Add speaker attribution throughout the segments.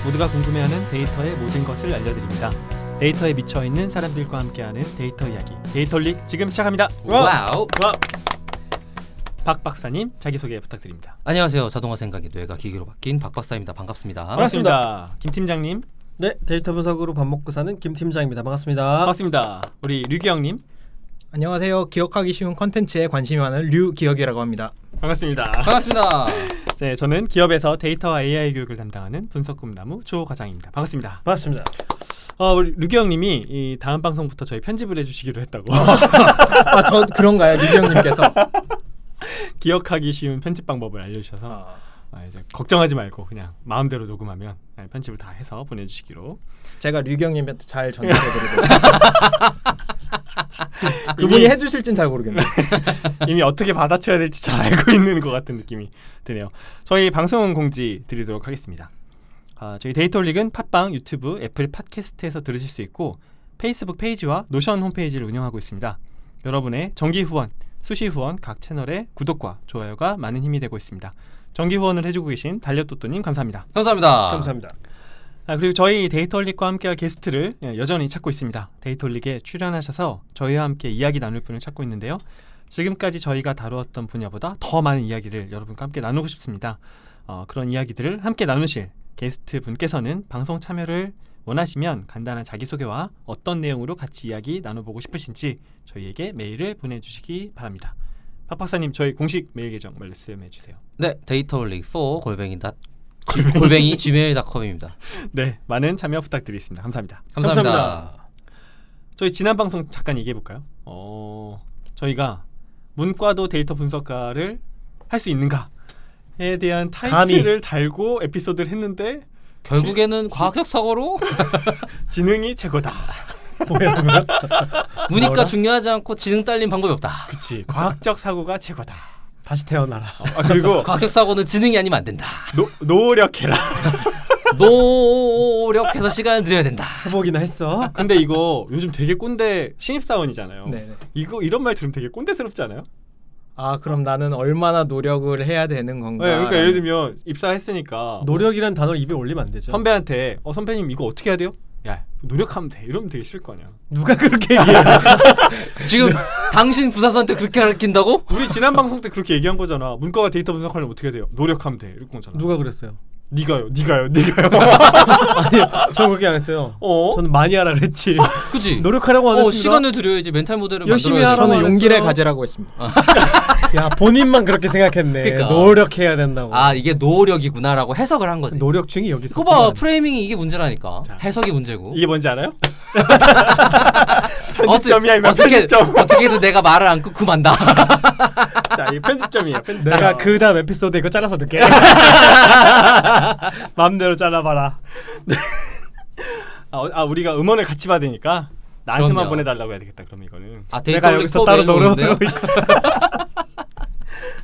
Speaker 1: 모두가 궁금해하는 데이터의 모든 것을 알려드립니다. 데이터에 미쳐있는 사람들과 함께하는 데이터 이야기 데이터릭 지금 시작합니다.
Speaker 2: 와우.
Speaker 1: 박 박사님 자기소개 부탁드립니다.
Speaker 2: 안녕하세요. 자동화 생각이 뇌가 기계로 바뀐 박 박사입니다. 반갑습니다.
Speaker 1: 반갑습니다. 김 팀장님.
Speaker 3: 네, 데이터 분석으로 밥 먹고 사는 김 팀장입니다. 반갑습니다.
Speaker 1: 반갑습니다. 우리 류기영님.
Speaker 4: 안녕하세요. 기억하기 쉬운 컨텐츠에 관심이 많은 류기억이라고 합니다.
Speaker 1: 반갑습니다.
Speaker 2: 반갑습니다.
Speaker 1: 네, 저는 기업에서 데이터와 AI 교육을 담당하는 분석꿈나무 조 과장입니다. 반갑습니다.
Speaker 3: 반갑습니다.
Speaker 1: 우리 류기영님이 이 다음 방송부터 저희 편집을 해주시기로 했다고.
Speaker 4: 저 그런가요, 류기억님께서?
Speaker 1: 기억하기 쉬운 편집 방법을 알려주셔서 이제 걱정하지 말고 그냥 마음대로 녹음하면 편집을 다 해서 보내주시기로.
Speaker 4: 제가 류기억님한테 잘 전달해드리고 그분이 해주실진 잘 모르겠네요.
Speaker 1: 이미 어떻게 받아쳐야 될지 잘 알고 있는 것 같은 느낌이 드네요. 저희 방송 공지 드리도록 하겠습니다. 저희 데이터릭은 팟빵, 유튜브, 애플 팟캐스트에서 들으실 수 있고 페이스북 페이지와 노션 홈페이지를 운영하고 있습니다. 여러분의 정기 후원, 수시 후원 각 채널의 구독과 좋아요가 많은 힘이 되고 있습니다. 정기 후원을 해주고 계신 달려또또님 감사합니다.
Speaker 2: 감사합니다.
Speaker 3: 감사합니다.
Speaker 1: 그리고 저희 데이터릭과 함께할 게스트를 여전히 찾고 있습니다. 데이터릭에 출연하셔서 저희와 함께 이야기 나눌 분을 찾고 있는데요. 지금까지 저희가 다루었던 분야보다 더 많은 이야기를 여러분과 함께 나누고 싶습니다. 그런 이야기들을 함께 나누실 게스트 분께서는 방송 참여를 원하시면 간단한 자기소개와 어떤 내용으로 같이 이야기 나눠보고 싶으신지 저희에게 메일을 보내주시기 바랍니다. 박 박사님, 저희 공식 메일 계정 말씀해 주세요.
Speaker 2: 네, 데이터릭4 골뱅이 gmail.com입니다.
Speaker 1: 네, 많은 참여 부탁드리겠습니다. 감사합니다.
Speaker 2: 감사합니다.
Speaker 1: 저희 지난 방송 잠깐 얘기해 볼까요? 저희가 문과도 데이터 분석가를 할 수 있는가에 대한 타이틀을 달고 에피소드를 했는데
Speaker 2: 결국에는 과학적 사고로
Speaker 1: 지능이 최고다.
Speaker 3: 뭐야?
Speaker 2: 문이과 중요하지 않고 지능 딸린 방법이 없다.
Speaker 1: 그치, 과학적 사고가 최고다.
Speaker 3: 다시 태어나라.
Speaker 1: 그리고
Speaker 2: 과학적 사고는 지능이 아니면 안 된다.
Speaker 1: 노력해라.
Speaker 2: 노력해서 시간을 들여야 된다.
Speaker 3: 해보기나 했어.
Speaker 1: 근데 이거 요즘 되게 꼰대 신입사원이잖아요.
Speaker 4: 네네.
Speaker 1: 이런 말 들으면 되게 꼰대스럽지 않아요?
Speaker 4: 그럼 나는 얼마나 노력을 해야 되는 건가?
Speaker 1: 네, 그러니까 예를 들면 입사했으니까
Speaker 3: 노력이란 단어를 입에 올리면 안 되죠.
Speaker 1: 선배한테 선배님 이거 어떻게 해야 돼요? 야, 노력하면 돼. 이러면 되게 싫을 거 아니야.
Speaker 3: 누가 그렇게 얘기해?
Speaker 2: 지금 당신 부사수한테 그렇게 가르친다고?
Speaker 1: 우리 지난 방송 때 그렇게 얘기한 거잖아. 문과가 데이터 분석하려면 어떻게 해야 돼요? 노력하면 돼. 이런 거잖아.
Speaker 3: 누가 그랬어요?
Speaker 1: 네가요.
Speaker 3: 아니, 저 그렇게 안 했어요. 저는 많이 하라 그랬지.
Speaker 2: 그지?
Speaker 3: 노력하라고 안 했습니다.
Speaker 2: 시간을 들여야지 멘탈 모델을
Speaker 3: 열심히
Speaker 2: 만들어야
Speaker 3: 하라고
Speaker 2: 돼.
Speaker 4: 저는
Speaker 3: 안
Speaker 4: 용기를
Speaker 3: 했어요.
Speaker 4: 가지라고 했습니다.
Speaker 3: 야, 본인만 그렇게 생각했네.
Speaker 2: 그러니까.
Speaker 3: 노력해야 된다고.
Speaker 2: 이게 노력이구나라고 해석을 한 거지.
Speaker 3: 노력 중이 여기 있어.
Speaker 2: 그거 봐, 프레이밍이 이게 문제라니까.
Speaker 1: 자.
Speaker 2: 해석이 문제고.
Speaker 1: 이게 뭔지 알아요? 편집점이야, 이거 편집점.
Speaker 2: 어떻게든 내가 말을 안 끊고 만다.
Speaker 1: 자, 이 편집점이에요. 편집점.
Speaker 3: 내가 그 다음 에피소드 이거 잘라서 넣게. 마음대로 잘라봐라.
Speaker 1: 우리가 음원을 같이 받으니까 나한테만
Speaker 2: 그럼요.
Speaker 1: 보내달라고 해야 되겠다. 그럼 이거는
Speaker 3: 내가
Speaker 2: 데이터릭
Speaker 3: 여기서
Speaker 2: 4
Speaker 3: 따로
Speaker 2: 메일 오는데요?
Speaker 3: 노력하고 있고.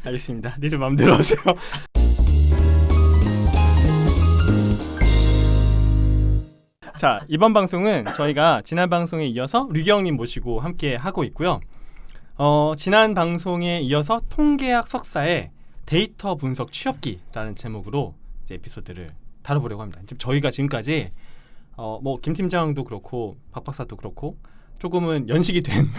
Speaker 1: 알겠습니다. 니들 마음대로 하세요. 자, 이번 방송은 저희가 지난 방송에 이어서 류경님 모시고 함께 하고 있고요. 지난 방송에 이어서 통계학 석사의 데이터 분석 취업기라는 제목으로 이제 에피소드를 다뤄보려고 합니다. 지금 저희가 지금까지 김 팀장도 그렇고 박 박사도 그렇고 조금은 연식이 된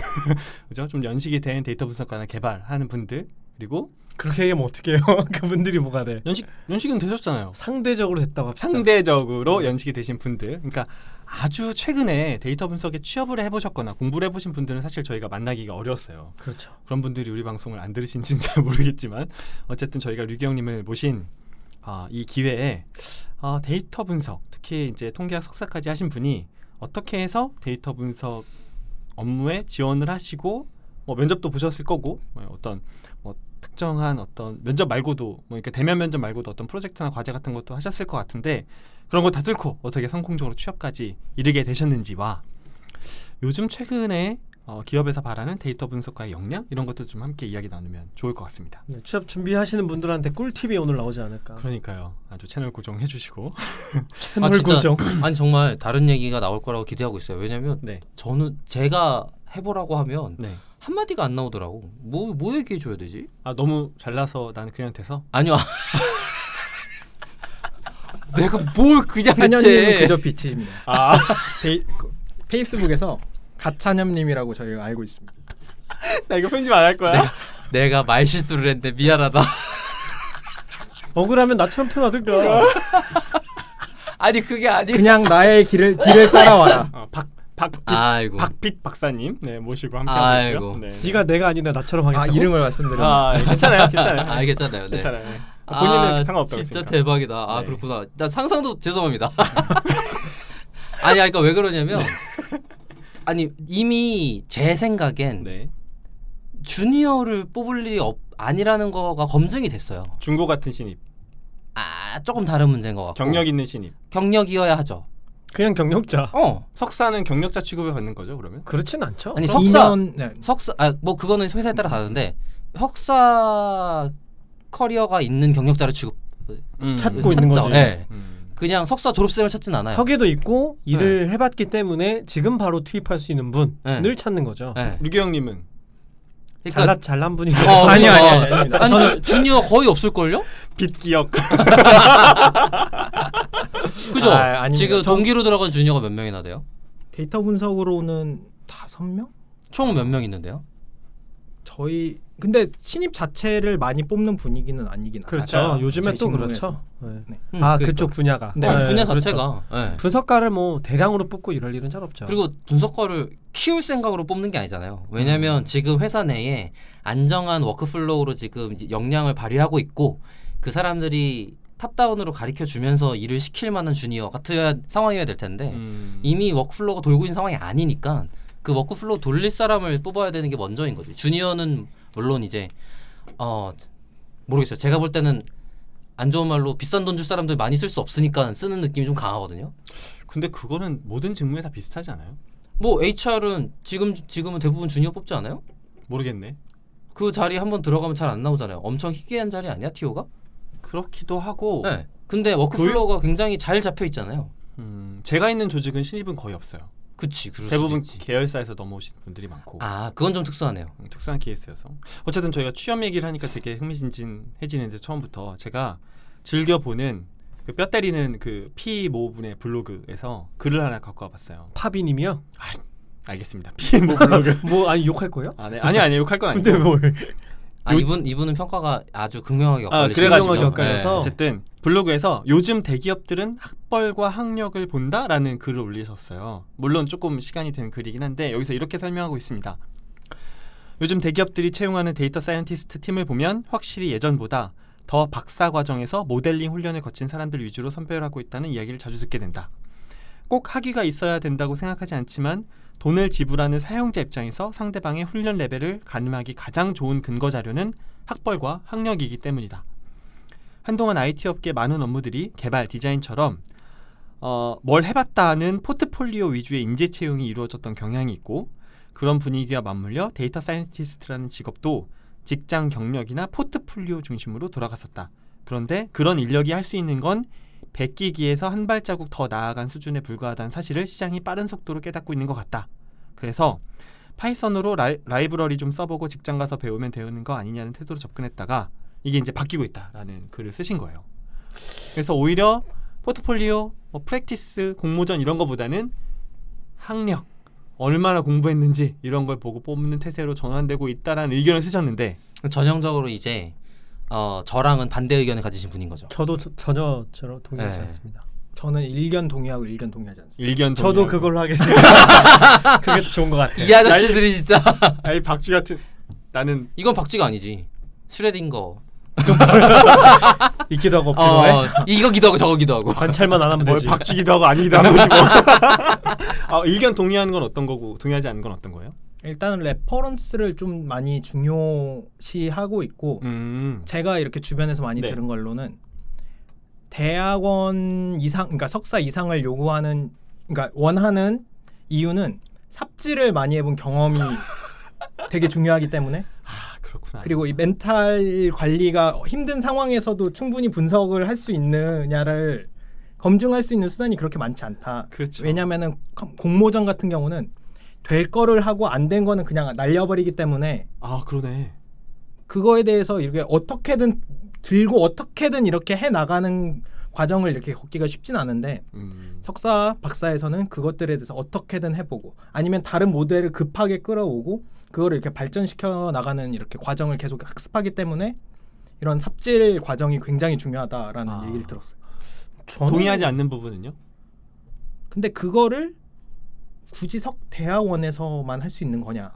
Speaker 1: 그죠? 좀 연식이 된 데이터 분석가나 개발하는 분들, 그리고
Speaker 3: 그렇게 얘기하면 어떡해요? 그분들이 뭐가 돼?
Speaker 1: 연식은 되셨잖아요.
Speaker 3: 상대적으로 됐다고 합시다.
Speaker 1: 상대적으로 연식이 되신 분들, 그러니까 아주 최근에 데이터 분석에 취업을 해보셨거나 공부를 해보신 분들은 사실 저희가 만나기가 어려웠어요.
Speaker 3: 그렇죠.
Speaker 1: 그런 분들이 우리 방송을 안 들으신지는 잘 모르겠지만 어쨌든 저희가 류기영님을 모신 이 기회에 데이터 분석, 특히 이제 통계학 석사까지 하신 분이 어떻게 해서 데이터 분석 업무에 지원을 하시고 면접도 보셨을 거고 어떤 특정한 어떤 면접 말고도 그러니까 대면 면접 말고도 어떤 프로젝트나 과제 같은 것도 하셨을 것 같은데 그런 거 다 뚫고 어떻게 성공적으로 취업까지 이르게 되셨는지와 요즘 최근에 기업에서 바라는 데이터 분석가의 역량 이런 것도 좀 함께 이야기 나누면 좋을 것 같습니다.
Speaker 3: 네, 취업 준비하시는 분들한테 꿀팁이 오늘 나오지 않을까.
Speaker 1: 그러니까요. 아주 채널 고정해 주시고
Speaker 3: 채널
Speaker 2: 진짜,
Speaker 3: 고정.
Speaker 2: 아니 정말 다른 얘기가 나올 거라고 기대하고 있어요. 왜냐면
Speaker 1: 네.
Speaker 2: 저는 제가 해보라고 하면
Speaker 1: 네.
Speaker 2: 한마디가 안 나오더라고. 뭐 얘기해 줘야 되지?
Speaker 1: 너무 잘나서 나는 그냥 돼서
Speaker 2: 아니요. 내가 뭘 그냥
Speaker 4: 찬현님은
Speaker 2: 대체.
Speaker 4: 그저 빛입니다.
Speaker 1: 아,
Speaker 4: 페이스북에서 가찬현님이라고 저희가 알고 있습니다.
Speaker 1: 나 이거 편집 안 할 거야.
Speaker 2: 내가 말 실수를 했는데 미안하다.
Speaker 3: 억울하면 나처럼 태어나든가.
Speaker 2: 아니 그게 아니.
Speaker 4: 그냥 나의 뒤를 따라와라.
Speaker 2: 아이고.
Speaker 1: 박빛 박사님 네 모시고 함께
Speaker 2: 아이고.
Speaker 1: 하고 있고요. 네.
Speaker 3: 네가 내가 아닌데 나처럼 하겠다고?
Speaker 4: 아 이름을 말씀드려.
Speaker 1: 괜찮아요, 괜찮아요.
Speaker 2: 알겠잖아요. 네.
Speaker 1: 괜찮아요. 네. 본인은 상관없다고
Speaker 2: 진짜
Speaker 1: 했으니까.
Speaker 2: 대박이다. 아
Speaker 1: 네.
Speaker 2: 그렇구나. 나 상상도 죄송합니다. 아니 그러니까 왜 그러냐면 아니 이미 제 생각엔
Speaker 1: 네.
Speaker 2: 주니어를 뽑을 일이 아니라는 거가 검증이 됐어요.
Speaker 1: 중고 같은 신입,
Speaker 2: 아 조금 다른 문제인 것 같고.
Speaker 1: 경력 있는 신입.
Speaker 2: 경력이어야 하죠.
Speaker 3: 그냥 경력자.
Speaker 1: 석사는 경력자 취급을 받는 거죠, 그러면?
Speaker 3: 그렇진 않죠.
Speaker 2: 아니 석사
Speaker 4: 2년, 네.
Speaker 2: 석사 뭐 그거는 회사에 따라 다른데 석사 커리어가 있는 경력자를 취급
Speaker 3: 찾고 있는 거지.
Speaker 2: 네. 그냥 석사 졸업생을 찾진 않아요.
Speaker 3: 학위도 있고 일을 해봤기 때문에 지금 바로 투입할 수 있는 분을
Speaker 2: 네.
Speaker 3: 찾는 거죠.
Speaker 2: 네.
Speaker 1: 류기 형님은
Speaker 2: 그러니까
Speaker 3: 잘난 분이
Speaker 4: 아니요.
Speaker 2: 아니 주니어 거의 없을 걸요?
Speaker 1: 빛 기억.
Speaker 2: 그죠?
Speaker 4: 아닙니다.
Speaker 2: 지금
Speaker 4: 전-
Speaker 2: 동기로 들어간 주니어가 몇 명이나 돼요?
Speaker 4: 데이터 분석으로는 5명?
Speaker 2: 총 몇 명 있는데요?
Speaker 4: 저희 근데 신입 자체를 많이 뽑는 분위기는 아니긴 하죠.
Speaker 3: 그렇죠.
Speaker 1: 맞아요.
Speaker 3: 요즘에
Speaker 4: 저희
Speaker 3: 또 그렇죠.
Speaker 4: 직무에서.
Speaker 3: 네.
Speaker 4: 네.
Speaker 3: 아
Speaker 2: 그러니까.
Speaker 3: 그쪽 분야가.
Speaker 4: 네.
Speaker 2: 분야
Speaker 3: 그렇죠.
Speaker 2: 자체가 네.
Speaker 3: 분석가를 뭐 대량으로 뽑고 이럴 일은 잘 없죠.
Speaker 2: 그리고 분석가를 키울 생각으로 뽑는 게 아니잖아요. 왜냐하면 지금 회사 내에 안정한 워크플로우로 지금 이제 역량을 발휘하고 있고 그 사람들이 탑다운으로 가르쳐 주면서 일을 시킬 만한 주니어 같은 상황이어야 될 텐데 이미 워크플로우가 돌고 있는 상황이 아니니까 그 워크플로우 돌릴 사람을 뽑아야 되는 게 먼저인 거지. 주니어는 물론 이제 모르겠어요. 제가 볼 때는 안 좋은 말로 비싼 돈 줄 사람들 많이 쓸 수 없으니까 쓰는 느낌이 좀 강하거든요.
Speaker 1: 근데 그거는 모든 직무에 다 비슷하지 않아요?
Speaker 2: 뭐 HR은 지금은 대부분 주니어 뽑지 않아요?
Speaker 1: 모르겠네.
Speaker 2: 그 자리 한번 들어가면 잘 안 나오잖아요. 엄청 희귀한 자리 아니야 TO가?
Speaker 1: 그렇기도 하고.
Speaker 2: 네. 근데 워크플로우가 굉장히 잘 잡혀 있잖아요.
Speaker 1: 제가 있는 조직은 신입은 거의 없어요.
Speaker 2: 그치. 그럴
Speaker 1: 대부분
Speaker 2: 수도 있지.
Speaker 1: 계열사에서 넘어오신 분들이 많고.
Speaker 2: 아 그건 좀 특수하네요.
Speaker 1: 특수한 케이스여서. 어쨌든 저희가 취업 얘기를 하니까 되게 흥미진진해지는데 처음부터 제가 즐겨보는 그 뼈 때리는 그 피모분의 블로그에서 글을 하나 갖고 와봤어요.
Speaker 3: 파비님이요?
Speaker 1: 알겠습니다. 피모 블로그.
Speaker 3: 뭐 아니 욕할 거예요?
Speaker 1: 네. 아니 욕할 건 아니고.
Speaker 3: 근데 뭘?
Speaker 2: 아 이분은 평가가 아주 극명하게 엇갈리시죠.
Speaker 1: 그래가지고
Speaker 3: 극명하게 엇갈려서.
Speaker 1: 어쨌든 블로그에서 요즘 대기업들은 학벌과 학력을 본다라는 글을 올리셨어요. 물론 조금 시간이 든 글이긴 한데 여기서 이렇게 설명하고 있습니다. 요즘 대기업들이 채용하는 데이터 사이언티스트 팀을 보면 확실히 예전보다 더 박사 과정에서 모델링 훈련을 거친 사람들 위주로 선별하고 있다는 이야기를 자주 듣게 된다. 꼭 학위가 있어야 된다고 생각하지 않지만 돈을 지불하는 사용자 입장에서 상대방의 훈련 레벨을 가늠하기 가장 좋은 근거 자료는 학벌과 학력이기 때문이다. 한동안 IT 업계 많은 업무들이 개발, 디자인처럼 뭘 해봤다는 포트폴리오 위주의 인재 채용이 이루어졌던 경향이 있고 그런 분위기와 맞물려 데이터 사이언티스트라는 직업도 직장 경력이나 포트폴리오 중심으로 돌아갔었다. 그런데 그런 인력이 할 수 있는 건 백기기에서 한 발자국 더 나아간 수준에 불과하다는 사실을 시장이 빠른 속도로 깨닫고 있는 것 같다. 그래서 파이썬으로 라이브러리 좀 써보고 직장 가서 배우면 되는 거 아니냐는 태도로 접근했다가 이게 이제 바뀌고 있다라는 글을 쓰신 거예요. 그래서 오히려 포트폴리오, 프랙티스, 공모전 이런 거보다는 학력, 얼마나 공부했는지 이런 걸 보고 뽑는 태세로 전환되고 있다라는 의견을 쓰셨는데
Speaker 2: 전형적으로 이제 저랑은 반대 의견을 가지신 분인 거죠.
Speaker 3: 저도 전혀 동의하지
Speaker 2: 네.
Speaker 3: 않습니다.
Speaker 4: 저는 일견 동의하고 일견 동의하지 않습니다.
Speaker 1: 일견
Speaker 3: 저도
Speaker 1: 동의하고.
Speaker 3: 그걸로 하겠습니다. 그게 더 좋은 것 같아요.
Speaker 2: 이 아저씨들이 진짜
Speaker 1: 아니 박쥐 같은 나는
Speaker 2: 이건 박쥐가 아니지. 슈레딩거.
Speaker 3: 있기도 하고 없기도 해.
Speaker 2: 이거기도 하고 저거기도 하고.
Speaker 3: 관찰만 안 하면
Speaker 1: 뭘
Speaker 3: 되지.
Speaker 1: 박쥐기도 하고 아니기도 하는 거지 뭐. 의견 동의하는 건 어떤 거고 동의하지 않는 건 어떤 거예요?
Speaker 4: 일단은 레퍼런스를 좀 많이 중요시하고 있고 제가 이렇게 주변에서 많이
Speaker 1: 네.
Speaker 4: 들은 걸로는 대학원 이상, 그러니까 석사 이상을 요구하는, 그러니까 원하는 이유는 삽질을 많이 해본 경험이 되게 중요하기 때문에.
Speaker 1: 그렇구나.
Speaker 4: 그리고 이 멘탈 관리가 힘든 상황에서도 충분히 분석을 할 수 있느냐를 검증할 수 있는 수단이 그렇게 많지 않다.
Speaker 1: 그렇죠.
Speaker 4: 왜냐하면은 공모전 같은 경우는 될 거를 하고 안 된 거는 그냥 날려버리기 때문에
Speaker 1: 그러네.
Speaker 4: 그거에 대해서 이렇게 어떻게든 들고 어떻게든 이렇게 해 나가는 과정을 이렇게 걷기가 쉽진 않은데 석사, 박사에서는 그것들에 대해서 어떻게든 해보고 아니면 다른 모델을 급하게 끌어오고 그거를 이렇게 발전시켜 나가는 이렇게 과정을 계속 학습하기 때문에 이런 삽질 과정이 굉장히 중요하다라는 얘기를 들었어요.
Speaker 1: 동의하지 않는 부분은요?
Speaker 4: 근데 그거를 굳이 대학원에서만 할 수 있는 거냐?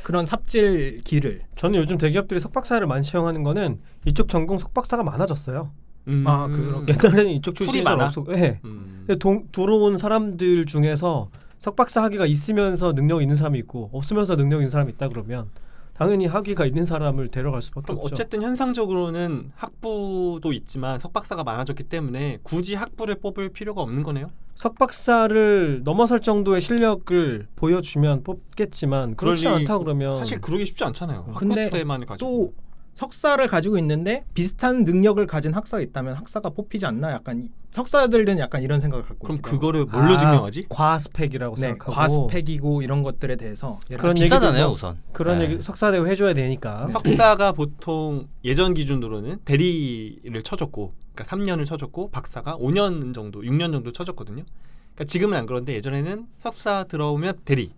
Speaker 4: 그런 삽질 길을.
Speaker 3: 저는 요즘 대기업들이 석박사를 많이 채용하는 거는 이쪽 전공 석박사가 많아졌어요.
Speaker 4: 그렇게.
Speaker 3: 옛날에는 이쪽
Speaker 1: 풀이
Speaker 3: 출신이
Speaker 1: 많아?
Speaker 3: 없었고, 네. 근데 들어온 사람들 중에서 석박사 학위가 있으면서 능력 있는 사람이 있고 없으면서 능력 있는 사람이 있다 그러면 당연히 학위가 있는 사람을 데려갈 수밖에
Speaker 1: 그럼
Speaker 3: 없죠.
Speaker 1: 어쨌든 현상적으로는 학부도 있지만 석박사가 많아졌기 때문에 굳이 학부를 뽑을 필요가 없는 거네요.
Speaker 3: 석박사를 넘어설 정도의 실력을 보여주면 뽑겠지만 그렇지
Speaker 1: 그럴 리-
Speaker 3: 않다 그러면
Speaker 1: 사실 그러기 쉽지 않잖아요.
Speaker 4: 근데
Speaker 1: 학부제만 가지고.
Speaker 4: 또 석사를 가지고 있는데 비슷한 능력을 가진 학사가 있다면 학사가 뽑히지 않나? 약간 석사들은 약간 이런 생각을 갖고
Speaker 1: 그럼
Speaker 4: 있기도 하고.
Speaker 1: 그거를 뭘로 증명하지?
Speaker 3: 과스펙이라고
Speaker 4: 네,
Speaker 3: 생각하고
Speaker 4: 과스펙이고 이런 것들에 대해서
Speaker 3: 그런
Speaker 2: 비싸잖아요
Speaker 3: 얘기도
Speaker 2: 우선.
Speaker 3: 그런
Speaker 2: 네.
Speaker 3: 얘기 석사대고 해줘야 되니까
Speaker 1: 석사가 보통 예전 기준으로는 대리를 쳐줬고, 그러니까 3년을 쳐줬고 박사가 5년 정도, 6년 정도 쳐줬거든요. 그러니까 지금은 안 그런데 예전에는 석사 들어오면 대리,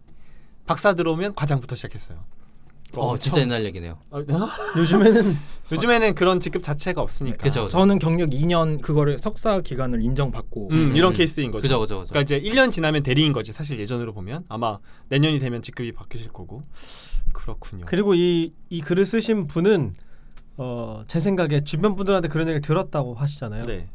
Speaker 1: 박사 들어오면 과장부터 시작했어요.
Speaker 2: 진짜 옛날 얘기네요.
Speaker 3: 요즘에는
Speaker 1: 그런 직급 자체가 없으니까.
Speaker 2: 그죠.
Speaker 4: 저는 경력 2년 그거를 석사 기간을 인정받고
Speaker 1: 이런 케이스인 거죠.
Speaker 2: 그죠.
Speaker 1: 그러니까 이제 1년 지나면 대리인 거지. 사실 예전으로 보면 아마 내년이 되면 직급이 바뀌실 거고. 그렇군요.
Speaker 3: 그리고 이 글을 쓰신 분은 제 생각에 주변 분들한테 그런 얘기를 들었다고 하시잖아요.
Speaker 1: 네.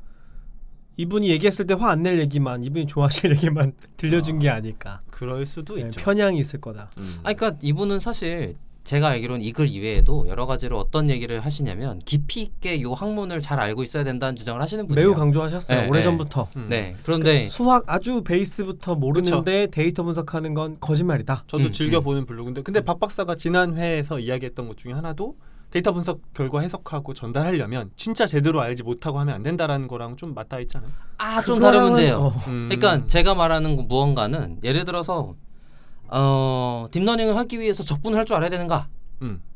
Speaker 3: 이분이 얘기했을 때 화 안 낼 얘기만 이분이 좋아하실 얘기만 들려준 게 아닐까.
Speaker 1: 그럴 수도
Speaker 3: 네,
Speaker 1: 있죠.
Speaker 3: 편향이 있을 거다.
Speaker 2: 그러니까 이분은 사실 제가 알기로는 이 글 이외에도 여러 가지로 어떤 얘기를 하시냐면 깊이 있게 이 학문을 잘 알고 있어야 된다는 주장을 하시는 분이에요.
Speaker 3: 매우 강조하셨어요.
Speaker 2: 네,
Speaker 3: 오래전부터.
Speaker 2: 네. 그런데
Speaker 3: 수학 아주 베이스부터 모르는데 데이터 분석하는 건 거짓말이다.
Speaker 1: 저도 즐겨보는 블로그인데 근데 박 박사가 지난 회에서 이야기했던 것 중에 하나도 데이터 분석 결과 해석하고 전달하려면 진짜 제대로 알지 못하고 하면 안 된다라는 거랑 좀 맞닿아 있잖아요.
Speaker 2: 좀 다른
Speaker 3: 그거랑은,
Speaker 2: 문제예요.
Speaker 1: 음.
Speaker 2: 그러니까 제가 말하는 무언가는 예를 들어서 딥러닝을 하기 위해서 적분을 할 줄 알아야 되는가?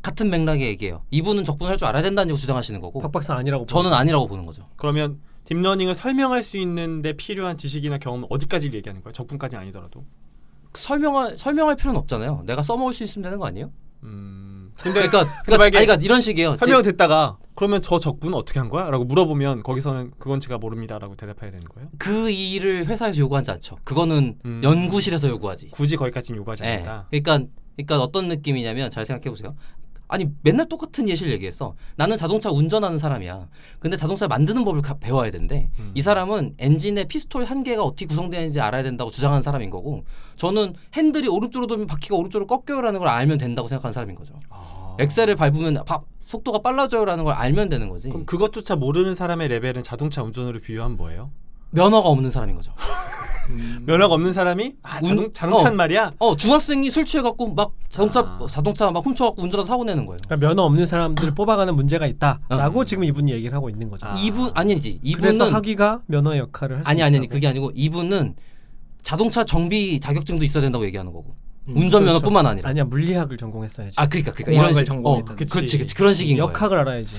Speaker 2: 같은 맥락의 얘기예요. 이분은 적분을 할 줄 알아야 된다는 걸 주장하시는 거고
Speaker 3: 박박사 아니라고.
Speaker 2: 저는 아니라고 보는 거죠.
Speaker 1: 그러면 딥러닝을 설명할 수 있는데 필요한 지식이나 경험은 어디까지 얘기하는 거예요? 적분까지 아니더라도.
Speaker 2: 설명할 필요는 없잖아요. 내가 써먹을 수 있으면 되는 거 아니에요?
Speaker 1: 근데
Speaker 2: 그러니까 이런 식이에요.
Speaker 1: 설명을 듣다가 그러면 저 적분은 어떻게 한 거야? 라고 물어보면 거기서는 그건 제가 모릅니다라고 대답해야 되는 거예요?
Speaker 2: 그 일을 회사에서 요구하지 않죠. 그거는 연구실에서 요구하지.
Speaker 1: 굳이 거기까지는 요구하지
Speaker 2: 네.
Speaker 1: 않는다.
Speaker 2: 그러니까 어떤 느낌이냐면 잘 생각해 보세요. 아니 맨날 똑같은 예시를 얘기했어. 나는 자동차 운전하는 사람이야. 근데 자동차 만드는 법을 배워야 된대. 이 사람은 엔진의 피스톨 한 개가 어떻게 구성되는지 알아야 된다고 주장하는 사람인 거고, 저는 핸들이 오른쪽으로 돌면 바퀴가 오른쪽으로 꺾여요라는 걸 알면 된다고 생각하는 사람인 거죠. 엑셀을 밟으면 속도가 빨라져요라는 걸 알면 되는 거지.
Speaker 1: 그럼 그것조차 모르는 사람의 레벨은 자동차 운전으로 비유하면 뭐예요?
Speaker 2: 면허가 없는 사람인 거죠.
Speaker 1: 면허가 없는 사람이 자동차는 말이야.
Speaker 2: 중학생이 술 취해갖고 막 자동차 막 훔쳐갖고 운전하다 사고 내는 거예요.
Speaker 3: 그러니까 면허 없는 사람들을 뽑아가는 문제가 있다라고 지금 이분이 얘기를 하고 있는 거죠.
Speaker 2: 아니지.
Speaker 3: 그래서
Speaker 2: 이분은
Speaker 3: 학위가 면허의 역할을 할 수 있다고.
Speaker 2: 아니 그게 아니고 이분은 자동차 정비 자격증도 있어야 된다고 얘기하는 거고. 운전면허뿐만 아니라.
Speaker 3: 아니야, 물리학을 전공했어야지.
Speaker 2: 그러니까
Speaker 4: 공학을
Speaker 2: 이런 식.
Speaker 4: 전공했던.
Speaker 2: 그렇지 그런 식인 거예요.
Speaker 3: 역학을 알아야지.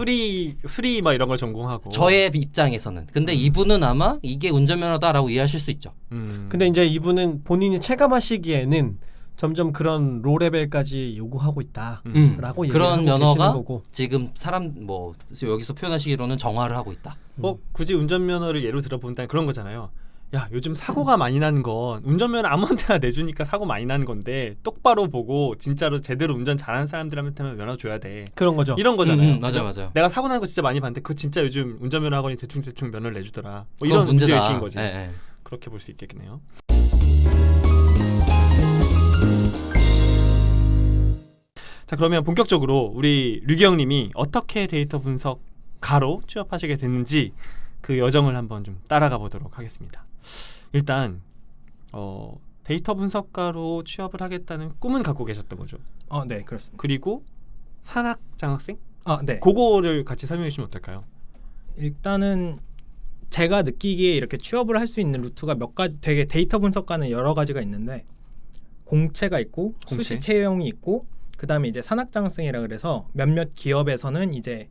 Speaker 1: 수리 막 이런 걸 전공하고.
Speaker 2: 저의 입장에서는. 근데 이분은 아마 이게 운전면허다라고 이해하실 수 있죠.
Speaker 3: 근데 이제 이분은 본인이 체감하시기에는 점점 그런 로 레벨까지 요구하고 있다라고 얘기를
Speaker 2: 그런
Speaker 3: 하고
Speaker 2: 면허가
Speaker 3: 계시는 거고.
Speaker 2: 지금 여기서 표현하시기로는 정화를 하고 있다.
Speaker 1: 굳이 운전면허를 예로 들어본다면 그런 거잖아요. 야, 요즘 사고가 많이 나는 건 운전면허 아무한테나 내주니까 사고 많이 나는 건데 똑바로 보고 진짜로 제대로 운전 잘하는 사람들한테만 면허 줘야 돼.
Speaker 3: 그런 거죠.
Speaker 1: 이런 거잖아요.
Speaker 2: 맞아요.
Speaker 1: 내가 사고 나는 거 진짜 많이 봤는데 그거 진짜 요즘 운전면허 학원이 대충 면허를 내주더라. 뭐
Speaker 2: 그건
Speaker 1: 이런
Speaker 2: 문제다.
Speaker 1: 문제의식인 거지.
Speaker 2: 네.
Speaker 1: 그렇게 볼 수 있겠네요. 자, 그러면 본격적으로 우리 류기영님이 어떻게 데이터 분석가로 취업하시게 됐는지 그 여정을 한번 좀 따라가 보도록 하겠습니다. 일단 데이터 분석가로 취업을 하겠다는 꿈은 갖고 계셨던 거죠.
Speaker 4: 네, 그렇습니다.
Speaker 1: 그리고 산학 장학생?
Speaker 4: 네.
Speaker 1: 그거를 같이 설명해 주시면 어떨까요?
Speaker 4: 일단은 제가 느끼기에 이렇게 취업을 할 수 있는 루트가 몇 가지, 되게 데이터 분석가는 여러 가지가 있는데 공채가 있고 수시 채용이 있고 그다음에 이제 산학장학생이라 그래서 몇몇 기업에서는 이제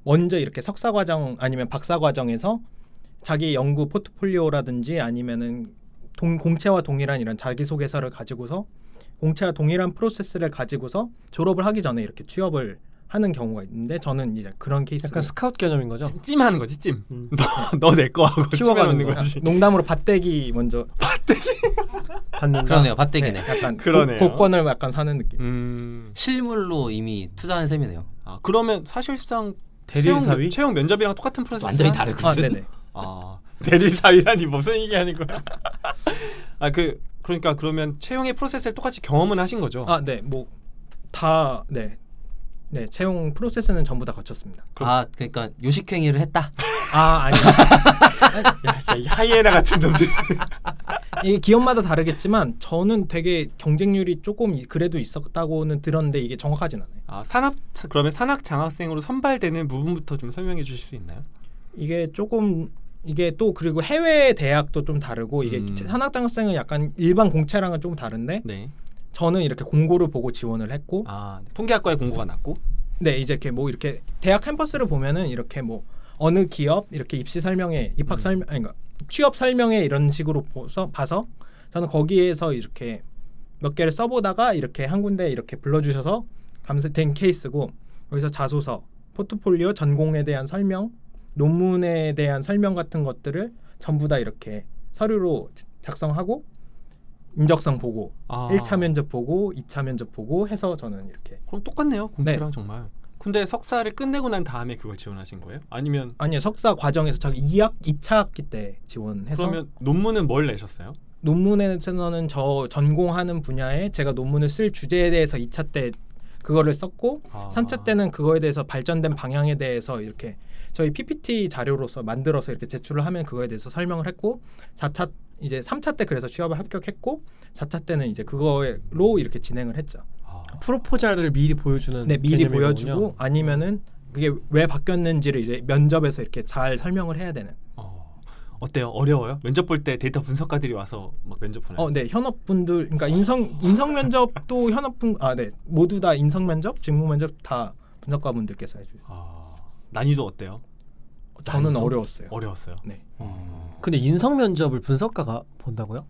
Speaker 4: 먼저 이렇게 석사 과정 아니면 박사 과정에서 자기 연구 포트폴리오라든지 아니면은 공채와 동일한 이런 자기소개서를 가지고서 공채와 동일한 프로세스를 가지고서 졸업을 하기 전에 이렇게 취업을 하는 경우가 있는데 저는 이제 그런 케이스
Speaker 3: 약간 스카우트 개념인 거죠.
Speaker 1: 찜하는 거지 찜. 너 내 거 하고
Speaker 3: 키워가는
Speaker 1: 찜해놓는
Speaker 3: 거야.
Speaker 1: 거지.
Speaker 4: 농담으로 밭대기 먼저
Speaker 3: 받는다.
Speaker 2: 그러네요. 밭대기네.
Speaker 4: 약간
Speaker 1: 그러네요.
Speaker 4: 복권을 약간 사는 느낌.
Speaker 2: 실물로 이미 투자한 셈이네요.
Speaker 1: 아 그러면 사실상
Speaker 3: 대리 사위?
Speaker 1: 채용 면접이랑 똑같은 프로세스.
Speaker 2: 완전히 다르거든.
Speaker 4: 아 네네.
Speaker 1: 아 대리 사위라니 무슨 얘기하는 거야? 아 그러니까 그러면 채용의 프로세스를 똑같이 경험은 하신 거죠?
Speaker 4: 아 네 뭐 다 네. 네 채용 프로세스는 전부 다 거쳤습니다.
Speaker 2: 아 그러니까 요식행위를 했다.
Speaker 4: 아 아니
Speaker 1: 야 진짜 이 하이에나 같은 놈들.
Speaker 4: 이게 기업마다 다르겠지만 저는 되게 경쟁률이 조금 그래도 있었다고는 들었는데 이게 정확하진 않아요.
Speaker 1: 아 그러면 산학 장학생으로 선발되는 부분부터 좀 설명해 주실 수 있나요?
Speaker 4: 이게 조금 이게 또 그리고 해외 대학도 좀 다르고 이게 산학장학생은 약간 일반 공채랑은 좀 다른데
Speaker 1: 네.
Speaker 4: 저는 이렇게 공고를 보고 지원을 했고
Speaker 1: 아 통계학과에 공고가 났고.
Speaker 4: 네 이제 이렇게 뭐 이렇게 대학 캠퍼스를 보면은 이렇게 뭐 어느 기업 이렇게 입시 설명회 입학 설명 아니 그러니까 취업 설명회 이런 식으로 봐서 저는 거기에서 이렇게 몇 개를 써보다가 이렇게 한 군데 이렇게 불러주셔서 감사된 케이스고 거기서 자소서, 포트폴리오, 전공에 대한 설명, 논문에 대한 설명 같은 것들을 전부 다 이렇게 서류로 작성하고 인적성 보고 1차 면접 보고 2차 면접 보고 해서 저는 이렇게
Speaker 1: 그럼 똑같네요 공채랑 정말. 근데 석사를 끝내고 난 다음에 그걸 지원하신 거예요? 아니면
Speaker 4: 아니요 석사 과정에서 저기 2차 학기 때 지원해서
Speaker 1: 그러면 논문은 뭘 내셨어요?
Speaker 4: 논문에서는 저 전공하는 분야에 제가 논문을 쓸 주제에 대해서 2차 때 그거를 썼고 3차 때는 그거에 대해서 발전된 방향에 대해서 이렇게 저희 PPT 자료로서 만들어서 이렇게 제출을 하면 그거에 대해서 설명을 했고 4차 이제 3차 때 그래서 취업을 합격했고 4차 때는 이제 그거로 이렇게 진행을 했죠.
Speaker 3: 프로포잘을 미리 보여주는
Speaker 4: 네, 미리
Speaker 3: 개념이거든요.
Speaker 4: 보여주고 아니면은 그게 왜 바뀌었는지를 이제 면접에서 이렇게 잘 설명을 해야 되는.
Speaker 1: 어때요? 어려워요? 면접 볼 때 데이터 분석가들이 와서 막 면접 보나요?
Speaker 4: 네, 현업분들 그러니까 인성 면접도 현업분 네 모두 다 인성 면접, 직무 면접 다 분석가분들께서 해주세요.
Speaker 1: 난이도 어때요?
Speaker 4: 저는
Speaker 2: 난이도?
Speaker 4: 어려웠어요.
Speaker 1: 어려웠어요.
Speaker 4: 네.
Speaker 3: 근데 인성 면접을 분석가가 본다고요?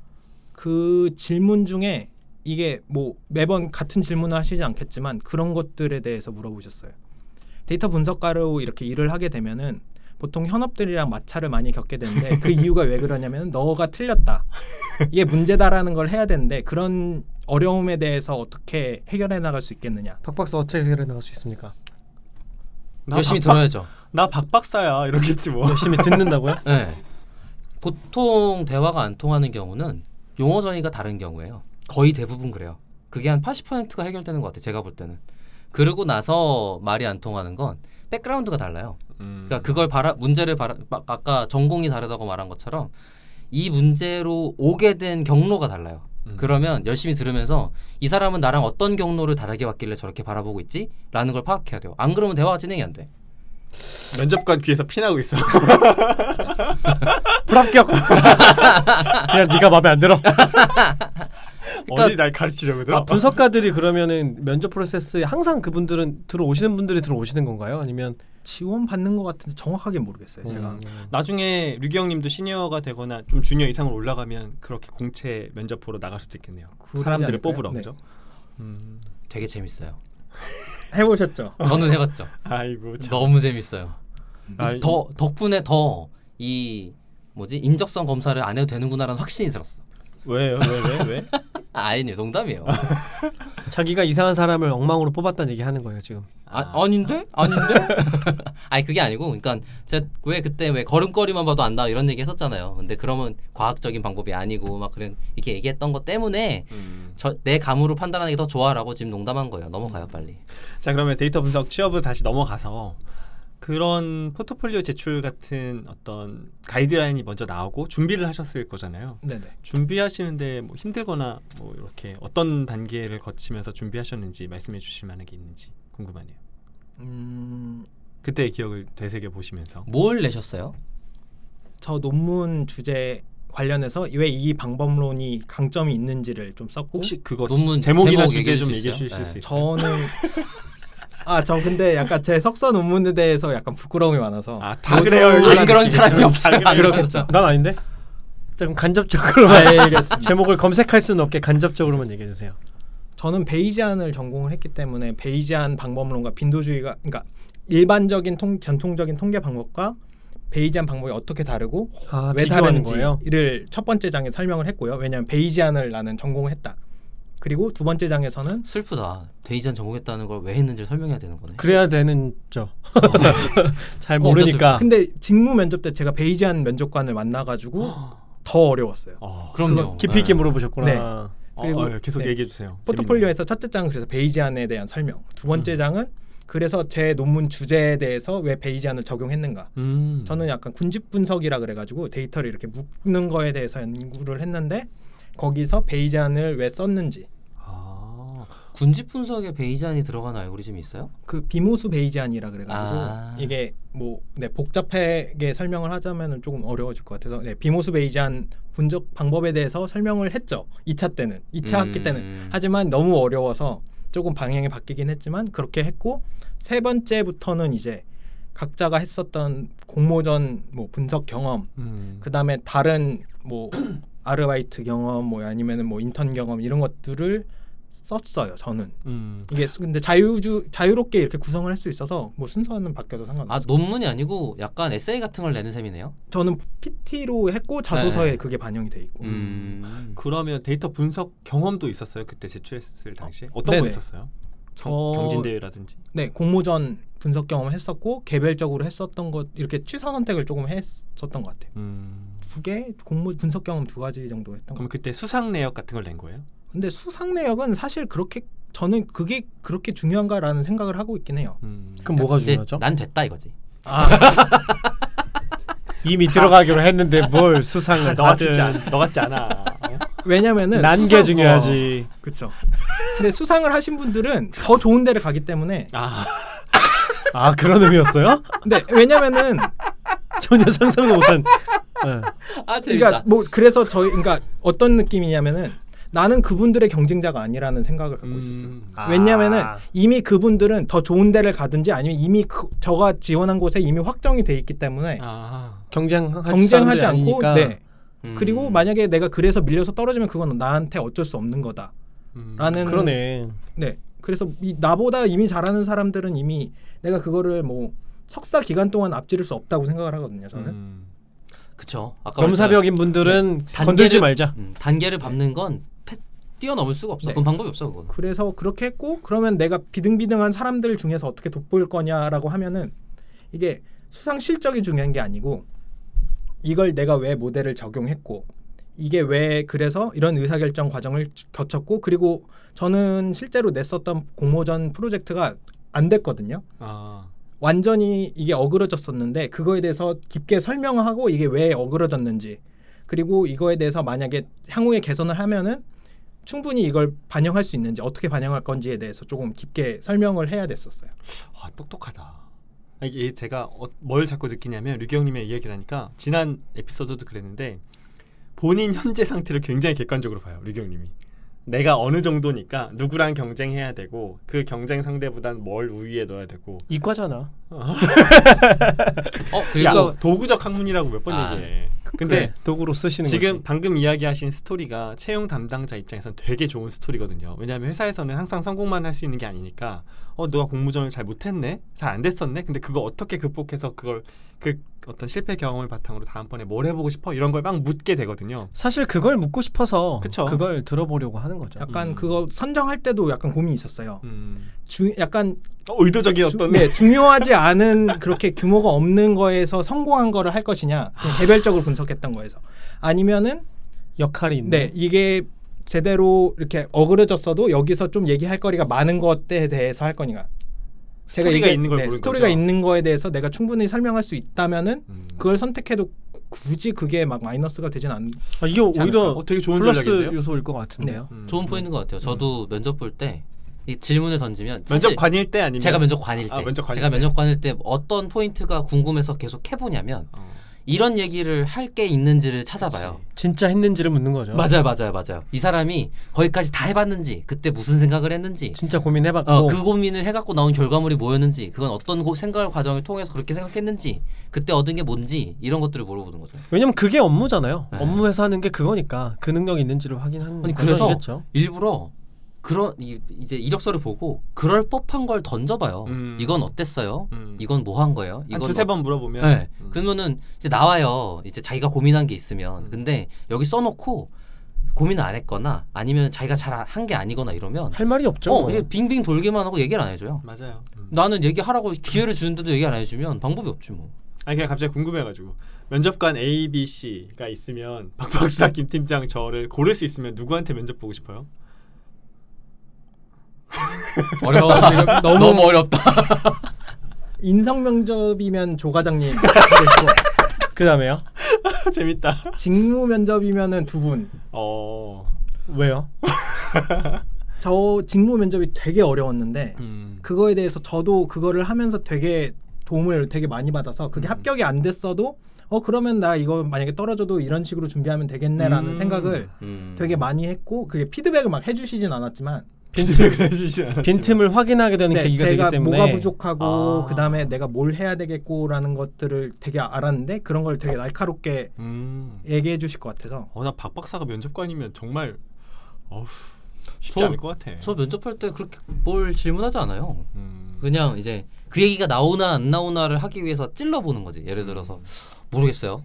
Speaker 4: 그 질문 중에 이게 뭐 매번 같은 질문을 하시지 않겠지만 그런 것들에 대해서 물어보셨어요. 데이터 분석가로 이렇게 일을 하게 되면은 보통 현업들이랑 마찰을 많이 겪게 되는데 그 이유가 왜 그러냐면 너가 틀렸다. 이게 문제다라는 걸 해야 되는데 그런 어려움에 대해서 어떻게 해결해 나갈 수 있겠느냐.
Speaker 3: 박 박사 어떻게 해결해 나갈 수 있습니까?
Speaker 2: 열심히 들어야죠.
Speaker 1: 나 박 박사야 이러겠지 뭐.
Speaker 3: 열심히 듣는다고요?
Speaker 2: 네. 보통 대화가 안 통하는 경우는 용어 정의가 다른 경우예요. 거의 대부분 그래요. 그게 한 80%가 해결되는 것 같아요. 제가 볼 때는. 그러고 나서 말이 안 통하는 건 백그라운드가 달라요. 그러니까 그걸 문제를 아까 전공이 다르다고 말한 것처럼 이 문제로 오게 된 경로가 달라요. 그러면 열심히 들으면서 이 사람은 나랑 어떤 경로를 다르게 봤길래 저렇게 바라보고 있지? 라는 걸 파악해야 돼요. 안 그러면 대화가 진행이 안 돼.
Speaker 1: 면접관 귀에서 피나고 있어.
Speaker 3: 불합격. 그냥 네가 마음에 안 들어.
Speaker 1: 어디 날 가르치려고 들어?
Speaker 3: 분석가들이 그러면은 면접 프로세스에 항상 그분들은 들어오시는 분들이 들어오시는 건가요? 아니면
Speaker 4: 지원 받는 것 같은데 정확하게 모르겠어요. 제가.
Speaker 1: 나중에 류기 형님도 시니어가 되거나 좀 주니어 이상으로 올라가면 그렇게 공채 면접 보러 나갈 수도 있겠네요.
Speaker 4: 그러지
Speaker 1: 사람들을
Speaker 4: 않을까요?
Speaker 1: 뽑으러
Speaker 4: 네.
Speaker 1: 그죠?
Speaker 2: 되게 재밌어요.
Speaker 4: 해보셨죠?
Speaker 2: 저는 해봤죠.
Speaker 1: 아이고 참.
Speaker 2: 너무 재밌어요.
Speaker 1: 아,
Speaker 2: 덕분에 더 이 뭐지 인적성 검사를 안 해도 되는구나라는 확신이 들었어.
Speaker 1: 왜요? 왜?
Speaker 2: 아니요, 농담이에요.
Speaker 3: 자기가 이상한 사람을 엉망으로 뽑았다는 얘기 하는 거예요 지금.
Speaker 2: 아닌데? 아니 그게 아니고, 그러니까 제가 왜 그때 왜 걸음걸이만 봐도 안다 이런 얘기 했었잖아요. 근데 그러면 과학적인 방법이 아니고 막 그런 이렇게 얘기했던 것 때문에 내 감으로 판단하는 게 더 좋아라고 지금 농담한 거예요. 넘어가요 빨리.
Speaker 1: 자 그러면 데이터 분석 취업을 다시 넘어가서 그런 포트폴리오 제출 같은 어떤 가이드라인이 먼저 나오고 준비를 하셨을 거잖아요.
Speaker 4: 네네.
Speaker 1: 준비하시는데 뭐 힘들거나 뭐 이렇게 어떤 단계를 거치면서 준비하셨는지 말씀해 주실 만한 게 있는지 궁금하네요. 그때의 기억을 되새겨 보시면서.
Speaker 2: 뭘 내셨어요?
Speaker 4: 저 논문 주제 관련해서 왜 이 방법론이 강점이 있는지를 좀 썼고
Speaker 1: 혹시 그거
Speaker 2: 논문
Speaker 1: 제목이나
Speaker 2: 제목
Speaker 1: 주제
Speaker 2: 얘기해
Speaker 1: 좀
Speaker 2: 줄
Speaker 1: 얘기해
Speaker 2: 수
Speaker 1: 주실
Speaker 2: 있어요?
Speaker 1: 수 있어요?
Speaker 4: 저는 저 근데 약간 제 석사 논문에 대해서 약간 부끄러움이 많아서
Speaker 1: 다 그래요.
Speaker 2: 안 그런 사람이 없어요.
Speaker 4: 그렇겠죠.
Speaker 3: 난 아닌데. 좀 간접적으로
Speaker 4: 알겠습니다.
Speaker 3: 제목을 검색할 수는 없게 간접적으로만 얘기해 주세요.
Speaker 4: 저는 베이지안을 전공을 했기 때문에 베이지안 방법론과 빈도주의가 그러니까 일반적인 전통적인 통계 방법과 베이지안 방법이 어떻게 다르고 왜
Speaker 3: 비교하는 거예요?
Speaker 4: 다른지를 첫 번째 장에 설명을 했고요. 왜냐하면 베이지안을 나는 전공을 했다. 그리고 두 번째 장에서는
Speaker 2: 슬프다. 베이지안 전공했다는 걸 왜 했는지를 설명해야 되는 거네.
Speaker 3: 그래야 되는 죠. 잘 모르니까.
Speaker 4: 근데 직무 면접 때 제가 베이지안 면접관을 만나가지고 더 어려웠어요.
Speaker 2: 그럼요.
Speaker 3: 깊이 있게
Speaker 2: 네.
Speaker 3: 물어보셨구나.
Speaker 4: 네. 그리고
Speaker 1: 계속
Speaker 4: 네.
Speaker 1: 얘기해 주세요.
Speaker 4: 포트폴리오에서 첫째 장은 그래서 베이지안에 대한 설명, 두 번째 장은 그래서 제 논문 주제에 대해서 왜 베이지안을 적용했는가. 저는 약간 군집 분석이라 그래가지고 데이터를 이렇게 묶는 거에 대해서 연구를 했는데 거기서 베이지안을 왜 썼는지.
Speaker 2: 군집 분석에 베이지안이 들어간 알고리즘이 있어요?
Speaker 4: 그 비모수 베이지안이라 그래가지고 이게 복잡하게 설명을 하자면은 조금 어려워질 것 같아서 비모수 베이지안 분석 방법에 대해서 설명을 했죠. 2차 때는 2차 학기 때는 하지만 너무 어려워서 조금 방향이 바뀌긴 했지만 그렇게 했고 세 번째부터는 이제 각자가 했었던 공모전 분석 경험 그 다음에 다른 아르바이트 경험 아니면은 인턴 경험 이런 것들을 썼어요. 저는 이게 근데 자유롭게 이렇게 구성을 할 수 있어서 순서는 바뀌어도 상관없어요.
Speaker 2: 논문이 아니고 약간 에세이 같은 걸 내는 셈이네요.
Speaker 4: 저는 PT로 했고 자소서에 그게 반영이 돼 있고.
Speaker 1: 그러면 데이터 분석 경험도 있었어요? 그때 제출했을 당시에 어떤
Speaker 4: 네네.
Speaker 1: 거 있었어요? 경진대회라든지.
Speaker 4: 네, 공모전 분석 경험을 했었고 개별적으로 했었던 것 이렇게 취사 선택을 조금 했었던 것 같아요. 두 개 공모 분석 경험 2가지 정도 했던 것
Speaker 1: 그럼 그때 수상 내역 같은 걸 낸 거예요?
Speaker 4: 근데 수상 내역은 사실 저는 그게 그렇게 중요한가라는 생각을 하고 있긴 해요.
Speaker 3: 그럼 뭐가
Speaker 2: 이제
Speaker 3: 중요하죠?
Speaker 2: 난 됐다 이거지.
Speaker 3: 이미 들어가기로 했는데 뭘 수상을
Speaker 1: 너 같지 않아.
Speaker 4: 왜냐면은
Speaker 3: 난게 중요하지.
Speaker 4: 그렇죠. 근데 수상을 하신 분들은 더 좋은 데를 가기 때문에
Speaker 3: 그런 의미였어요?
Speaker 4: 근데 왜냐면은
Speaker 3: 전혀 상상도 못한.
Speaker 2: 재밌다.
Speaker 4: 그러니까 그래서 그러니까 어떤 느낌이냐면은 나는 그분들의 경쟁자가 아니라는 생각을 갖고 있었어요. 왜냐면은 이미 그분들은 더 좋은 데를 가든지 아니면 이미 저가 지원한 곳에 이미 확정이 돼 있기 때문에 경쟁하지 않고 그리고 만약에 내가 그래서 밀려서 떨어지면 그건 나한테 어쩔 수 없는 거다라는
Speaker 3: 그러네.
Speaker 4: 네. 그래서 나보다 이미 잘하는 사람들은 이미 내가 그거를 석사 기간 동안 앞지를 수 없다고 생각을 하거든요. 저는.
Speaker 2: 그렇죠.
Speaker 3: 검사벽인 분들은 건들지 말자.
Speaker 2: 단계를 밟는 건 뛰어넘을 수가 없어. 그건 방법이 없어 그건.
Speaker 4: 그래서 그렇게 했고 그러면 내가 비등비등한 사람들 중에서 어떻게 돋보일 거냐라고 하면은 이게 수상 실적이 중요한 게 아니고 이걸 내가 왜 모델을 적용했고 이게 왜 그래서 이런 의사결정 과정을 거쳤고 그리고 저는 실제로 냈었던 공모전 프로젝트가 안 됐거든요. 완전히 이게 어그러졌었는데 그거에 대해서 깊게 설명하고 이게 왜 어그러졌는지 그리고 이거에 대해서 만약에 향후에 개선을 하면은 충분히 이걸 반영할 수 있는지 어떻게 반영할 건지에 대해서 조금 깊게 설명을 해야 됐었어요.
Speaker 1: 똑똑하다. 이게 제가 뭘 자꾸 느끼냐면 류기영님의 이야기를 하니까 지난 에피소드도 그랬는데 본인 현재 상태를 굉장히 객관적으로 봐요. 류기영님이. 내가 어느 정도니까 누구랑 경쟁해야 되고 그 경쟁 상대보단 뭘 우위에 넣어야 되고
Speaker 3: 이과잖아.
Speaker 1: 그리고 도구적 학문이라고 몇 번 얘기해. 근데
Speaker 3: 그래, 도구로 쓰시는
Speaker 1: 지금
Speaker 3: 거지.
Speaker 1: 방금 이야기하신 스토리가 채용 담당자 입장에서는 되게 좋은 스토리거든요. 왜냐하면 회사에서는 항상 성공만 할 수 있는 게 아니니까 너가 공모전을 잘 못했네? 잘 안 됐었네? 근데 그거 어떻게 극복해서 그걸 어떤 실패 경험을 바탕으로 다음번에 뭘 해보고 싶어? 이런 걸 막 묻게 되거든요.
Speaker 3: 사실 그걸 묻고 싶어서
Speaker 1: 그쵸?
Speaker 3: 그걸 들어보려고 하는 거죠.
Speaker 4: 약간 그거 선정할 때도 약간 고민이 있었어요. 약간
Speaker 1: 의도적이었던
Speaker 4: 중요하지 않은 그렇게 규모가 없는 거에서 성공한 거를 할 것이냐 그냥 개별적으로 분석했던 거에서 아니면은
Speaker 3: 역할이 있네.
Speaker 4: 이게 제대로 이렇게 어그러졌어도 여기서 좀 얘기할 거리가 많은 것에 대해서 할 거니까
Speaker 1: 스토리가 있는 걸 모르는
Speaker 4: 스토리가
Speaker 1: 거죠.
Speaker 4: 있는 거에 대해서 내가 충분히 설명할 수 있다면은 그걸 선택해도 굳이 그게 막 마이너스가 되진 않.
Speaker 3: 이게 오히려
Speaker 1: 되게 좋은
Speaker 3: 플러스
Speaker 1: 전략인데요?
Speaker 3: 요소일 것 같은데요.
Speaker 2: 좋은 포인트인 것 같아요. 저도 면접 볼 때 이 질문을 던지면
Speaker 1: 면접관일 때 아니면
Speaker 2: 제가 면접관일 때
Speaker 1: 면접관일
Speaker 2: 제가
Speaker 1: 때.
Speaker 2: 면접관일 때 어떤 포인트가 궁금해서 계속 해보냐면 이런 얘기를 할 게 있는지를 찾아봐요.
Speaker 1: 그치.
Speaker 3: 진짜 했는지를 묻는 거죠.
Speaker 2: 맞아요. 이 사람이 거기까지 다 해봤는지, 그때 무슨 생각을 했는지,
Speaker 3: 진짜 고민해봤고
Speaker 2: 그 고민을 해갖고 나온 결과물이 뭐였는지, 그건 어떤 생각 과정을 통해서 그렇게 생각했는지, 그때 얻은 게 뭔지 이런 것들을 물어보는 거죠.
Speaker 3: 왜냐면 그게 업무잖아요.
Speaker 2: 네.
Speaker 3: 업무에서 하는 게 그거니까 그 능력이 있는지를 확인하는
Speaker 2: 아니, 그래서
Speaker 3: 과정이겠죠.
Speaker 2: 일부러 그런 이제 이력서를 보고 그럴 법한 걸 던져봐요. 이건 어땠어요? 이건 뭐 한 거예요?
Speaker 1: 한
Speaker 2: 이건
Speaker 1: 두세 번 물어보면
Speaker 2: 네. 그러면은 이제 나와요. 이제 자기가 고민한 게 있으면. 근데 여기 써놓고 고민을 안 했거나 아니면 자기가 잘 한 게 아니거나 이러면
Speaker 3: 할 말이 없죠.
Speaker 2: 이게 빙빙 돌기만 하고 얘기를 안 해줘요.
Speaker 1: 맞아요.
Speaker 2: 나는 얘기하라고 기회를 주는데도 얘기 안 해주면 방법이 없지 뭐.
Speaker 1: 아니 그냥 갑자기 궁금해가지고 면접관 A, B, C가 있으면 박 박사, 김 팀장 저를 고를 수 있으면 누구한테 면접 보고 싶어요?
Speaker 2: 어렵다. 지금 너무 어렵다.
Speaker 4: 인성 면접이면 조 과장님
Speaker 3: 그 다음에요?
Speaker 1: 재밌다.
Speaker 4: 직무 면접이면은 두 분.
Speaker 3: 왜요?
Speaker 4: 저 직무 면접이 되게 어려웠는데 그거에 대해서 저도 그거를 하면서 되게 도움을 되게 많이 받아서 그게 합격이 안 됐어도 그러면 나 이거 만약에 떨어져도 이런 식으로 준비하면 되겠네라는 생각을 되게 많이 했고 그게 피드백을 막 해주시진 않았지만
Speaker 1: 빈틈을 해주지 않았지만
Speaker 3: 빈틈을 확인하게 되는
Speaker 4: 네,
Speaker 3: 계기가 되기
Speaker 4: 제가
Speaker 3: 때문에
Speaker 4: 뭐가 부족하고
Speaker 1: 아.
Speaker 4: 그 다음에 내가 뭘 해야 되겠고라는 것들을 되게 알았는데 그런 걸 되게 날카롭게 얘기해 주실 것 같아서
Speaker 1: 나 박 박사가 면접관이면 정말 쉽지
Speaker 2: 저-
Speaker 1: 않을 것 같아.
Speaker 2: 저 면접할 때 그렇게 뭘 질문하지 않아요.
Speaker 1: 음.
Speaker 2: 그냥 이제 그 얘기가 나오나 안 나오나를 하기 위해서 찔러보는 거지. 예를 들어서 모르겠어요.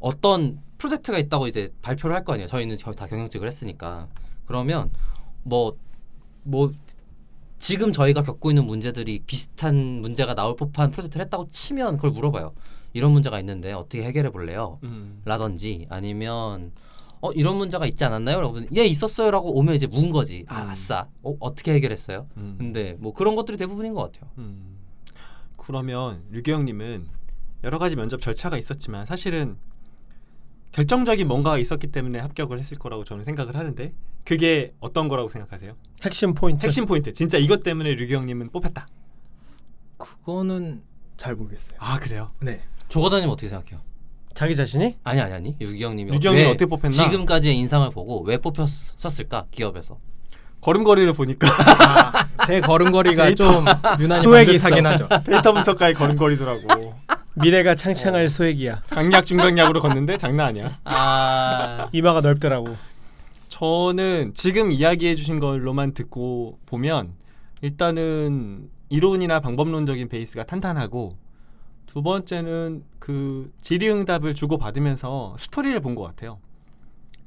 Speaker 2: 어떤 프로젝트가 있다고 이제 발표를 할 거 아니에요. 저희는 다 경영직을 했으니까. 그러면 뭐 지금 저희가 겪고 있는 문제들이 비슷한 문제가 나올 법한 프로젝트를 했다고 치면 그걸 물어봐요. 이런 문제가 있는데 어떻게 해결해 볼래요? 라든지 아니면 이런 문제가 있지 않았나요? 라고 예 있었어요라고 오면 이제 문 거지. 아싸. 어떻게 해결했어요? 근데 뭐 그런 것들이 대부분인 것 같아요.
Speaker 1: 그러면 류기영님은 여러 가지 면접 절차가 있었지만 사실은 결정적인 뭔가가 있었기 때문에 합격을 했을 거라고 저는 생각을 하는데 그게 어떤 거라고 생각하세요?
Speaker 3: 핵심 포인트.
Speaker 1: 핵심 포인트. 진짜 이것 때문에 류기영님은 뽑혔다.
Speaker 4: 그거는 잘 모르겠어요.
Speaker 1: 아 그래요?
Speaker 4: 네.
Speaker 2: 조 과장님 어떻게 생각해요?
Speaker 3: 자기 자신이?
Speaker 2: 아니. 유기영님이
Speaker 1: 유기영이 어떻게 뽑혔나?
Speaker 2: 지금까지의 인상을 보고 왜 뽑혔었을까? 기업에서.
Speaker 1: 걸음걸이를 보니까
Speaker 4: 제 걸음걸이가 좀 유난히
Speaker 3: 소액이
Speaker 4: 반듯하긴 하죠.
Speaker 1: 데이터 분석가의 걸음걸이더라고.
Speaker 3: 미래가 창창할 소액이야.
Speaker 1: 강약 중강약으로 걷는데 장난 아니야.
Speaker 3: 이마가 넓더라고.
Speaker 1: 저는 지금 이야기해 주신 걸로만 듣고 보면 일단은 이론이나 방법론적인 베이스가 탄탄하고 두 번째는 그 질의응답을 주고받으면서 스토리를 본 것 같아요.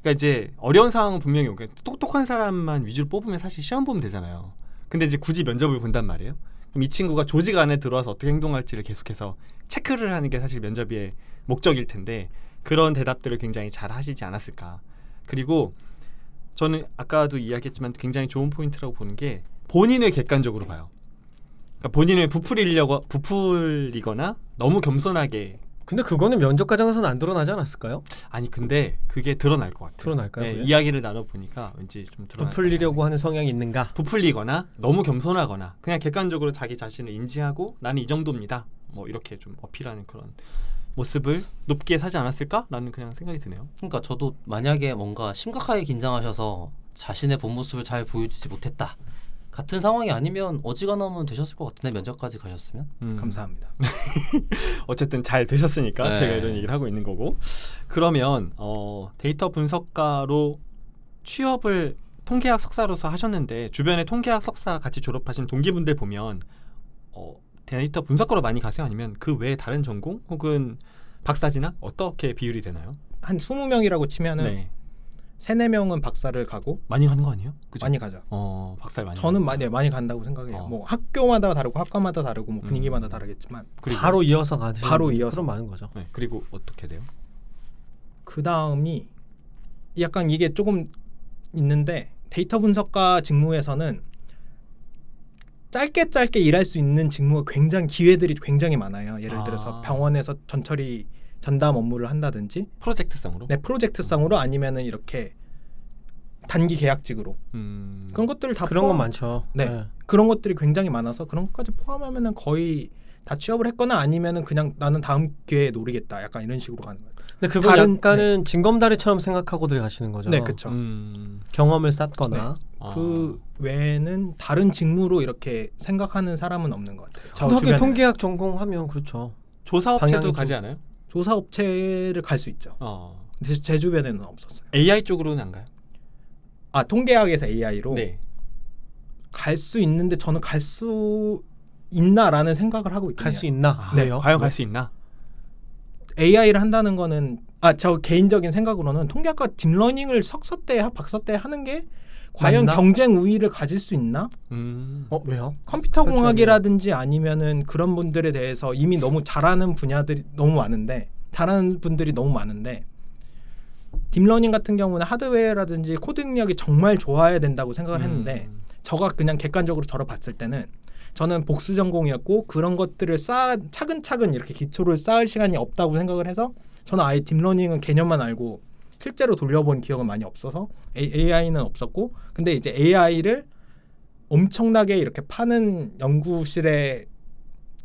Speaker 1: 그러니까 이제 어려운 상황은 분명히 오고 똑똑한 사람만 위주로 뽑으면 사실 시험 보면 되잖아요. 근데 이제 굳이 면접을 본단 말이에요. 그럼 이 친구가 조직 안에 들어와서 어떻게 행동할지를 계속해서 체크를 하는 게 사실 면접의 목적일 텐데 그런 대답들을 굉장히 잘 하시지 않았을까. 그리고 저는 아까도 이야기했지만 굉장히 좋은 포인트라고 보는 게 본인을 객관적으로 봐요. 그러니까 본인을 부풀리거나 너무 겸손하게
Speaker 3: 근데 그거는 면접 과정에서는 안 드러나지 않았을까요?
Speaker 1: 아니 근데 그게 드러날 것 같아요.
Speaker 3: 드러날까요?
Speaker 1: 네,
Speaker 3: 그게?
Speaker 1: 이야기를 나눠보니까 왠지 좀 드러날
Speaker 3: 부풀리려고 하는 성향이 있는가?
Speaker 1: 부풀리거나 너무 겸손하거나 그냥 객관적으로 자기 자신을 인지하고 나는 이 정도입니다. 뭐 이렇게 좀 어필하는 그런 모습을 높게 사지 않았을까라는 그냥 생각이 드네요.
Speaker 2: 그러니까 저도 만약에 뭔가 심각하게 긴장하셔서 자신의 본 모습을 잘 보여주지 못했다 같은 상황이 아니면 어지간하면 되셨을 것 같은데 면접까지 가셨으면.
Speaker 4: 감사합니다.
Speaker 1: 어쨌든 잘 되셨으니까
Speaker 2: 네.
Speaker 1: 제가 이런 얘기를 하고 있는 거고. 그러면 데이터 분석가로 취업을 통계학 석사로서 하셨는데 주변에 통계학 석사 같이 졸업하신 동기분들 보면 데이터 분석가로 많이 가세요? 아니면 그 외에 다른 전공 혹은 박사진학 어떻게 비율이 되나요?
Speaker 4: 한 20명이라고 치면은
Speaker 1: 네.
Speaker 4: 3-4명은 박사를 가고
Speaker 1: 많이 가는 거 아니에요? 그죠?
Speaker 4: 많이 가죠.
Speaker 1: 박사를 많이
Speaker 4: 저는
Speaker 1: 가는구나.
Speaker 4: 많이 간다고 생각해요.
Speaker 1: 어.
Speaker 4: 뭐 학교마다 다르고 학과마다 다르고 뭐 분위기마다 다르겠지만
Speaker 1: 그리고
Speaker 3: 바로 이어서 가시는
Speaker 4: 바로
Speaker 3: 분이
Speaker 4: 이어서.
Speaker 3: 그럼 많은 거죠.
Speaker 1: 네, 그리고 어떻게 돼요?
Speaker 4: 그 다음이 약간 이게 조금 있는데 데이터 분석가 직무에서는 짧게 일할 수 있는 직무가 굉장히 기회들이 굉장히 많아요. 예를 들어서 병원에서 전담 업무를 한다든지
Speaker 1: 프로젝트성으로?
Speaker 4: 네, 프로젝트상으로 아니면은 이렇게 단기 계약직으로 그런 것들을 다
Speaker 3: 그런 건 많죠.
Speaker 4: 네. 그런 것들이 굉장히 많아서 그런 것까지 포함하면은 거의 다 취업을 했거나 아니면은 그냥 나는 다음 기회에 노리겠다. 약간 이런 식으로 가는 거예요.
Speaker 3: 근데 그건
Speaker 4: 다른-
Speaker 3: 약간은 징검다리처럼 생각하고들 가시는 거죠.
Speaker 4: 네, 그렇죠.
Speaker 3: 경험을 쌓거나.
Speaker 4: 그 외에는 다른 직무로 이렇게 생각하는 사람은 없는 것 같아요. 저
Speaker 3: 근데 하긴
Speaker 4: 주변에
Speaker 3: 통계학 전공하면 그렇죠.
Speaker 1: 조사업체도
Speaker 3: 방향이
Speaker 1: 가지
Speaker 3: 좀-
Speaker 1: 않아요?
Speaker 4: 조사업체를 갈 수 있죠. 근데 제 주변에는 없었어요.
Speaker 1: AI 쪽으로는 안 가요?
Speaker 4: 아 통계학에서 AI로
Speaker 1: 네.
Speaker 4: 갈 수 있는데 저는 갈 수 있나라는 생각을 하고 있거든요.
Speaker 3: 갈 수 있나?
Speaker 4: 네.
Speaker 3: 왜요?
Speaker 1: 과연
Speaker 3: 왜?
Speaker 1: 갈 수 있나?
Speaker 4: AI를 한다는 거는 저 개인적인 생각으로는 통계학과 딥러닝을 석사 때 박사 때 하는 게 과연
Speaker 3: 맞나?
Speaker 4: 경쟁 우위를 가질 수 있나?
Speaker 3: 왜요?
Speaker 4: 컴퓨터
Speaker 3: 그렇죠.
Speaker 4: 공학이라든지 아니면은 그런 분들에 대해서 이미 너무 잘하는 분야들이 너무 많은데 잘하는 분들이 너무 많은데 딥러닝 같은 경우는 하드웨어라든지 코드 능력이 정말 좋아야 된다고 생각을 했는데 저가 그냥 객관적으로 저를 봤을 때는 저는 복수 전공이었고 그런 것들을 차근차근 이렇게 기초를 쌓을 시간이 없다고 생각을 해서 저는 아예 딥러닝은 개념만 알고 실제로 돌려본 기억은 많이 없어서 AI는 없었고 근데 이제 AI를 엄청나게 이렇게 파는 연구실의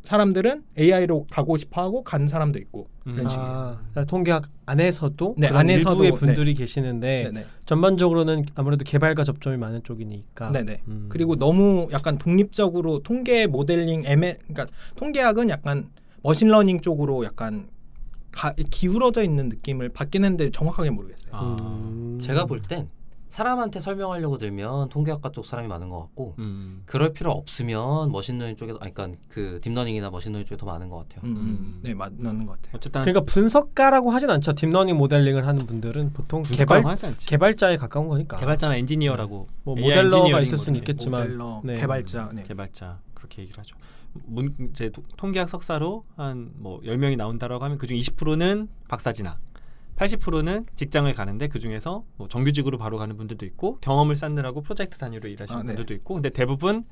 Speaker 4: 사람들은 AI로 가고 싶어하고 간 사람도 있고 이런 식이에요.
Speaker 3: 그러니까 통계학 안에서도
Speaker 4: 네,
Speaker 3: 그런
Speaker 4: 안에서도,
Speaker 3: 일부의 분들이 계시는데
Speaker 4: 네네.
Speaker 3: 전반적으로는 아무래도 개발과 접점이 많은 쪽이니까.
Speaker 4: 네네. 그리고 너무 약간 독립적으로 통계 모델링 그러니까 통계학은 약간 머신러닝 쪽으로 약간 기울어져 있는 느낌을 받긴 했는데 정확하게 모르겠어요.
Speaker 2: 제가 볼 땐 사람한테 설명하려고 들면 통계학과 쪽 사람이 많은 것 같고 그럴 필요 없으면 머신러닝 쪽에서 그러니까 그 딥러닝이나 머신러닝 쪽에 더 많은 것 같아요.
Speaker 4: 네, 맞는 것 같아요.
Speaker 1: 어쨌든
Speaker 3: 그러니까 분석가라고 하진 않죠. 딥러닝 모델링을 하는 분들은 보통
Speaker 1: 하지 않지.
Speaker 3: 개발자에 가까운 거니까.
Speaker 1: 개발자나 엔지니어라고
Speaker 3: 뭐
Speaker 1: AI
Speaker 3: 모델러가
Speaker 1: 엔지니어링
Speaker 3: 있을 수는
Speaker 1: 뭐 이렇게
Speaker 3: 있겠지만
Speaker 4: 모델러,
Speaker 3: 네.
Speaker 4: 개발자, 네.
Speaker 1: 개발자 그렇게 얘기를 하죠. 이제 통계학 석사로 한 뭐 10명이 나온다라고 하면 그중 20%는 박사 진학, 80%는 직장을 가는데 그 중에서 뭐 정규직으로 바로 가는 분들도 있고 경험을 쌓느라고 프로젝트 단위로 일하시는
Speaker 4: 네.
Speaker 1: 분들도 있고 근데 대부분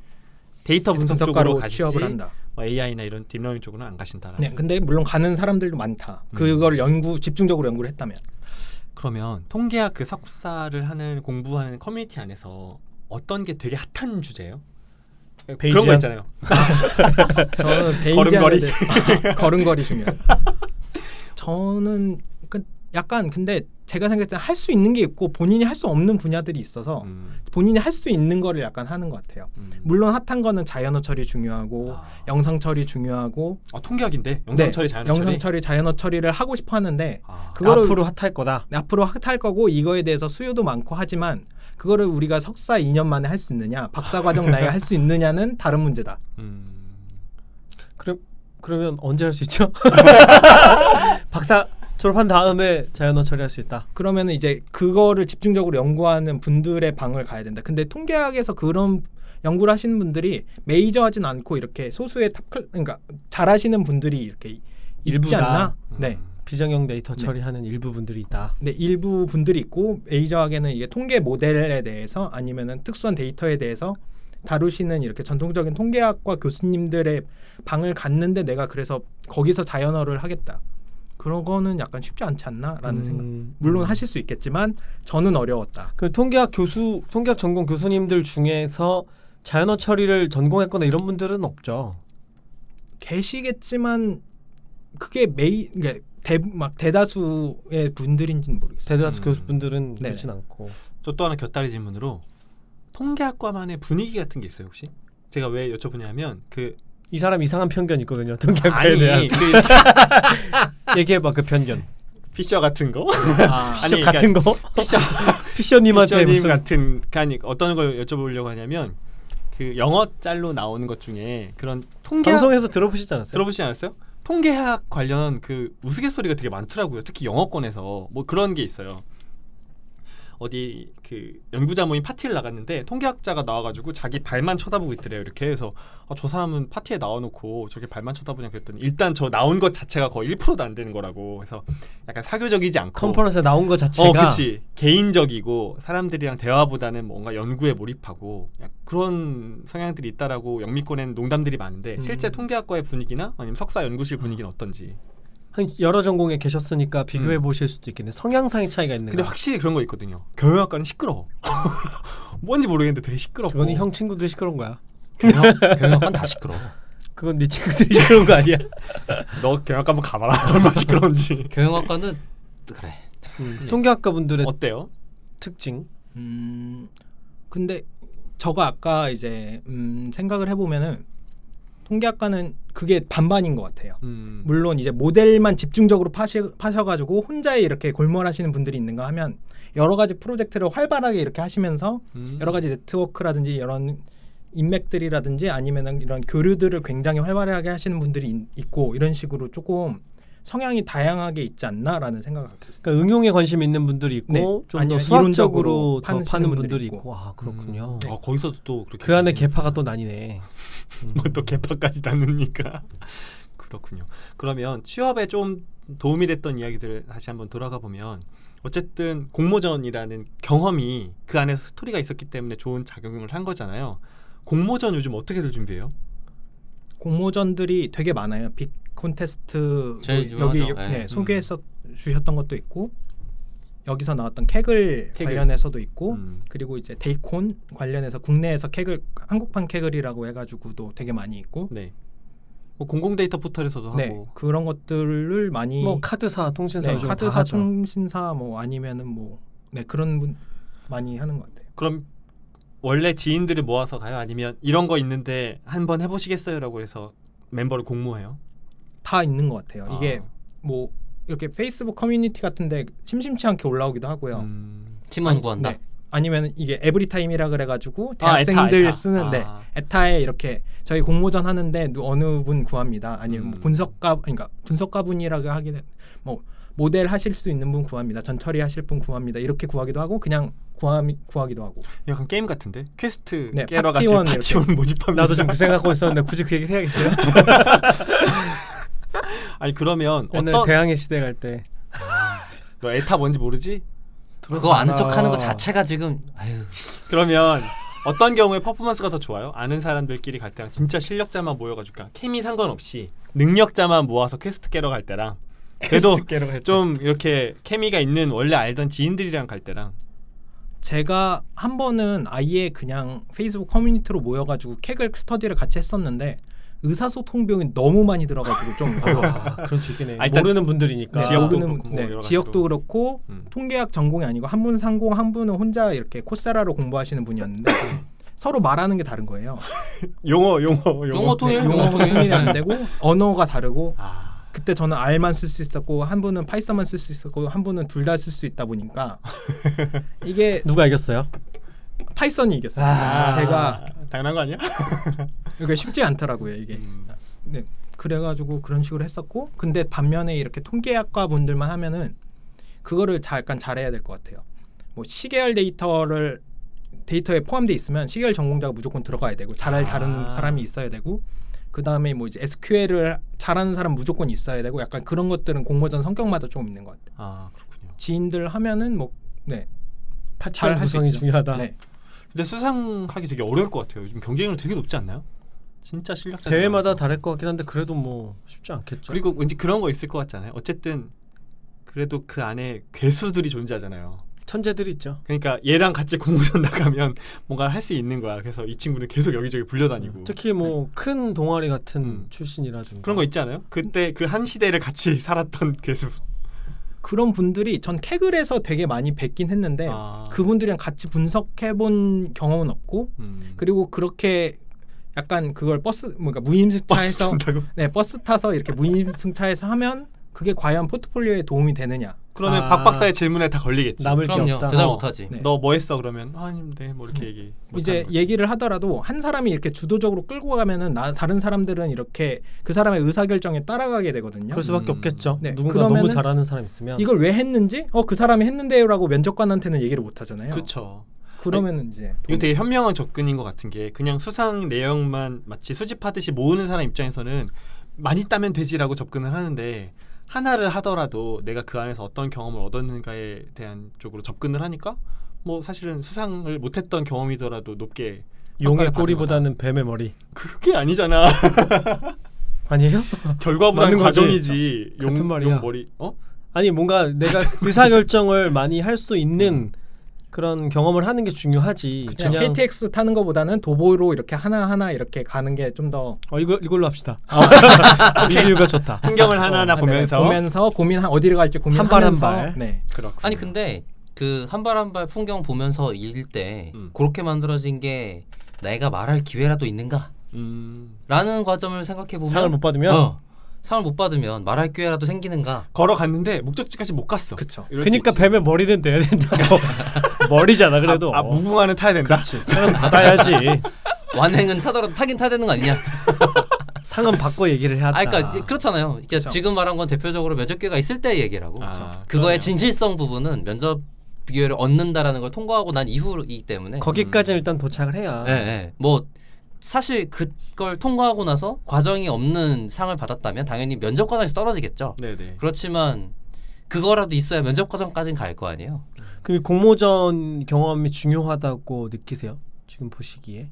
Speaker 1: 데이터 분석
Speaker 4: 분석가로
Speaker 1: 쪽으로 가시지
Speaker 4: 취업을 한다.
Speaker 1: 뭐 AI나 이런 딥러닝 쪽으로는 안 가신다.
Speaker 4: 네, 근데 물론 가는 사람들도 많다. 그걸 집중적으로 연구를 했다면.
Speaker 1: 그러면 통계학 그 석사를 하는 공부하는 커뮤니티 안에서 어떤 게 되게 핫한 주제예요? 그런
Speaker 3: 베이지안?
Speaker 1: 거 있잖아요.
Speaker 4: 저는
Speaker 1: 걸음걸이?
Speaker 4: 걸음걸이 중요해요. 저는 약간 근데 제가 생각할 때 할 수 있는 게 있고 본인이 할 수 없는 분야들이 있어서 본인이 할 수 있는 거를 약간 하는 것 같아요. 물론 핫한 거는 자연어 처리 중요하고 영상 처리 중요하고
Speaker 1: 통계학인데 영상 처리, 자연어 처리.
Speaker 4: 영상 처리, 자연어 처리를 하고 싶어 하는데
Speaker 3: 그거를 앞으로 핫할 거다.
Speaker 4: 앞으로 핫할 거고 이거에 대해서 수요도 많고 하지만 그거를 우리가 석사 2년 만에 할 수 있느냐, 박사 과정 나이가 할 수 있느냐는 다른 문제다.
Speaker 3: 그러면 언제 할 수 있죠? 박사 졸업한 다음에 자연어 처리할 수 있다.
Speaker 4: 그러면 이제 그거를 집중적으로 연구하는 분들의 방을 가야 된다. 근데 통계학에서 그런 연구를 하시는 분들이 메이저하진 않고 이렇게 소수의 그러니까 잘하시는 분들이 이렇게 있지
Speaker 3: 일부다.
Speaker 4: 않나? 네.
Speaker 3: 비정형 데이터
Speaker 4: 네.
Speaker 3: 처리하는 일부 분들이 있다.
Speaker 4: 네, 일부 분들이 있고 메이저하게는 이게 통계 모델에 대해서 아니면은 특수한 데이터에 대해서 다루시는 이렇게 전통적인 통계학과 교수님들의 방을 갔는데 내가 그래서 거기서 자연어를 하겠다. 그런 거는 약간 쉽지 않지 않나라는 생각. 물론 하실 수 있겠지만 저는 어려웠다.
Speaker 3: 그 통계학 전공 교수님들 중에서 자연어 처리를 전공했거나 이런 분들은 없죠.
Speaker 4: 계시겠지만 그게 그러니까 대다수의 분들인지는 모르겠어요.
Speaker 3: 대다수 교수분들은
Speaker 4: 네.
Speaker 3: 그렇진 않고.
Speaker 1: 저 또 하나 곁다리 질문으로 통계학과만의 분위기 같은 게 있어요 혹시? 제가 왜 여쭤보냐면
Speaker 3: 이 사람 이상한 편견 있거든요. 통계학과에
Speaker 1: 아니
Speaker 3: 대한. 얘기해봐 그 편견.
Speaker 1: 피셔 같은 거?
Speaker 3: 피셔 같은 거?
Speaker 1: 피셔
Speaker 3: 피셔님한테
Speaker 1: 피셔님
Speaker 3: 무슨
Speaker 1: 같은 아니 어떤 걸 여쭤보려고 하냐면 그 영어 짤로 나오는 것 중에 그런 통계학
Speaker 3: 방송에서 들어보시지 않았어요?
Speaker 1: 들어보시지 않았어요? 통계학 관련 그 우스갯소리가 되게 많더라고요. 특히 영어권에서 뭐 그런 게 있어요. 어디 그 연구자 모임 파티를 나갔는데 통계학자가 나와가지고 자기 발만 쳐다보고 있더래요. 이렇게 해서 저 사람은 파티에 나와놓고 저렇게 발만 쳐다보냐 그랬더니 일단 저 나온 것 자체가 거의 1%도 안 되는 거라고. 그래서 약간 사교적이지 않고
Speaker 3: 컨퍼런스에 나온 것 자체가
Speaker 1: 그치 개인적이고 사람들이랑 대화보다는 뭔가 연구에 몰입하고 그런 성향들이 있다라고 영미권엔 농담들이 많은데 실제 통계학과의 분위기나 아니면 석사 연구실 분위기는 어떤지.
Speaker 3: 한 여러 전공에 계셨으니까 비교해 보실 수도 있겠네. 성향상의 차이가 있는.
Speaker 1: 근데 확실히 그런 거 있거든요. 경영학과는 시끄러워. 뭔지 모르겠는데 되게 시끄럽고.
Speaker 3: 그거는 형 친구들 시끄러운 거야.
Speaker 2: 경영학과는 다 시끄러워.
Speaker 3: 그건 네 친구들이 시끄러운 거 아니야?
Speaker 1: 너 경영학과 한번 가봐라. 얼마나 시끄러운지.
Speaker 2: 경영학과는 그래.
Speaker 3: 통계학과 분들의
Speaker 1: 어때요?
Speaker 3: 특징.
Speaker 4: 근데 저가 아까 이제 생각을 해보면은 통계학과는 그게 반반인 것 같아요. 물론 이제 모델만 집중적으로 파셔가지고 혼자 이렇게 골몰하시는 분들이 있는가 하면 여러 가지 프로젝트를 활발하게 이렇게 하시면서 여러 가지 네트워크라든지 이런 인맥들이라든지 아니면 이런 교류들을 굉장히 활발하게 하시는 분들이 있고 이런 식으로 조금 성향이 다양하게 있지 않나라는 생각을 갖고 있어요.
Speaker 3: 그러니까 응용에 관심 있는 분들이 있고
Speaker 4: 네.
Speaker 3: 좀 더
Speaker 4: 아니면
Speaker 3: 수학적으로
Speaker 4: 이론적으로
Speaker 3: 더 파는 분들이
Speaker 4: 분들이
Speaker 3: 있고. 아 그렇군요.
Speaker 1: 거기서도 또 그렇게
Speaker 3: 그 안에 계파가 또 나뉘네.
Speaker 1: 또 개파까지 나누니까 그렇군요. 그러면 취업에 좀 도움이 됐던 이야기들을 다시 한번 돌아가 보면 어쨌든 공모전이라는 경험이 그 안에서 스토리가 있었기 때문에 좋은 작용을 한 거잖아요. 공모전 요즘 어떻게들 준비해요?
Speaker 4: 공모전들이 되게 많아요. 빅 콘테스트
Speaker 2: 제일
Speaker 4: 여기
Speaker 2: 유명하죠. 네.
Speaker 4: 소개해서 주셨던 것도 있고 여기서 나왔던 캐글 관련해서도 있고 그리고 이제 데이콘 관련해서 국내에서 캐글 한국판 캐글이라고 해가지고도 되게 많이 있고
Speaker 1: 네. 뭐 공공데이터 포털에서도
Speaker 4: 네,
Speaker 1: 하고
Speaker 4: 그런 것들을 많이
Speaker 3: 뭐 카드사, 통신사
Speaker 4: 네,
Speaker 3: 요즘 다
Speaker 4: 카드사,
Speaker 3: 하죠.
Speaker 4: 통신사 뭐 아니면은 뭐 네, 그런 분 많이 하는 것 같아요.
Speaker 1: 그럼 원래 지인들을 모아서 가요? 아니면 이런 거 있는데 한번 해보시겠어요?라고 해서 멤버를 공모해요?
Speaker 4: 다 있는 것 같아요. 이게 뭐 이렇게 페이스북 커뮤니티 같은데 심심치 않게 올라오기도 하고요.
Speaker 2: 팀원 구한다.
Speaker 4: 네. 아니면 이게 에브리타임이라 그래가지고
Speaker 1: 아,
Speaker 4: 대학생들
Speaker 1: 에타.
Speaker 4: 쓰는데 에타에 이렇게 저희 공모전 하는데 어느 분 구합니다. 아니면 뭐 분석가분이라고 하기는 뭐 모델 하실 수 있는 분 구합니다. 전처리 하실 분 구합니다. 이렇게 구하기도 하고 그냥 구하기도 하고.
Speaker 1: 약간 게임 같은데? 퀘스트
Speaker 4: 네,
Speaker 1: 깨러 가실
Speaker 4: 파티원
Speaker 1: 파티원 모집합니다.
Speaker 3: 나도 지금 그 생각하고 있었는데 굳이 그 얘기를 해야겠어요?
Speaker 1: 아니 그러면
Speaker 3: 옛날
Speaker 1: 어떤
Speaker 3: 대항해 시대 갈 때
Speaker 1: 너 에타 뭔지 모르지?
Speaker 2: 그거 아는 척하는 거 자체가 지금 아유.
Speaker 1: 그러면 어떤 경우에 퍼포먼스가 더 좋아요? 아는 사람들끼리 갈 때랑 진짜 실력자만 모여가지고 그냥 케미 상관없이 능력자만 모아서 퀘스트 깨러 갈 때랑 그래도 좀 이렇게 케미가 있는 원래 알던 지인들이랑 갈 때랑
Speaker 4: 제가 한 번은 아예 그냥 페이스북 커뮤니티로 모여가지고 캐글 스터디를 같이 했었는데 의사소통 비용이 너무 많이 들어가지고 좀 어려웠어요.
Speaker 3: 그럴 수 있겠네.
Speaker 1: 아, 일단
Speaker 3: 모르는 분들이니까.
Speaker 1: 네, 지역도
Speaker 4: 모르는
Speaker 1: 그렇고 뭐 여러 가지로.
Speaker 4: 지역도 그렇고
Speaker 1: 음.
Speaker 4: 통계학 전공이 아니고 한 분은 상공 한 분은 혼자 이렇게 코세라로 공부하시는 분이었는데 서로 말하는 게 다른 거예요.
Speaker 1: 용어
Speaker 2: 통일?
Speaker 4: 용어
Speaker 2: 통일.
Speaker 4: 통일이 안 되고 언어가 다르고
Speaker 1: 아,
Speaker 4: 그때 저는 R만 쓸 수 있었고 한 분은 파이썬만 쓸 수 있었고 한 분은 둘 다 쓸 수 있다 보니까 이게
Speaker 3: 누가 이겼어요?
Speaker 4: 파이썬이 이겼어요.
Speaker 3: 아.
Speaker 4: 제가
Speaker 1: 당연한 거 아니야?
Speaker 4: 이게 쉽지 않더라고요 이게. 네, 그래가지고 그런 식으로 했었고 근데 반면에 이렇게 통계학과 분들만 하면은 그거를 약간 잘해야 될 것 같아요. 뭐 시계열 데이터에 포함돼 있으면 시계열 전공자가 무조건 들어가야 되고 잘 다루는 사람이 있어야 되고 그 다음에 뭐 이제 SQL을 잘하는 사람 무조건 있어야 되고 약간 그런 것들은 공모전 성격마다 좀 있는 것 같아요.
Speaker 1: 아 그렇군요.
Speaker 4: 지인들 하면은 뭐 네.
Speaker 3: 파티원
Speaker 4: 잘할 수
Speaker 3: 구성이
Speaker 4: 있죠.
Speaker 3: 중요하다.
Speaker 4: 네.
Speaker 1: 근데 수상하기 되게 어려울 것 같아요. 요즘 경쟁률 되게 높지 않나요? 진짜 실력자
Speaker 3: 대회마다 다를 것 같긴 한데 그래도 뭐 쉽지 않겠죠.
Speaker 1: 그리고 왠지 그런 거 있을 것 같잖아요. 어쨌든 그래도 그 안에 괴수들이 존재하잖아요.
Speaker 3: 천재들이 있죠.
Speaker 1: 그러니까 얘랑 같이 공모전 나가면 뭔가 할 수 있는 거야. 그래서 이 친구는 계속 여기저기 불려다니고
Speaker 3: 특히 뭐 큰 동아리 같은
Speaker 1: 음.
Speaker 3: 출신이라든가
Speaker 1: 그런 거 있지 않아요? 그때 그 한 시대를 같이 살았던 괴수.
Speaker 4: 그런 분들이 전 캐글에서 되게 많이 뵙긴 했는데
Speaker 1: 아.
Speaker 4: 그분들이랑 같이 분석해본 경험은 없고 그리고 그렇게 약간 그걸 뭔가 무임승차해서
Speaker 1: 버스 탄다고?
Speaker 4: 네 버스 타서 이렇게 무임승차해서 하면 그게 과연 포트폴리오에 도움이 되느냐?
Speaker 1: 그러면
Speaker 3: 아.
Speaker 1: 박 박사의 질문에 다 걸리겠지.
Speaker 3: 남을 게
Speaker 2: 그럼요.
Speaker 3: 없다.
Speaker 2: 대답
Speaker 1: 어.
Speaker 2: 못하지.
Speaker 4: 네.
Speaker 1: 너 뭐 했어 그러면 아니 뭐 이렇게 얘기.
Speaker 4: 이제
Speaker 1: 못하는 거지.
Speaker 4: 얘기를 하더라도 한 사람이 이렇게 주도적으로 끌고 가면은 다른 사람들은 이렇게 그 사람의 의사결정에 따라가게 되거든요.
Speaker 3: 그럴 수밖에 없겠죠.
Speaker 4: 네,
Speaker 3: 누군가 너무
Speaker 4: 그러면은
Speaker 3: 잘하는 사람 있으면
Speaker 4: 이걸 왜 했는지 그 사람이 했는데요라고 면접관한테는 얘기를 못 하잖아요.
Speaker 1: 그렇죠.
Speaker 4: 그러면은 이제
Speaker 1: 이거 되게 현명한 접근인 것 같은 게 그냥 수상 내용만 마치 수집하듯이 모으는 사람 입장에서는 많이 따면 되지라고 접근을 하는데 하나를 하더라도 내가 그 안에서 어떤 경험을 얻었는가에 대한 쪽으로 접근을 하니까 뭐 사실은 수상을 못했던 경험이더라도 높게
Speaker 3: 용의
Speaker 1: 평가를 받은
Speaker 3: 꼬리보다는 뱀의 머리
Speaker 1: 거다. 그게 아니잖아.
Speaker 3: 아니에요?
Speaker 1: 결과보다는
Speaker 3: 맞는 거지.
Speaker 1: 과정이지.
Speaker 3: 같은 말이야.
Speaker 1: 용 머리
Speaker 3: 아니 뭔가 내가 의사결정을 많이 할 수 있는 그런 경험을 하는 게 중요하지.
Speaker 4: 그냥 KTX 타는 것보다는 도보로 이렇게 하나하나 이렇게 가는 게 좀 더
Speaker 3: 이걸로 합시다. 리뷰가 좋다.
Speaker 1: 풍경을 하나하나 보면서
Speaker 4: 고민 어디를 갈지 고민하면서
Speaker 3: 한 발.
Speaker 4: 네.
Speaker 1: 그렇군요.
Speaker 2: 아니 근데 그 한 발 한 발 풍경 보면서 읽을 때
Speaker 1: 음.
Speaker 2: 그렇게 만들어진 게 내가 말할 기회라도 있는가? 라는 과점을 생각해 보면
Speaker 3: 상을 못 받으면
Speaker 2: 상을 못 받으면 말할 기회라도 생기는가?
Speaker 1: 걸어갔는데 목적지까지 못 갔어.
Speaker 4: 그쵸.
Speaker 1: 이럴 수
Speaker 3: 그러니까
Speaker 1: 있지.
Speaker 3: 뱀의 머리는 돼야 된다고. 머리잖아 그래도.
Speaker 1: 무궁화는 타야 된다.
Speaker 3: 그렇지. 상은 받아야지.
Speaker 2: 완행은 타더라도 타긴 타야 되는 거 아니냐?
Speaker 3: 상은 받고 얘기를 해야 한다.
Speaker 2: 그러니까 그렇잖아요. 그러니까
Speaker 4: 그쵸.
Speaker 2: 지금 말한 건 대표적으로 면접 기회가 있을 때 얘기라고.
Speaker 1: 아,
Speaker 2: 그거의
Speaker 1: 그러네요.
Speaker 2: 진실성 부분은 면접 기회를 얻는다라는 걸 통과하고 난 이후이기 때문에.
Speaker 3: 거기까지는 일단 도착을 해야.
Speaker 2: 네. 뭐 사실 그걸 통과하고 나서 과정이 없는 상을 받았다면 당연히 면접 과정에서 떨어지겠죠.
Speaker 1: 네네.
Speaker 2: 그렇지만 그거라도 있어야 면접 과정까지는 갈 거 아니에요.
Speaker 3: 그 공모전 경험이 중요하다고 느끼세요? 지금 보시기에.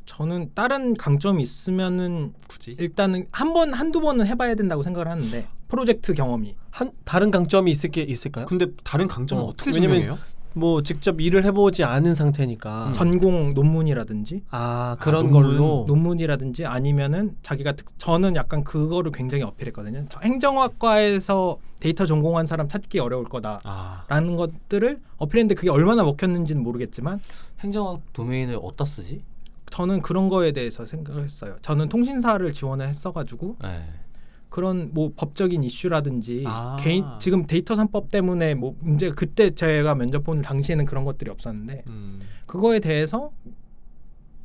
Speaker 4: 저는 다른 강점이 있으면은
Speaker 1: 굳이
Speaker 4: 일단은 한두 번은 해봐야 된다고 생각을 하는데 프로젝트 경험이
Speaker 3: 다른 강점이 있을까요?
Speaker 1: 근데 다른 강점은 어떻게
Speaker 3: 왜냐면
Speaker 1: 설명해요?
Speaker 3: 뭐 직접 일을 해보지 않은 상태니까.
Speaker 4: 전공 논문이라든지
Speaker 3: 그런
Speaker 1: 논문.
Speaker 3: 걸로.
Speaker 4: 논문이라든지 아니면은 자기가 저는 약간 그거를 굉장히 어필했거든요. 행정학과에서 데이터 전공한 사람 찾기 어려울 거다라는 것들을 어필했는데 그게 얼마나 먹혔는지는 모르겠지만
Speaker 2: 행정학 도메인을 어디다 쓰지?
Speaker 4: 저는 그런 거에 대해서 생각을 했어요. 저는 통신사를 지원을 했어가지고
Speaker 2: 네.
Speaker 4: 그런 뭐 법적인 이슈라든지
Speaker 1: 아.
Speaker 4: 지금 데이터 3법 때문에 뭐 문제 그때 제가 면접 보는 당시에는 그런 것들이 없었는데 그거에 대해서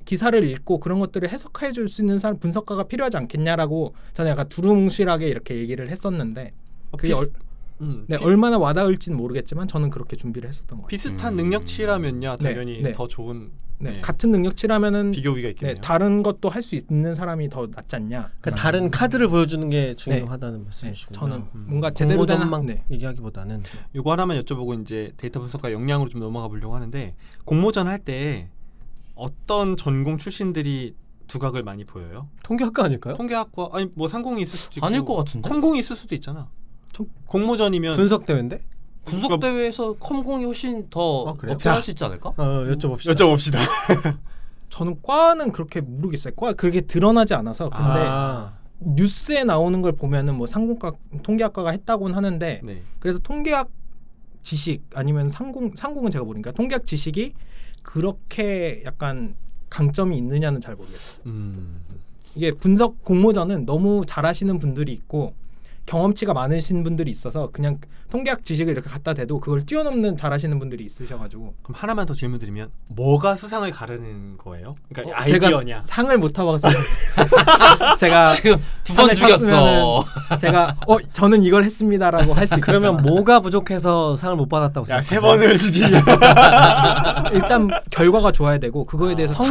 Speaker 4: 기사를 읽고 그런 것들을 해석해 줄 수 있는 사람 분석가가 필요하지 않겠냐라고 저는 약간 두루뭉실하게 이렇게 얘기를 했었는데 그게 얼마나 와닿을지는 모르겠지만 저는 그렇게 준비를 했었던 것 같아요.
Speaker 1: 비슷한 능력치라면요
Speaker 4: 네,
Speaker 1: 당연히
Speaker 4: 네.
Speaker 1: 더 좋은
Speaker 4: 네, 같은 능력치라면은
Speaker 1: 비교 우위가 있겠네요.
Speaker 4: 다른 것도 할 수 있는 사람이 더 낫지 않냐.
Speaker 3: 그러니까 다른 카드를 보여주는 게 중요하다는 말씀이시군요.
Speaker 4: 저는 뭔가 제대로 된
Speaker 3: 공모전만 얘기하기보다는
Speaker 1: 요거 하나만 여쭤보고 이제 데이터 분석과 역량으로 좀 넘어가 보려고 하는데 공모전 할 때 어떤 전공 출신들이 두각을 많이 보여요?
Speaker 3: 통계학과 아닐까요?
Speaker 1: 통계학과 아니 뭐 상공이 있을 수도 있고
Speaker 2: 아닐 것 같은데?
Speaker 1: 컴공이 있을 수도 있잖아. 공모전이면
Speaker 3: 분석 대회인데?
Speaker 2: 분석 대회에서 컴공이 훨씬 더
Speaker 3: 그래요?
Speaker 2: 어필할 수 있지 않을까?
Speaker 3: 여쭤봅시다.
Speaker 1: 여쭤봅시다.
Speaker 4: 저는 과는 그렇게 모르겠어요. 과 그렇게 드러나지 않아서 근데 뉴스에 나오는 걸 보면은 뭐 상공과 통계학과가 했다고는 하는데
Speaker 1: 네.
Speaker 4: 그래서 통계학 지식 아니면 상공은 제가 모르니까 통계학 지식이 그렇게 약간 강점이 있느냐는 잘 모르겠어요. 이게 분석 공모전은 너무 잘하시는 분들이 있고 경험치가 많으신 분들이 있어서 그냥 통계학 지식을 이렇게 갖다 대도 그걸 뛰어넘는 잘하시는 분들이 있으셔가지고
Speaker 1: 그럼 하나만 더 질문드리면 뭐가 수상을 가르는 거예요? 그러니까
Speaker 4: 제가
Speaker 1: 아이디어냐?
Speaker 4: 상을 못 타봐서 제가
Speaker 2: 지금 두 번
Speaker 4: 상을
Speaker 2: 죽였어.
Speaker 4: 제가 저는 이걸 했습니다라고 할 수 있겠죠.
Speaker 3: 그러면 뭐가 부족해서 상을 못 받았다고
Speaker 1: 야,
Speaker 3: 생각하세요?
Speaker 1: 3번을 죽이냐?
Speaker 4: 일단 결과가 좋아야 되고 그거에 대해서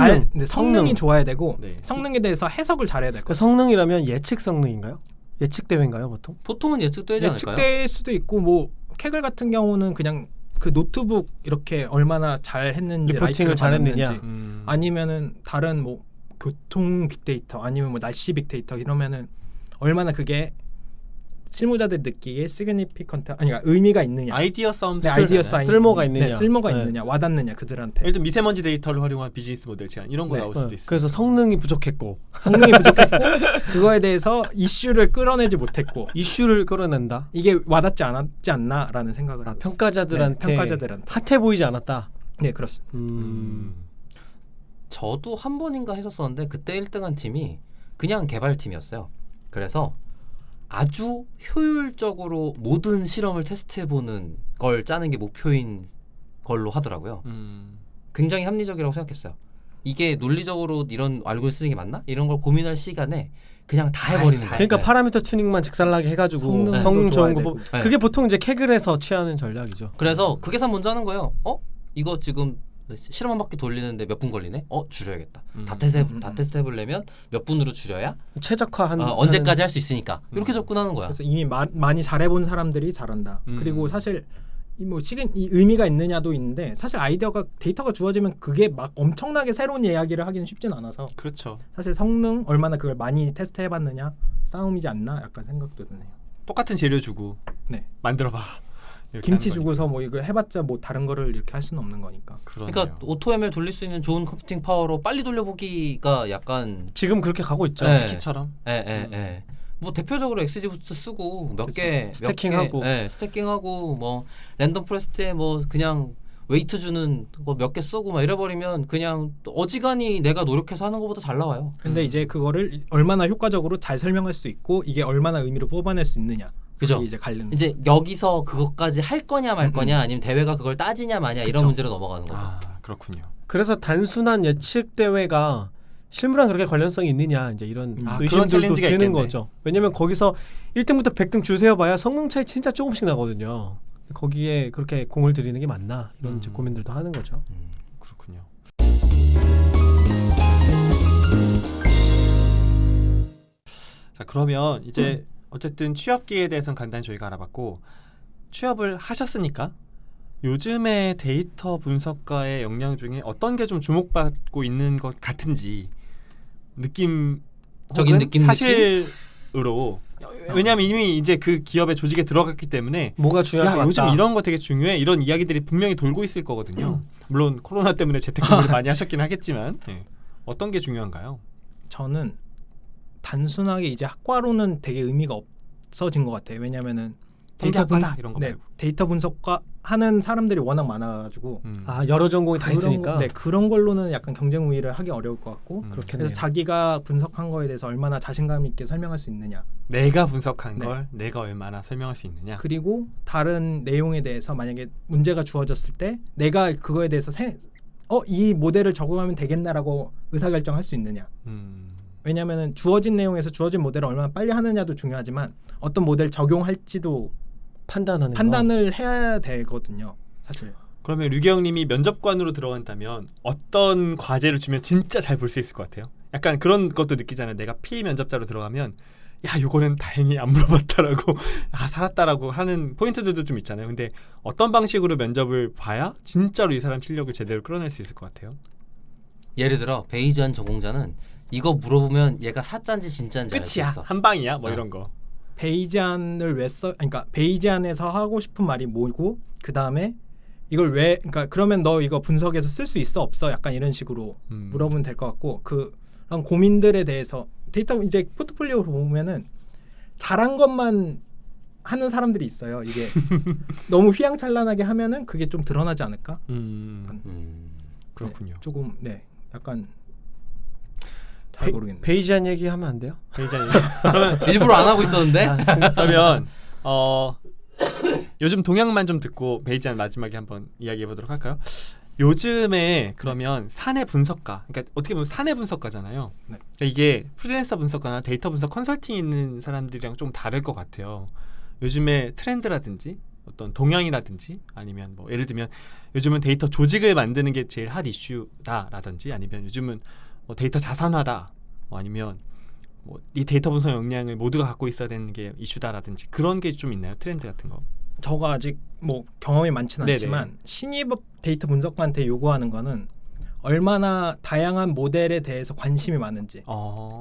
Speaker 4: 성능이 좋아야 되고
Speaker 1: 네.
Speaker 4: 성능에 대해서 해석을 잘해야 될
Speaker 3: 그
Speaker 4: 거예요.
Speaker 3: 성능이라면 예측 성능인가요? 예측 대회인가요 보통?
Speaker 2: 보통은 예측되지 않을까요?
Speaker 4: 예측될 수도 있고 뭐 캐글 같은 경우는 그냥 그 노트북 이렇게 얼마나 잘 했는지
Speaker 3: 리포팅을
Speaker 4: 라이트를
Speaker 3: 잘했느냐.
Speaker 4: 받았는지 아니면은 다른 뭐 교통 빅데이터 아니면 뭐 날씨 빅데이터 이러면은 얼마나 그게 실무자들 느끼기에 시그니피컨트 아니 그러니까 의미가 있느냐.
Speaker 1: 아이디어 싸움.
Speaker 4: 아이디어 싸움
Speaker 3: 쓸모가 있느냐.
Speaker 4: 쓸모가
Speaker 3: 네.
Speaker 4: 있느냐. 와닿느냐 그들한테.
Speaker 1: 예를 들면 미세먼지 데이터를 활용한 비즈니스 모델 제안 이런 거
Speaker 4: 네.
Speaker 1: 나올 수도 있어요.
Speaker 3: 그래서 성능이 부족했고
Speaker 4: 성능이 부족했고 그거에 대해서 이슈를 끌어내지 못했고
Speaker 3: 이슈를 끌어낸다.
Speaker 4: 이게 와닿지 않았지 않나라는 생각을 하고 있어요.
Speaker 3: 평가자들한테
Speaker 4: 네, 평가자들한테.
Speaker 3: 핫해 보이지 않았다.
Speaker 4: 네 그렇습니다.
Speaker 2: 저도 한 번인가 했었었는데 그때 1등한 팀이 그냥 개발팀이었어요. 그래서 아주 효율적으로 모든 실험을 테스트해보는 걸 짜는 게 목표인 걸로 하더라고요. 굉장히 합리적이라고 생각했어요. 이게 논리적으로 이런 알고리즘 쓰는 게 맞나? 이런 걸 고민할 시간에 그냥 다 해버리는 거예요.
Speaker 3: 그러니까
Speaker 2: 네.
Speaker 3: 파라미터 튜닝만 직살나게 해가지고
Speaker 4: 성능도
Speaker 3: 성능 좋은
Speaker 4: 좋아야
Speaker 3: 거
Speaker 4: 되고.
Speaker 2: 네.
Speaker 3: 그게 보통 이제 캐글에서 취하는 전략이죠.
Speaker 2: 그래서 그 계산 먼저 하는 거예요. 이거 지금 실험 한 바퀴 돌리는데 몇 분 걸리네? 줄여야겠다. 다 테스트 해보려면 몇 분으로 줄여야
Speaker 3: 최적화한
Speaker 2: 언제까지 할 수 있으니까 이렇게 접근하는 거야.
Speaker 4: 그래서 이미 많이 잘해본 사람들이 잘한다. 그리고 사실 이 의미가 있느냐도 있는데 사실 데이터가 주어지면 그게 막 엄청나게 새로운 이야기를 하기는 쉽진 않아서
Speaker 1: 그렇죠.
Speaker 4: 사실 성능 얼마나 그걸 많이 테스트해봤느냐 싸움이지 않나 약간 생각도 드네요.
Speaker 1: 똑같은 재료 주고
Speaker 4: 네.
Speaker 1: 만들어봐. 이렇게
Speaker 4: 김치
Speaker 1: 하는
Speaker 4: 주고서 뭐 이거 해봤자 뭐 다른 거를 이렇게 할 수는 없는 거니까.
Speaker 1: 그러네요.
Speaker 2: 그러니까 오토ML 돌릴 수 있는 좋은 컴퓨팅 파워로 빨리 돌려보기가 약간
Speaker 3: 지금 그렇게 가고 있죠.
Speaker 2: 네.
Speaker 1: 스티키처럼.
Speaker 2: 뭐 대표적으로 XG부스트 쓰고 몇
Speaker 3: 그쵸.
Speaker 2: 개
Speaker 3: 스태킹하고.
Speaker 2: 스태킹하고 뭐 랜덤 포레스트에 뭐 그냥 웨이트 주는 거 몇 개 쓰고 막 이래버리면 그냥 어지간히 내가 노력해서 하는 것보다 잘 나와요.
Speaker 4: 근데 이제 그거를 얼마나 효과적으로 잘 설명할 수 있고 이게 얼마나 의미로 뽑아낼 수 있느냐.
Speaker 2: 그죠?
Speaker 4: 그게 이제 갈리는.
Speaker 2: 이제 여기서 그것까지 할 거냐 말 거냐 아니면 대회가 그걸 따지냐 마냐 이런
Speaker 4: 그쵸.
Speaker 2: 문제로 넘어가는 거죠.
Speaker 1: 아 그렇군요.
Speaker 3: 그래서 단순한 예측 대회가 실무랑 그렇게 관련성이 있느냐 이제 이런
Speaker 1: 그런
Speaker 3: 의심들도
Speaker 1: 챌린지가
Speaker 3: 드는
Speaker 1: 있겠네.
Speaker 3: 거죠. 왜냐면 거기서 1등부터 100등 줄 세어봐야 성능 차이 진짜 조금씩 나거든요. 거기에 그렇게 공을 들이는 게 맞나 이런 이제 고민들도 하는 거죠.
Speaker 1: 그렇군요. 자 그러면 이제 어쨌든 취업기에 대해서는 간단히 저희가 알아봤고 취업을 하셨으니까 요즘의 데이터 분석가의 역량 중에 어떤 게 좀 주목받고 있는 것 같은지 느낌
Speaker 2: 적인
Speaker 1: 혹은
Speaker 2: 느낌
Speaker 1: 사실으로 왜냐하면 이미 이제 그 기업의 조직에 들어갔기 때문에
Speaker 3: 뭐가 중요할 것
Speaker 1: 야 요즘
Speaker 3: 같다.
Speaker 1: 이런 거 되게 중요해 이런 이야기들이 분명히 돌고 있을 거거든요. 물론 코로나 때문에 재택근무를 많이 하셨긴 하겠지만 어떤 게 중요한가요?
Speaker 4: 저는 단순하게 이제 학과로는 되게 의미가 없어진 것 같아요. 왜냐면은
Speaker 1: 통계학과다 이런 거
Speaker 4: 네,
Speaker 1: 말고.
Speaker 4: 데이터 분석과 하는 사람들이 워낙 많아가지고
Speaker 3: 아 여러 전공이 다 있으니까
Speaker 4: 네, 그런 걸로는 약간 경쟁 우위를 하기 어려울 것 같고
Speaker 3: 그렇겠네요.
Speaker 4: 그래서 자기가 분석한 거에 대해서 얼마나 자신감 있게 설명할 수 있느냐
Speaker 1: 내가 분석한
Speaker 4: 네.
Speaker 1: 걸 내가 얼마나 설명할 수 있느냐.
Speaker 4: 그리고 다른 내용에 대해서 만약에 문제가 주어졌을 때 내가 그거에 대해서 이 모델을 적용하면 되겠나라고 의사결정할 수 있느냐. 왜냐하면 주어진 내용에서 주어진 모델을 얼마나 빨리 하느냐도 중요하지만 어떤 모델 적용할지도
Speaker 3: 판단하는
Speaker 4: 판단을 해야 되거든요. 사실.
Speaker 1: 그러면 류경님이 면접관으로 들어간다면 어떤 과제를 주면 진짜 잘 볼 수 있을 것 같아요? 약간 그런 것도 느끼잖아요. 내가 피면접자로 들어가면 야 요거는 다행히 안 물어봤다라고 아 살았다라고 하는 포인트들도 좀 있잖아요. 근데 어떤 방식으로 면접을 봐야 진짜로 이 사람 실력을 제대로 끌어낼 수 있을 것 같아요?
Speaker 2: 예를 들어 베이지안 전공자는 이거 물어보면 얘가 사짜인지 진짜인지 알 수
Speaker 1: 끝이야
Speaker 2: 있어.
Speaker 1: 한 방이야 뭐 이런 거.
Speaker 4: 베이지안을 왜 써? 그러니까 베이지안에서 하고 싶은 말이 뭐고 그 다음에 이걸 왜? 그러니까 그러면 너 이거 분석해서 쓸 수 있어 없어? 약간 이런 식으로 물어보면 될 것 같고 그런 고민들에 대해서 데이터 이제 포트폴리오로 보면은 잘한 것만 하는 사람들이 있어요. 이게 너무 휘황찬란하게 하면은 그게 좀 드러나지 않을까?
Speaker 1: 그렇군요.
Speaker 4: 조금 약간 잘 모르겠네요.
Speaker 3: 베이지안 얘기하면 안 돼요?
Speaker 1: 베이지안
Speaker 2: 그러면 일부러 안 하고 있었는데
Speaker 1: 그러면 요즘 동향만 좀 듣고 베이지안 마지막에 한번 이야기해 보도록 할까요? 요즘에 그러면 사내 분석가, 그러니까 어떻게 보면 사내 분석가잖아요.
Speaker 4: 네.
Speaker 1: 그러니까 이게 프리랜서 분석가나 데이터 분석 컨설팅 있는 사람들이랑 좀 다를 것 같아요. 요즘에 트렌드라든지 어떤 동향이라든지 아니면 뭐 예를 들면 요즘은 데이터 조직을 만드는 게 제일 핫 이슈다라든지 아니면 요즘은 뭐 데이터 자산화다 뭐 아니면 뭐 이 데이터 분석 역량을 모두가 갖고 있어야 되는 게 이슈다라든지 그런 게 좀 있나요? 트렌드 같은 거?
Speaker 4: 저가 아직 뭐 경험이 많지는
Speaker 1: 네네.
Speaker 4: 않지만 신입 데이터 분석관한테 요구하는 거는 얼마나 다양한 모델에 대해서 관심이 많은지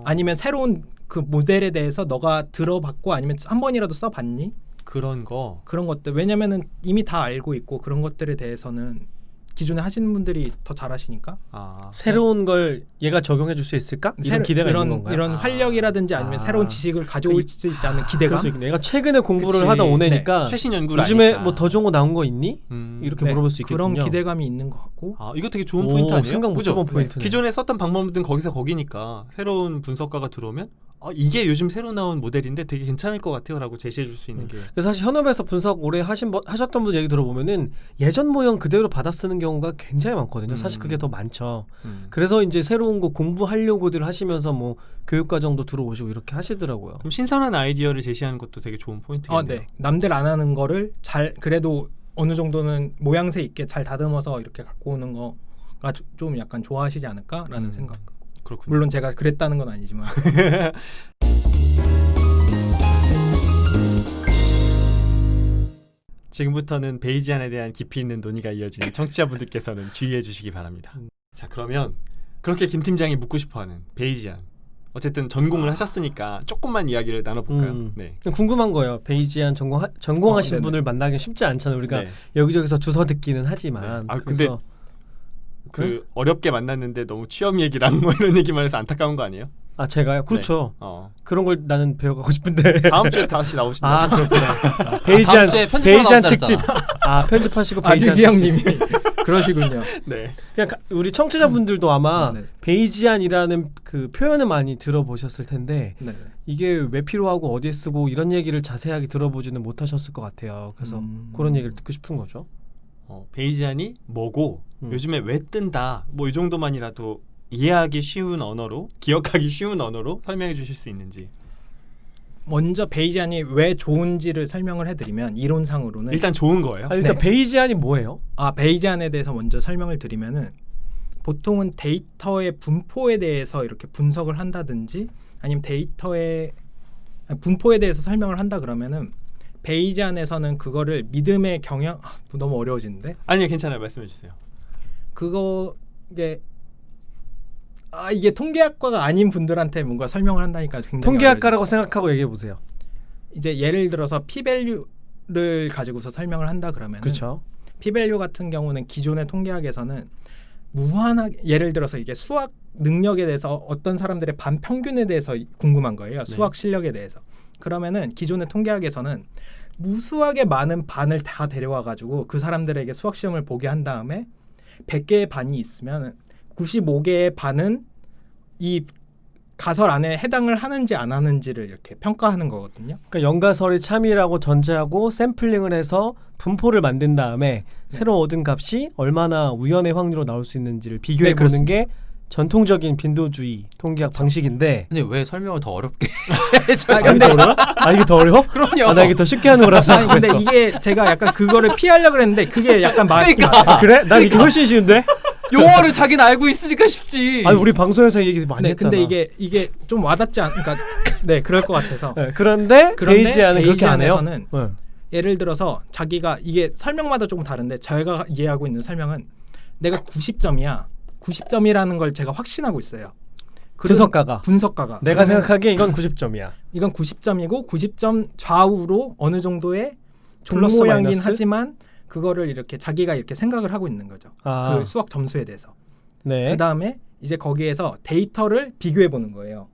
Speaker 4: 아니면 새로운 그 모델에 대해서 너가 들어봤고 아니면 한 번이라도 써봤니?
Speaker 1: 그런 거.
Speaker 4: 그런 것들 왜냐면은 이미 다 알고 있고 그런 것들에 대해서는 기존에 하시는 분들이 더 잘하시니까
Speaker 3: 새로운 걸 얘가 적용해 줄 수 있을까? 이런 기대가 있는 건가요?
Speaker 4: 이런 활력이라든지 아니면 새로운 지식을 가져올 수 있지 않은 기대감.
Speaker 3: 그럴 수 있겠네. 내가 최근에 공부를
Speaker 1: 그치.
Speaker 3: 하다 오내니까
Speaker 1: 최신 연구를
Speaker 3: 요즘에
Speaker 1: 아니까.
Speaker 3: 뭐 더 좋은 거 나온 거 있니? 이렇게
Speaker 4: 네,
Speaker 3: 물어볼 수 있겠군요.
Speaker 4: 그런 기대감이 있는 것 같고.
Speaker 1: 이거 되게 좋은
Speaker 3: 오,
Speaker 1: 포인트 아니에요?
Speaker 3: 생각 못
Speaker 1: 그죠?
Speaker 3: 해본 포인트네.
Speaker 1: 기존에 썼던 방법은 거기서 거기니까 새로운 분석가가 들어오면 이게 요즘 새로 나온 모델인데 되게 괜찮을 것 같아요라고 제시해 줄 수 있는 게.
Speaker 3: 그래서 사실 현업에서 분석 오래 하셨던 분 얘기 들어보면은 예전 모형 그대로 받아 쓰는 경우가 굉장히 많거든요. 사실 그게 더 많죠. 그래서 이제 새로운 거 공부하려고들 하시면서 뭐 교육 과정도 들어오시고 이렇게 하시더라고요.
Speaker 1: 좀 신선한 아이디어를 제시하는 것도 되게 좋은 포인트겠네요.
Speaker 4: 네. 남들 안 하는 거를 잘 그래도 어느 정도는 모양새 있게 잘 다듬어서 이렇게 갖고 오는 거가 좀 약간 좋아하시지 않을까라는 생각.
Speaker 1: 그렇군요.
Speaker 4: 물론 제가 그랬다는 건 아니지만.
Speaker 1: 지금부터는 베이지안에 대한 깊이 있는 논의가 이어지는 청취자분들께서는 주의해 주시기 바랍니다. 자 그러면 그렇게 김 팀장이 묻고 싶어하는 베이지안 어쨌든 전공을 하셨으니까 조금만 이야기를 나눠볼까요? 네.
Speaker 3: 궁금한 거예요. 베이지안 전공하신
Speaker 4: 네네.
Speaker 3: 분을 만나기 쉽지 않잖아요. 우리가
Speaker 1: 네.
Speaker 3: 여기저기서 주워 듣기는 하지만.
Speaker 1: 네. 아,
Speaker 3: 그래서
Speaker 1: 그 어렵게 만났는데 너무 취업 얘기랑 뭐 이런 얘기만 해서 안타까운 거 아니에요?
Speaker 3: 아 제가요? 그렇죠.
Speaker 1: 어.
Speaker 3: 그런 걸 나는 배워가고 싶은데.
Speaker 1: 다음 주에 다시 나오신다.
Speaker 3: 아 그렇구나. 베이지안
Speaker 2: 다음 주에 편집하러
Speaker 3: 베이지안
Speaker 2: 나온다
Speaker 3: 특집. 아 편집하시고
Speaker 4: 아
Speaker 3: 베이지안
Speaker 4: 류기영님이
Speaker 3: 특집.
Speaker 4: 그러시군요.
Speaker 1: 네.
Speaker 3: 그냥 우리 청취자분들도 아마
Speaker 4: 네.
Speaker 3: 베이지안이라는 그 표현을 많이 들어보셨을 텐데
Speaker 4: 네.
Speaker 3: 이게 왜 필요하고 어디에 쓰고 이런 얘기를 자세하게 들어보지는 못하셨을 것 같아요. 그래서 그런 얘기를 듣고 싶은 거죠.
Speaker 1: 베이지안이 뭐고 요즘에 왜 뜬다 뭐 이 정도만이라도 이해하기 쉬운 언어로 기억하기 쉬운 언어로 설명해 주실 수 있는지.
Speaker 4: 먼저 베이지안이 왜 좋은지를 설명을 해드리면 이론상으로는
Speaker 1: 일단 좋은 거예요.
Speaker 3: 아, 일단
Speaker 4: 네.
Speaker 3: 베이지안이 뭐예요?
Speaker 4: 베이지안에 대해서 먼저 설명을 드리면은 보통은 데이터의 분포에 대해서 이렇게 분석을 한다든지 아니면 데이터의 분포에 대해서 설명을 한다 그러면은 베이지안에서는 그거를 믿음의 경향 너무 어려워지는데
Speaker 1: 아니요, 괜찮아요. 말씀해 주세요.
Speaker 4: 이게 통계학과가 아닌 분들한테 뭔가 설명을 한다니까 굉장히
Speaker 3: 통계학과라고 생각하고 얘기해 보세요.
Speaker 4: 이제 예를 들어서 p-value를 가지고서 설명을 한다 그러면은
Speaker 3: 그렇죠.
Speaker 4: p-value 같은 경우는 기존의 통계학에서는 무한하게 예를 들어서 이게 수학 능력에 대해서 어떤 사람들의 반평균에 대해서 궁금한 거예요. 수학 실력에 대해서. 그러면은 기존의 통계학에서는 무수하게 많은 반을 다 데려와 가지고 그 사람들에게 수학 시험을 보게 한 다음에 100개의 반이 있으면 95개의 반은 이 가설 안에 해당을 하는지 안 하는지를 이렇게 평가하는 거거든요.
Speaker 3: 그러니까 연가설이 참이라고 전제하고 샘플링을 해서 분포를 만든 다음에 새로 얻은 값이 얼마나 우연의 확률로 나올 수 있는지를 비교해 보는
Speaker 4: 그렇습니다.
Speaker 3: 게 전통적인 빈도주의 통계학 방식인데.
Speaker 2: 근데 왜 설명을 더 어렵게?
Speaker 3: 근데 어려워? 아 이게 더 어려워?
Speaker 2: 그럼요.
Speaker 3: 나 이게 더 쉽게 하는 거라서.
Speaker 4: 아니 근데 이게 제가 약간 그거를 피하려고 했는데 그게 약간
Speaker 2: 그러니까.
Speaker 3: 그래? 난 이게 훨씬 쉬운데?
Speaker 2: 용어를 자기는 알고 있으니까 쉽지.
Speaker 3: 아니 우리 방송에서 얘기 많이
Speaker 4: 네,
Speaker 3: 했잖아.
Speaker 4: 근데 이게 좀 와닿지 않. 그러니까 네, 그럴 것 같아서.
Speaker 3: 네, 그런데 베이지안은 그렇게 안 해요.
Speaker 4: 베이지안에서는
Speaker 3: 네.
Speaker 4: 예를 들어서 자기가 이게 설명마다 조금 다른데 제가 이해하고 있는 설명은 내가 90점이야. 90점이라는 걸 제가 확신하고 있어요. 분석가가.
Speaker 3: 내가 생각하기에 이건 90점이야.
Speaker 4: 이건 90점이고 90점 좌우로 어느 정도의 종
Speaker 3: 플러스
Speaker 4: 모양이긴
Speaker 3: 마이너스?
Speaker 4: 하지만 그거를 이렇게 자기가 이렇게 생각을 하고 있는 거죠. 그 수학 점수에 대해서.
Speaker 3: 네.
Speaker 4: 그다음에 이제 거기에서 데이터를 비교해 보는 거예요.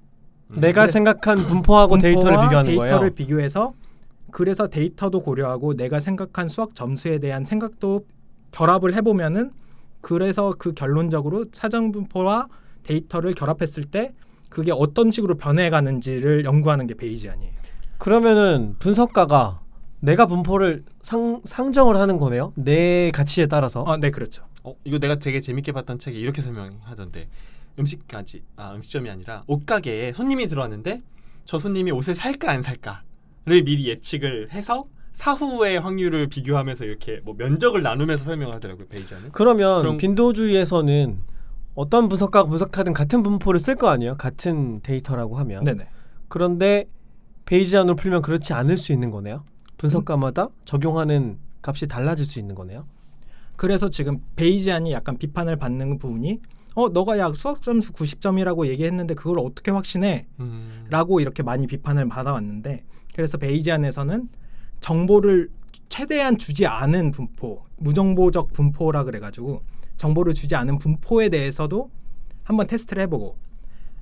Speaker 3: 내가 생각한 분포하고 데이터를 비교하는 거예요.
Speaker 4: 데이터를 비교해서 그래서 데이터도 고려하고 내가 생각한 수학 점수에 대한 생각도 결합을 해보면은 그래서 그 결론적으로 사전 분포와 데이터를 결합했을 때 그게 어떤 식으로 변해가는지를 연구하는 게 베이지안이에요.
Speaker 3: 그러면은 분석가가 내가 분포를 상정을 하는 거네요. 내 가치에 따라서.
Speaker 4: 네, 그렇죠.
Speaker 1: 이거 내가 되게 재밌게 봤던 책에 이렇게 설명하던데 음식점이 아니라 옷가게에 손님이 들어왔는데 저 손님이 옷을 살까 안 살까를 미리 예측을 해서 사후의 확률을 비교하면서 이렇게 뭐 면적을 나누면서 설명을 하더라고요. 베이지안은.
Speaker 3: 그럼 빈도주의에서는 어떤 분석가가 분석하든 같은 분포를 쓸 거 아니에요? 같은 데이터라고 하면.
Speaker 4: 네네.
Speaker 3: 그런데 베이지안으로 풀면 그렇지 않을 수 있는 거네요. 분석가마다 적용하는 값이 달라질 수 있는 거네요.
Speaker 4: 그래서 지금 베이지안이 약간 비판을 받는 부분이 너가 야 수학 점수 90점이라고 얘기했는데 그걸 어떻게 확신해? 라고 이렇게 많이 비판을 받아왔는데 그래서 베이지안에서는 정보를 최대한 주지 않은 분포, 무정보적 분포라 그래가지고 정보를 주지 않은 분포에 대해서도 한번 테스트를 해보고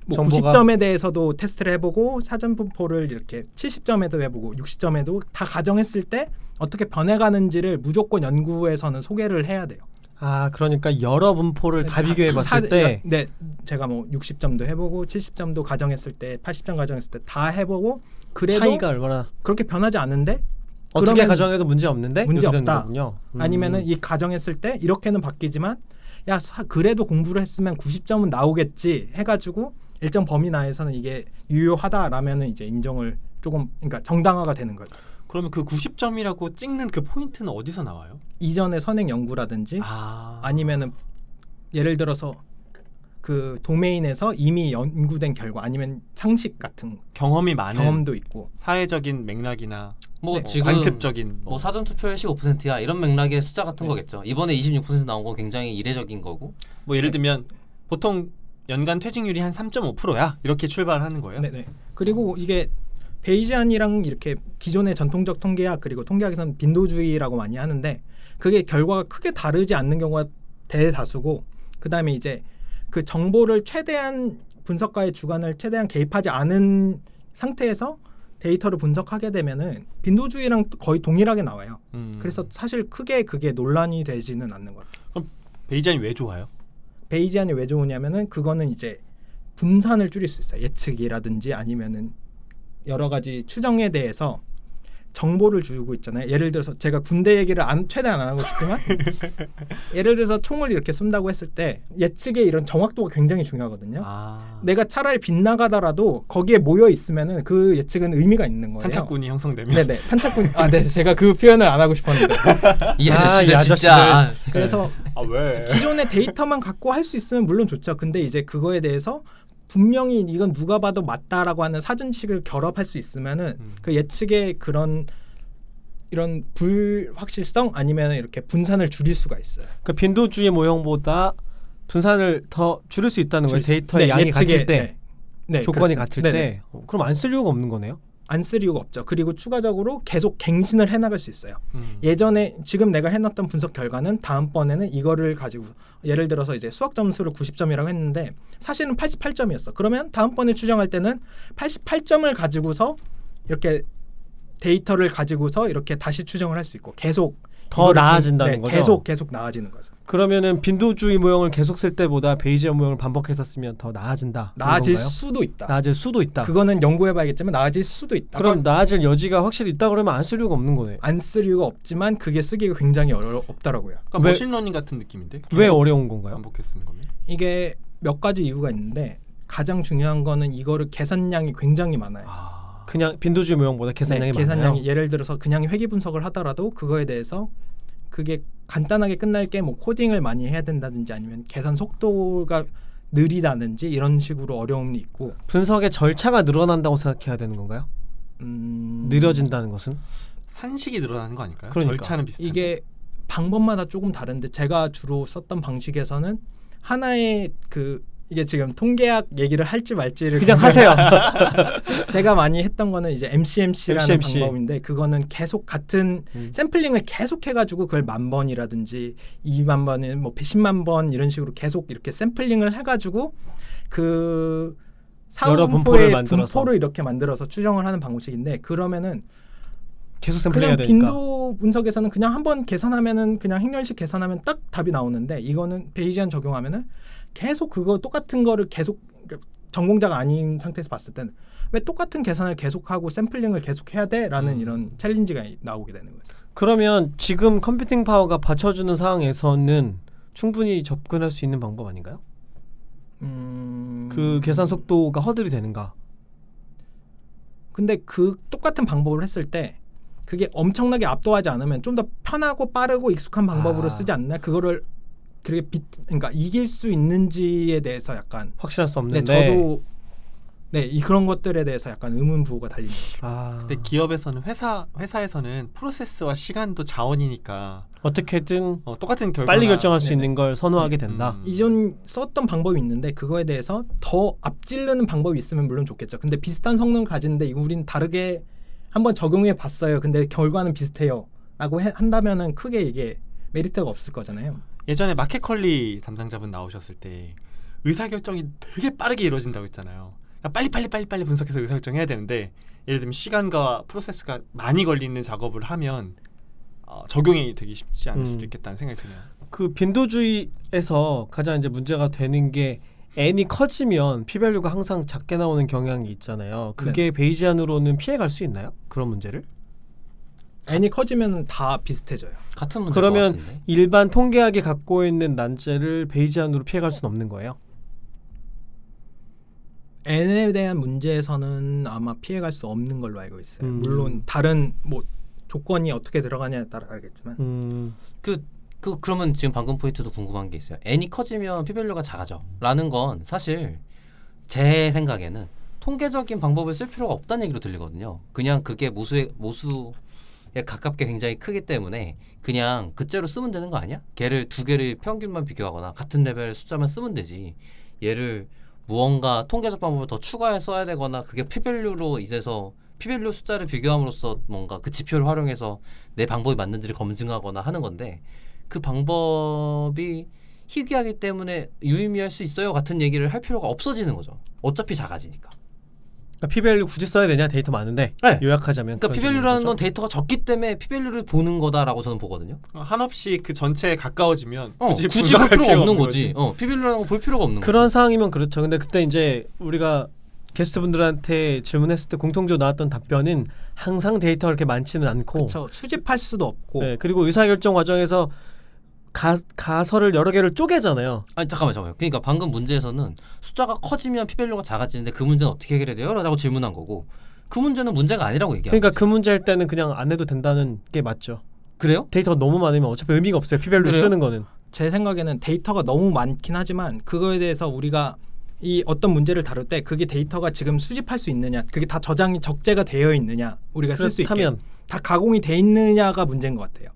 Speaker 4: 뭐 90점에 대해서도 테스트를 해보고 사전 분포를 이렇게 70점에도 해보고 60점에도 다 가정했을 때 어떻게 변해가는지를 무조건 연구에서는 소개를 해야 돼요.
Speaker 3: 그러니까 여러 분포를 다 비교해봤을 때
Speaker 4: 네, 제가 뭐 60점도 해보고 70점도 가정했을 때 80점 가정했을 때 다 해보고 그래도
Speaker 3: 차이가 얼마나
Speaker 4: 그렇게 변하지 않은데
Speaker 3: 어떻게 가정해도 문제 없는데?
Speaker 4: 문제
Speaker 3: 이렇게
Speaker 4: 없다.
Speaker 3: 되는 거군요.
Speaker 4: 아니면은 이 가정했을 때 이렇게는 바뀌지만 그래도 공부를 했으면 90점은 나오겠지 해가지고 일정 범위 내에서는 이게 유효하다라면은 이제 인정을 조금 그러니까 정당화가 되는 거죠.
Speaker 1: 그러면 그 90점이라고 찍는 그 포인트는 어디서 나와요?
Speaker 4: 이전의 선행 연구라든지 아니면은 예를 들어서 그 도메인에서 이미 연구된 결과 아니면 상식 같은
Speaker 1: 경험이 많은
Speaker 4: 경험도 있고
Speaker 1: 사회적인 맥락이나
Speaker 2: 뭐
Speaker 1: 네,
Speaker 2: 지금
Speaker 1: 관습적인
Speaker 2: 뭐 사전 투표율 15%야 이런 맥락의 숫자 같은 거겠죠. 이번에 26% 나온 거 굉장히 이례적인 거고.
Speaker 1: 뭐 예를 들면 보통 연간 퇴직률이 한 3.5%야. 이렇게 출발하는 거예요.
Speaker 4: 네네. 그리고 이게 베이지안이랑 이렇게 기존의 전통적 통계학 그리고 통계학에서는 빈도주의라고 많이 하는데 그게 결과가 크게 다르지 않는 경우가 대다수고 그다음에 이제 그 정보를 최대한 분석가의 주관을 최대한 개입하지 않은 상태에서 데이터를 분석하게 되면은 빈도주의랑 거의 동일하게 나와요. 그래서 사실 크게 그게 논란이 되지는 않는 거예요.
Speaker 1: 그럼 베이지안이 왜 좋아요?
Speaker 4: 베이지안이 왜 좋으냐면은 그거는 이제 분산을 줄일 수 있어요. 예측이라든지 아니면은 여러 가지 추정에 대해서 정보를 주고 있잖아요. 예를 들어서 제가 군대 얘기를 최대한 안 하고 싶지만 예를 들어서 총을 이렇게 쏜다고 했을 때 예측의 이런 정확도가 굉장히 중요하거든요. 내가 차라리 빗나가더라도 거기에 모여 있으면은 그 예측은 의미가 있는 거예요.
Speaker 1: 탄착군이 형성되면.
Speaker 4: 네네. 탄착군. 네. 제가 그 표현을 안 하고 싶었는데.
Speaker 2: 이 아저씨들 진짜.
Speaker 4: 그래서
Speaker 1: 왜?
Speaker 4: 기존의 데이터만 갖고 할 수 있으면 물론 좋죠. 근데 이제 그거에 대해서 분명히 이건 누가 봐도 맞다라고 하는 사전 지식을 결합할 수 있으면은 그 예측의 그런 이런 불확실성 아니면 이렇게 분산을 줄일 수가 있어요.
Speaker 3: 그 빈도주의 모형보다 분산을 더 줄일 수 있다는 거예요. 데이터의 양이 같을 때, 조건이 같을 때. 그럼 안 쓸 이유가 없는 거네요.
Speaker 4: 안 쓸 이유가 없죠. 그리고 추가적으로 계속 갱신을 해나갈 수 있어요. 예전에 지금 내가 해놨던 분석 결과는 다음번에는 이거를 가지고 예를 들어서 이제 수학 점수를 90점이라고 했는데 사실은 88점이었어. 그러면 다음번에 추정할 때는 88점을 가지고서 이렇게 데이터를 가지고서 이렇게 다시 추정을 할 수 있고 계속
Speaker 3: 더 나아진다는 거죠.
Speaker 4: 계속 나아지는 거죠.
Speaker 3: 그러면은 빈도주의 모형을 계속 쓸 때보다 베이지안 모형을 반복해서 쓰면 더 나아진다.
Speaker 4: 나아질 수도 있다.
Speaker 3: 나아질 수도 있다.
Speaker 4: 그거는 연구해봐야겠지만 나아질 수도 있다.
Speaker 3: 그럼 나아질 여지가 확실히 있다 그러면 안 쓸 이유가 없는 거네.
Speaker 4: 안 쓸 이유가 없지만 그게 쓰기가 굉장히 어렵더라고요.
Speaker 1: 그러니까 머신러닝 같은 느낌인데.
Speaker 3: 왜 어려운 건가요?
Speaker 1: 반복해서 쓰는 거면.
Speaker 4: 이게 몇 가지 이유가 있는데 가장 중요한 거는 이거를 계산량이 굉장히 많아요.
Speaker 3: 그냥 빈도주의 모형보다 계산량이 많아요.
Speaker 4: 계산량이 예를 들어서 그냥 회귀 분석을 하더라도 그거에 대해서 그게 간단하게 끝날 게 뭐 코딩을 많이 해야 된다든지 아니면 계산 속도가 느리다든지 이런 식으로 어려움이 있고
Speaker 3: 분석의 절차가 늘어난다고 생각해야 되는 건가요? 느려진다는 것은?
Speaker 1: 산식이 늘어나는 거 아닐까요?
Speaker 3: 그러니까.
Speaker 1: 절차는 비슷한데.
Speaker 4: 이게 방법마다 조금 다른데 제가 주로 썼던 방식에서는 하나의 이게 지금 통계학 얘기를 할지 말지를
Speaker 3: 그냥 하세요.
Speaker 4: 제가 많이 했던 거는 이제 MCMC라는
Speaker 3: MCMC.
Speaker 4: 방법인데 그거는 계속 같은 샘플링을 계속 해가지고 그걸 10,000번이라든지 20,000번은 뭐 10만 번 이런 식으로 계속 이렇게 샘플링을 해가지고 그
Speaker 3: 여러 분포를
Speaker 4: 사분포의
Speaker 3: 만들어서.
Speaker 4: 분포를 이렇게 만들어서 추정을 하는 방식인데 그러면은
Speaker 3: 계속 샘플해야
Speaker 4: 그냥
Speaker 3: 되니까.
Speaker 4: 빈도 분석에서는 그냥 한번 계산하면은 그냥 행렬식 계산하면 딱 답이 나오는데 이거는 베이지안 적용하면은 계속 그거 똑같은 거를 계속 전공자가 아닌 상태에서 봤을 때는 왜 똑같은 계산을 계속하고 샘플링을 계속해야 돼라는 이런 챌린지가 나오게 되는 거죠.
Speaker 3: 그러면 지금 컴퓨팅 파워가 받쳐주는 상황에서는 충분히 접근할 수 있는 방법 아닌가요? 그 계산 속도가 허들이 되는가?
Speaker 4: 근데 그 똑같은 방법을 했을 때 그게 엄청나게 압도하지 않으면 좀 더 편하고 빠르고 익숙한 방법으로 쓰지 않나? 그거를 그렇게 그러니까 이길 수 있는지에 대해서 약간
Speaker 3: 확실할 수 없는데.
Speaker 4: 저도 그런 것들에 대해서 약간 의문부호가 달리는 거죠.
Speaker 1: 근데 기업에서는 회사에서는 프로세스와 시간도 자원이니까
Speaker 3: 어떻게든
Speaker 1: 똑같은 결과
Speaker 3: 빨리 결정할 수 있는 걸 선호하게 된다.
Speaker 4: 이전 썼던 방법이 있는데 그거에 대해서 더 앞지르는 방법이 있으면 물론 좋겠죠. 근데 비슷한 성능 가지는데 이거 우린 다르게 한번 적용해 봤어요. 근데 결과는 비슷해요. 라고 한다면은 크게 이게 메리트가 없을 거잖아요.
Speaker 1: 예전에 마켓컬리 담당자분 나오셨을 때 의사결정이 되게 빠르게 이루어진다고 했잖아요. 그러니까 빨리 분석해서 의사결정해야 되는데 예를 들면 시간과 프로세스가 많이 걸리는 작업을 하면 적용이 되기 쉽지 않을 수도 있겠다는 생각이 드네요.
Speaker 3: 그 빈도주의에서 가장 이제 문제가 되는 게 n이 커지면 p-value가 항상 작게 나오는 경향이 있잖아요. 그게 베이지안으로는 피해갈 수 있나요? 그런 문제를?
Speaker 4: n이 커지면 다 비슷해져요.
Speaker 2: 같은 문제인
Speaker 3: 그러면
Speaker 2: 것 같은데.
Speaker 3: 일반 통계학이 갖고 있는 난제를 베이지안으로 피해갈 수는 없는 거예요?
Speaker 4: n에 대한 문제에서는 아마 피해갈 수 없는 걸로 알고 있어요. 물론 다른 뭐 조건이 어떻게 들어가냐에 따라 다르겠지만
Speaker 2: 그러면 지금 방금 포인트도 궁금한 게 있어요. n이 커지면 p-value가 작아져 라는 건 사실 제 생각에는 통계적인 방법을 쓸 필요가 없다는 얘기로 들리거든요. 그냥 그게 모수에 가깝게 굉장히 크기 때문에 그냥 그대로 쓰면 되는 거 아니야? 걔를 두 개를 평균만 비교하거나 같은 레벨의 숫자만 쓰면 되지. 얘를 무언가 통계적 방법을 더 추가해 써야 되거나 그게 피밸류로 이제서 피밸류 숫자를 비교함으로써 뭔가 그 지표를 활용해서 내 방법이 맞는지를 검증하거나 하는 건데 그 방법이 희귀하기 때문에 유의미할 수 있어요 같은 얘기를 할 필요가 없어지는 거죠. 어차피 작아지니까.
Speaker 3: 그러니까 피밸류 굳이 써야 되냐 데이터 많은데
Speaker 2: 네.
Speaker 3: 요약하자면
Speaker 2: 그러니까
Speaker 3: 그런
Speaker 2: 피밸류라는
Speaker 3: 식인
Speaker 2: 건
Speaker 3: 거죠.
Speaker 2: 데이터가 적기 때문에 피밸류를 보는 거다라고 저는 보거든요.
Speaker 1: 한없이 그 전체에 가까워지면
Speaker 2: 굳이 볼
Speaker 1: 분석할
Speaker 2: 필요가
Speaker 1: 필요가
Speaker 2: 없는 거지. 피밸류라는 거 볼 필요가 없는
Speaker 3: 그런
Speaker 2: 거지.
Speaker 3: 상황이면 그렇죠. 근데 그때 이제 우리가 게스트분들한테 질문했을 때 공통적으로 나왔던 답변은 항상 데이터가 그렇게 많지는 않고
Speaker 4: 그렇죠. 수집할 수도 없고
Speaker 3: 네, 그리고 의사결정 과정에서 가설을 여러 개를 쪼개잖아요.
Speaker 2: 아니 잠깐만요. 그러니까 방금 문제에서는 숫자가 커지면 피밸류가 작아지는데 그 문제는 어떻게 해결해야 돼요? 라고 질문한 거고 그 문제는 문제가 아니라고 얘기한
Speaker 3: 그러니까
Speaker 2: 거지.
Speaker 3: 그 문제일 때는 그냥 안 해도 된다는 게 맞죠.
Speaker 2: 그래요?
Speaker 3: 데이터가 너무 많으면 어차피 의미가 없어요. 피밸류
Speaker 2: 그래요?
Speaker 3: 쓰는 거는.
Speaker 4: 제 생각에는 데이터가 너무 많긴 하지만 그거에 대해서 우리가 이 어떤 문제를 다룰 때 그게 데이터가 지금 수집할 수 있느냐, 그게 다 저장이 적재가 되어 있느냐, 우리가 쓸 수 있게
Speaker 3: 그렇다면
Speaker 4: 다 가공이 돼 있느냐가 문제인 것 같아요.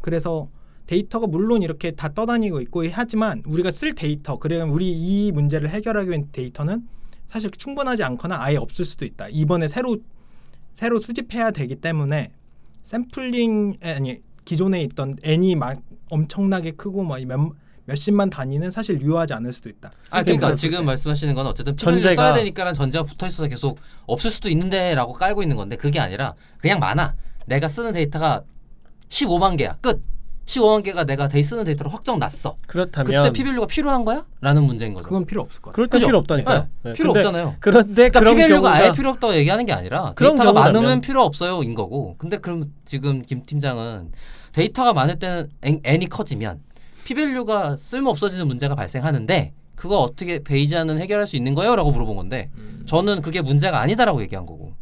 Speaker 4: 그래서 데이터가 물론 이렇게 다 떠다니고 있고 하지만 우리가 쓸 데이터, 그러면 우리 이 문제를 해결하기 위한 데이터는 사실 충분하지 않거나 아예 없을 수도 있다. 이번에 새로 수집해야 되기 때문에 샘플링 아니 기존에 있던 n이 막 엄청나게 크고 막 몇십만 단위는 사실 유효하지 않을 수도 있다.
Speaker 2: 그러니까
Speaker 4: 그럴
Speaker 2: 지금
Speaker 4: 때.
Speaker 2: 말씀하시는 건 어쨌든 피밸류
Speaker 3: 전제가-
Speaker 2: 써야 되니까라는 전제가 붙어 있어서 계속 없을 수도 있는데라고 깔고 있는 건데 그게 아니라 그냥 많아. 내가 쓰는 데이터가 15만 개야. 끝. 15만 개가 내가 쓰는 데이터로 확정 났어.
Speaker 3: 그렇다면
Speaker 2: 그때 피밸류가 필요한 거야? 라는 문제인 거죠.
Speaker 4: 그건 필요 없을 것 같아요.
Speaker 3: 그럴 때
Speaker 2: 그죠?
Speaker 3: 필요 없다니까요.
Speaker 2: 네,
Speaker 3: 네.
Speaker 2: 필요
Speaker 3: 근데
Speaker 2: 없잖아요.
Speaker 3: 그런데
Speaker 2: 그러니까
Speaker 3: 그런
Speaker 2: 피밸류가 아예
Speaker 3: 경우가
Speaker 2: 필요 없다고 얘기하는 게 아니라
Speaker 3: 그런
Speaker 2: 데이터가
Speaker 3: 경우라면-
Speaker 2: 많으면 필요 없어요인 거고. 근데 그럼 지금 김 팀장은 데이터가 많을 때는 n이 커지면 피밸류가 쓸모 없어지는 문제가 발생하는데 그거 어떻게 베이지안은 해결할 수 있는 거예요? 라고 물어본 건데 저는 그게 문제가 아니다라고 얘기한 거고.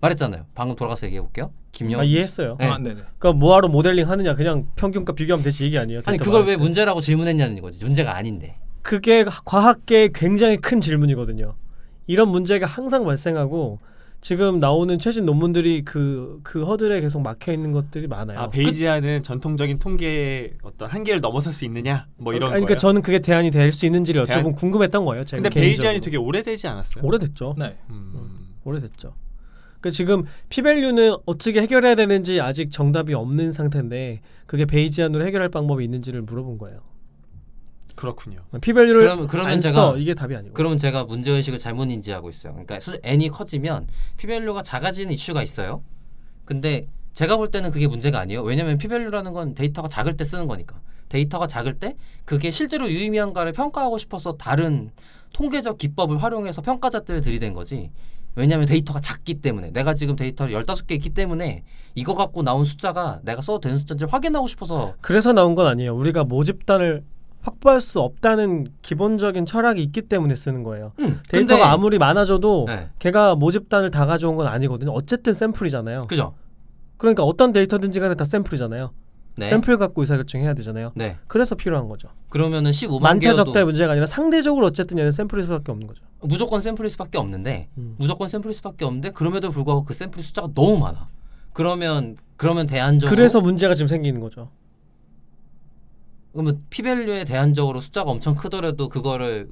Speaker 2: 말했잖아요. 방금 돌아가서 얘기해 볼게요. 김영.
Speaker 3: 이해했어요.
Speaker 2: 네.
Speaker 4: 네네.
Speaker 3: 그러니까 뭐하러 모델링 하느냐 그냥 평균과 비교하면 되지 얘기 아니에요.
Speaker 2: 아니
Speaker 3: 데이터
Speaker 2: 그걸
Speaker 3: 많을
Speaker 2: 왜
Speaker 3: 때.
Speaker 2: 문제라고 질문했냐는 거지. 문제가 아닌데.
Speaker 3: 그게 과학계의 굉장히 큰 질문이거든요. 이런 문제가 항상 발생하고 지금 나오는 최신 논문들이 그 허들에 계속 막혀 있는 것들이 많아요.
Speaker 1: 베이지안은 전통적인 통계의 어떤 한계를 넘어설 수 있느냐 뭐 이런
Speaker 3: 그러니까
Speaker 1: 거예요.
Speaker 3: 저는 그게 대안이 될 수 있는지를
Speaker 1: 대안?
Speaker 3: 여쭤보면 궁금했던 거예요. 제가
Speaker 1: 근데
Speaker 3: 개인적으로.
Speaker 1: 베이지안이 되게 오래되지 않았어요?
Speaker 3: 오래됐죠.
Speaker 4: 네.
Speaker 3: 오래됐죠. 그러니까 지금 피밸류는 어떻게 해결해야 되는지 아직 정답이 없는 상태인데 그게 베이지안으로 해결할 방법이 있는지를 물어본 거예요.
Speaker 1: 그렇군요.
Speaker 3: 피밸류를
Speaker 2: 그러면
Speaker 3: 안
Speaker 2: 제가
Speaker 3: 써. 이게 답이 아니고.
Speaker 2: 그러면 제가 문제의식을 잘못 인지하고 있어요. 그러니까 n이 커지면 피밸류가 작아지는 이슈가 있어요. 근데 제가 볼 때는 그게 문제가 아니에요. 왜냐하면 피밸류라는 건 데이터가 작을 때 쓰는 거니까. 데이터가 작을 때 그게 실제로 유의미한가를 평가하고 싶어서 다른 통계적 기법을 활용해서 평가자들을 들이댄 거지. 왜냐하면 데이터가 작기 때문에 내가 지금 데이터를 15개 있기 때문에 이거 갖고 나온 숫자가 내가 써도 되는 숫자인지 확인하고 싶어서
Speaker 3: 그래서 나온 건 아니에요. 우리가 모집단을 확보할 수 없다는 기본적인 철학이 있기 때문에 쓰는 거예요. 데이터가
Speaker 2: 근데-
Speaker 3: 아무리 많아져도
Speaker 2: 네.
Speaker 3: 걔가 모집단을 다 가져온 건 아니거든요. 어쨌든 샘플이잖아요.
Speaker 2: 그죠?
Speaker 3: 그러니까 어떤 데이터든지 간에 다 샘플이잖아요.
Speaker 2: 네.
Speaker 3: 샘플 갖고 의사결정해야 되잖아요.
Speaker 2: 네.
Speaker 3: 그래서 필요한 거죠.
Speaker 2: 그러면은 15만
Speaker 3: 많다
Speaker 2: 개여도
Speaker 3: 적다의 문제가 아니라 상대적으로 어쨌든 얘는 샘플일 수밖에 없는 거죠.
Speaker 2: 무조건 샘플일 수밖에 없는데 무조건 샘플일 수밖에 없는데 그럼에도 불구하고 그 샘플 숫자가 너무 많아. 그러면 대안적으로
Speaker 3: 그래서 문제가 지금 생기는 거죠.
Speaker 2: 그러면 피밸류에 대안적으로 숫자가 엄청 크더라도 그거를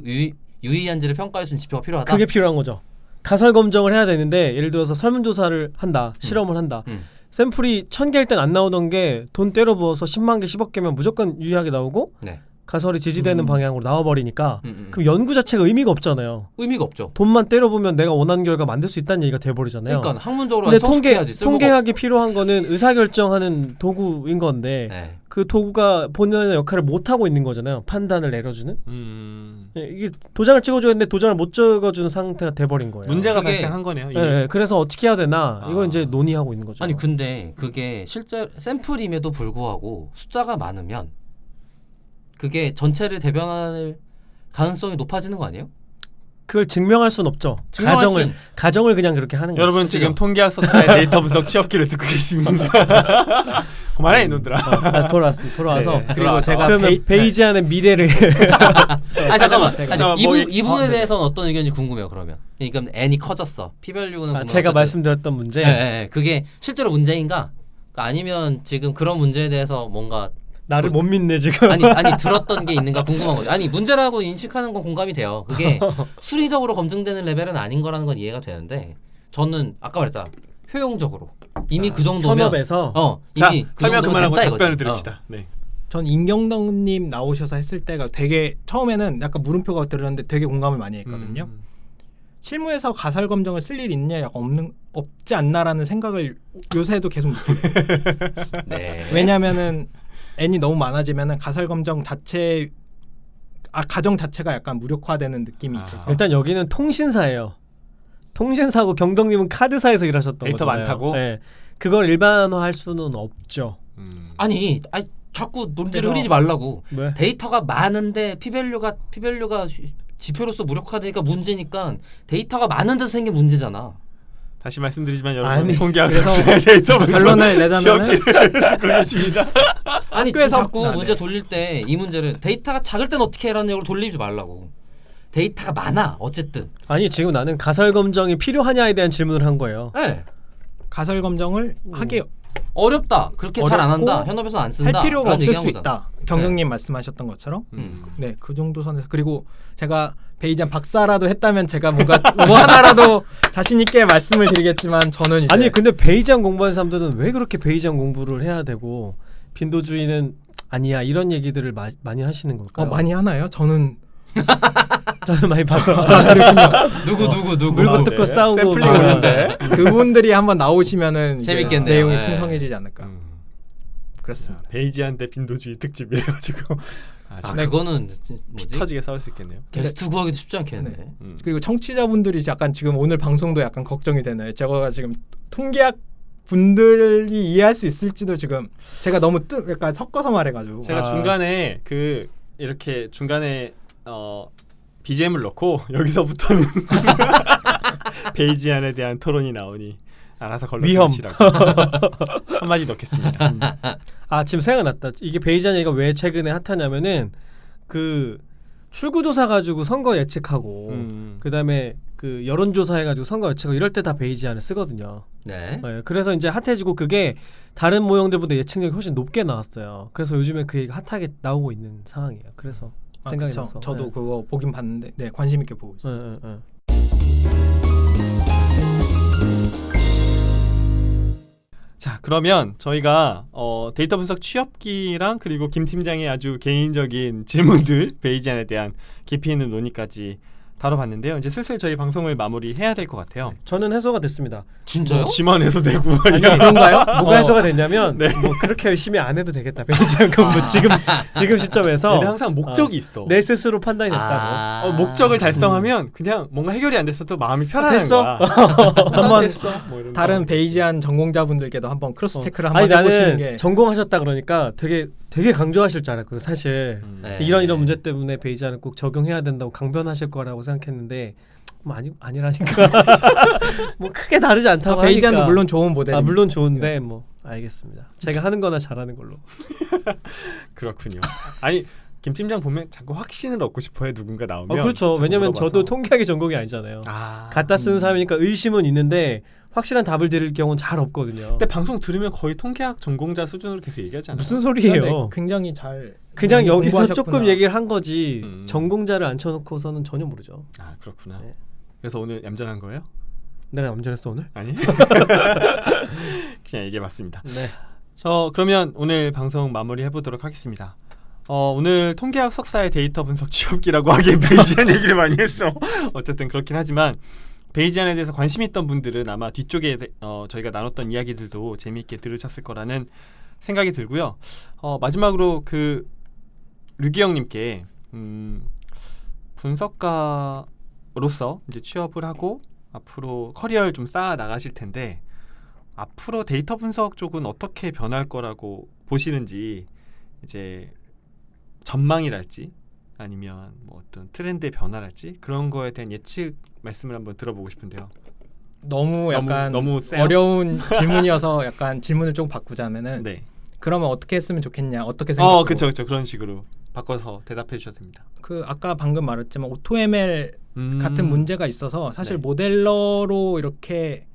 Speaker 2: 유의한지를 평가할 수 있는 지표가 필요하다.
Speaker 3: 그게 필요한 거죠. 가설 검정을 해야 되는데 예를 들어서 설문조사를 한다. 실험을 한다. 샘플이 1000개일 땐 안 나오던 게 돈 때려 부어서 10만 개, 10억 개면 무조건 유의하게 나오고
Speaker 2: 네.
Speaker 3: 가설이 지지되는 방향으로 나와버리니까 그럼 연구 자체가 의미가 없잖아요.
Speaker 2: 의미가 없죠.
Speaker 3: 돈만 때려보면 내가 원하는 결과 만들 수 있다는 얘기가 돼버리잖아요.
Speaker 2: 그러니까 학문적으로
Speaker 3: 근데
Speaker 2: 성숙해야지. 쓸모가
Speaker 3: 통계학이 필요한 거는 의사결정하는 도구인 건데
Speaker 2: 네.
Speaker 3: 그 도구가 본연의 역할을 못하고 있는 거잖아요. 판단을 내려주는.
Speaker 1: 네.
Speaker 3: 이게 도장을 찍어줘야 되는데 도장을 못 찍어주는 상태가 돼버린 거예요.
Speaker 1: 문제가
Speaker 2: 그게-
Speaker 1: 발생한 거네요. 이게.
Speaker 3: 네, 그래서 어떻게 해야 되나 이걸
Speaker 1: 아.
Speaker 3: 이제 논의하고 있는 거죠.
Speaker 2: 아니 근데 그게 실제 샘플임에도 불구하고 숫자가 많으면 그게 전체를 대변할 가능성이 높아지는 거 아니에요?
Speaker 3: 그걸 증명할 수는 없죠.
Speaker 2: 증명할
Speaker 3: 가정을 그냥 그렇게 하는 거죠.
Speaker 1: 여러분 지금 통계학 석사의 데이터 분석 취업기를 듣고 계십니다. 그만해 이놈들아.
Speaker 3: 돌아와서
Speaker 1: 네,
Speaker 4: 그리고
Speaker 1: 돌아와서.
Speaker 4: 제가
Speaker 3: 그러면 베이지안의 미래를
Speaker 2: 아니 잠깐만.
Speaker 1: 제가
Speaker 2: 아니,
Speaker 1: 뭐
Speaker 2: 이 부분에
Speaker 1: 네.
Speaker 2: 대해서는 어떤 의견이 궁금해요. 그러면 그러니까 n이 커졌어. 피밸류는 그러면
Speaker 3: 제가
Speaker 2: 어쨌든-
Speaker 3: 말씀드렸던 문제
Speaker 2: 예, 예, 예. 그게 실제로 문제인가? 아니면 지금 그런 문제에 대해서 뭔가
Speaker 3: 나를 못 믿네 지금.
Speaker 2: 아니 들었던 게 있는가 궁금한 거죠. 아니 문제라고 인식하는 건 공감이 돼요. 그게 수리적으로 검증되는 레벨은 아닌 거라는 건 이해가 되는데 저는 아까 말했잖아. 효용적으로 이미 그 정도면
Speaker 3: 현업에서
Speaker 1: 자,
Speaker 2: 이미 그
Speaker 1: 설명
Speaker 2: 정도면
Speaker 1: 그만하고
Speaker 2: 됐다
Speaker 1: 답변을
Speaker 2: 이거지.
Speaker 1: 들읍시다. 네.
Speaker 4: 전 임경덕님 나오셔서 했을 때가 되게 처음에는 약간 물음표가 들었는데 되게 공감을 많이 했거든요. 실무에서 가설 검정을 쓸 일이 있냐 약간 없지 않나라는 생각을 요새도 계속 느껴요.
Speaker 2: 네.
Speaker 4: 왜냐면은 N이 너무 많아지면은 가설 검정 자체 가정 자체가 약간 무력화되는 느낌이 있어서
Speaker 3: 일단 여기는 통신사예요. 통신사고 경덕님은 카드사에서 일하셨던
Speaker 1: 데이터
Speaker 3: 거잖아요.
Speaker 1: 많다고?
Speaker 3: 네. 그걸 일반화할 수는 없죠.
Speaker 2: 아니 자꾸 논지를
Speaker 4: 그래서-
Speaker 2: 흐리지 말라고.
Speaker 3: 왜?
Speaker 2: 데이터가 많은데 피밸류가 지표로서 무력화되니까 문제니까 데이터가 많은 데서 생긴 문제잖아.
Speaker 1: 다시 말씀드리지만 여러분
Speaker 3: 아니,
Speaker 1: 통계학
Speaker 4: 그래서
Speaker 1: 석사의 데이터 분석
Speaker 4: 결론을 내자면은
Speaker 1: 지역기를 듣고 계십니다.
Speaker 2: 아니
Speaker 4: 학교에서-
Speaker 2: 자꾸
Speaker 4: 아,
Speaker 2: 문제
Speaker 4: 네.
Speaker 2: 돌릴 때 이 문제를 데이터가 작을 땐 어떻게 해라는 얘기를 돌리지 말라고. 데이터가 많아 어쨌든.
Speaker 3: 아니 지금 나는 가설 검정이 필요하냐에 대한 질문을 한 거예요.
Speaker 2: 네.
Speaker 4: 가설 검정을 하기
Speaker 2: 어렵다. 그렇게 잘 안 한다.
Speaker 4: 어렵고
Speaker 2: 현업에서 안 쓴다.
Speaker 4: 할 필요가
Speaker 2: 라는
Speaker 4: 없을
Speaker 2: 얘기한
Speaker 4: 수
Speaker 2: 거잖아.
Speaker 4: 있다. 경영님 말씀하셨던 것처럼
Speaker 2: 네.
Speaker 4: 그 정도 선에서 그리고 제가 베이지안 박사라도 했다면 제가 뭔가 뭐 하나라도 자신 있게 말씀을 드리겠지만 저는 이제
Speaker 3: 아니 근데 베이지안 공부하는 사람들은 왜 그렇게 베이지안 공부를 해야 되고 빈도주의는 아니야 이런 얘기들을 많이 하시는 걸까요?
Speaker 4: 많이 하나요? 저는
Speaker 3: 저는 많이 봐서
Speaker 2: 누구
Speaker 3: 물고 뜯고 싸우고
Speaker 1: 샘플링
Speaker 3: 막-
Speaker 1: 오는데.
Speaker 4: 그분들이 한번 나오시면은 이제
Speaker 2: 재밌겠네요.
Speaker 4: 내용이
Speaker 2: 네.
Speaker 4: 풍성해지지 않을까. 그렇습니다.
Speaker 1: 베이지안 대 빈도주의 특집이래가지고 아주
Speaker 2: 그거는 뭐지?
Speaker 1: 터지게 싸울 수 있겠네요.
Speaker 2: 게스트 구하기도 쉽지 않겠네.
Speaker 4: 그리고 청취자분들이 약간 지금 오늘 방송도 약간 걱정이 되나요? 제가 지금 통계학 분들이 이해할 수 있을지도 지금 제가 너무 약간 섞어서 말해가지고
Speaker 1: 제가 중간에 이렇게 중간에 BGM을 넣고 여기서부터는 베이지안에 대한 토론이 나오니 알아서
Speaker 3: 위험.
Speaker 1: 걸러주시라고 한마디 넣겠습니다.
Speaker 3: 지금 생각났다. 이게 베이지안 얘기가 왜 최근에 핫하냐면은 그 출구조사 가지고 선거 예측하고 그다음에 그 여론조사 해가지고 선거 예측하고 이럴 때 다 베이지안을 쓰거든요.
Speaker 2: 네.
Speaker 3: 네, 그래서 이제 핫해지고 그게 다른 모형들보다 예측력이 훨씬 높게 나왔어요. 그래서 요즘에 그 얘기가 핫하게 나오고 있는 상황이에요. 그래서 생각이
Speaker 4: 그쵸.
Speaker 3: 나서
Speaker 4: 저도
Speaker 3: 네.
Speaker 4: 그거 보긴 봤는데 네 관심 있게 보고 있어요.
Speaker 3: 네.
Speaker 1: 자, 그러면 저희가 데이터 분석 취업기랑 그리고 김 팀장의 아주 개인적인 질문들 베이지안에 대한 깊이 있는 논의까지 다뤄봤는데요. 이제 슬슬 저희 방송을 마무리해야 될 것 같아요.
Speaker 3: 저는 해소가 됐습니다.
Speaker 2: 진짜요?
Speaker 1: 지만 해소되고
Speaker 3: 아니
Speaker 1: 말이야.
Speaker 3: 그런가요? 뭐가 해소가 됐냐면
Speaker 1: 네.
Speaker 3: 뭐 그렇게 열심히 안 해도 되겠다. 베이지안 공부 지금 시점에서
Speaker 1: 얘는 항상 목적이 있어.
Speaker 3: 내 스스로 판단이 됐다고.
Speaker 1: 목적을 달성하면 그냥 뭔가 해결이 안 됐어도 마음이 편안한
Speaker 3: 됐어?
Speaker 1: 거야.
Speaker 4: 한번
Speaker 1: 됐어. 뭐 이런
Speaker 4: 다른
Speaker 1: 거.
Speaker 4: 베이지안 전공자분들께도 한번 크로스 체크를
Speaker 3: 아니
Speaker 4: 한번 해보시는
Speaker 3: 나는
Speaker 4: 게
Speaker 3: 전공하셨다 그러니까 되게 강조하실 줄 알았거든 사실.
Speaker 2: 네.
Speaker 3: 이런 문제 때문에 베이지안을 꼭 적용해야 된다고 강변하실 거라고 생각했는데 뭐 아니라니까. 뭐 크게 다르지 않다고
Speaker 4: 베이지안도
Speaker 3: 하니까.
Speaker 4: 물론 좋은 모델입니다.
Speaker 3: 물론 좋은데 뭐 알겠습니다. 제가 하는 거나 잘하는 걸로.
Speaker 1: 그렇군요. 아니 김 팀장 보면 자꾸 확신을 얻고 싶어요. 누군가 나오면.
Speaker 3: 그렇죠.
Speaker 1: 자꾸
Speaker 3: 왜냐면
Speaker 1: 물어봐서.
Speaker 3: 저도 통계학이 전공이 아니잖아요. 갖다 쓰는 사람이니까 의심은 있는데 확실한 답을 드릴 경우는 잘 없거든요.
Speaker 1: 근데 방송 들으면 거의 통계학 전공자 수준으로 계속 얘기하지 않아요?
Speaker 3: 무슨 소리예요?
Speaker 4: 그런데 굉장히 잘
Speaker 3: 그냥 여기서
Speaker 4: 공부하셨구나.
Speaker 3: 조금 얘기를 한 거지
Speaker 1: 음.
Speaker 3: 전공자를 앉혀놓고서는 전혀 모르죠.
Speaker 1: 그렇구나.
Speaker 3: 네.
Speaker 1: 그래서 오늘 얌전한 거예요?
Speaker 3: 내가 얌전했어 오늘?
Speaker 1: 아니. 그냥 얘기해봤습니다.
Speaker 3: 네.
Speaker 1: 그러면 오늘 방송 마무리해 보도록 하겠습니다. 오늘 통계학 석사의 데이터 분석 취업기라고 하기엔 베이지안 얘기를 많이 했어. 어쨌든 그렇긴 하지만 베이지안에 대해서 관심 있던 분들은 아마 뒤쪽에 저희가 나눴던 이야기들도 재미있게 들으셨을 거라는 생각이 들고요. 마지막으로 그 류기영님께 분석가로서 이제 취업을 하고 앞으로 커리어를 좀 쌓아 나가실 텐데 앞으로 데이터 분석 쪽은 어떻게 변할 거라고 보시는지 이제 전망이랄지 아니면 뭐 어떤 트렌드의 변화랄지 그런 거에 대한 예측 말씀을 한번 들어보고 싶은데요.
Speaker 4: 너무 약간
Speaker 1: 너무 세요?
Speaker 4: 어려운 질문이어서 약간 질문을 좀 바꾸자면은
Speaker 1: 네.
Speaker 4: 그러면 어떻게 했으면 좋겠냐 어떻게 생각하고
Speaker 1: 그렇죠. 그런 식으로 바꿔서 대답해 주셔도 됩니다.
Speaker 4: 그 아까 방금 말했지만 오토ML 같은 문제가 있어서 사실
Speaker 1: 네.
Speaker 4: 모델러로 이렇게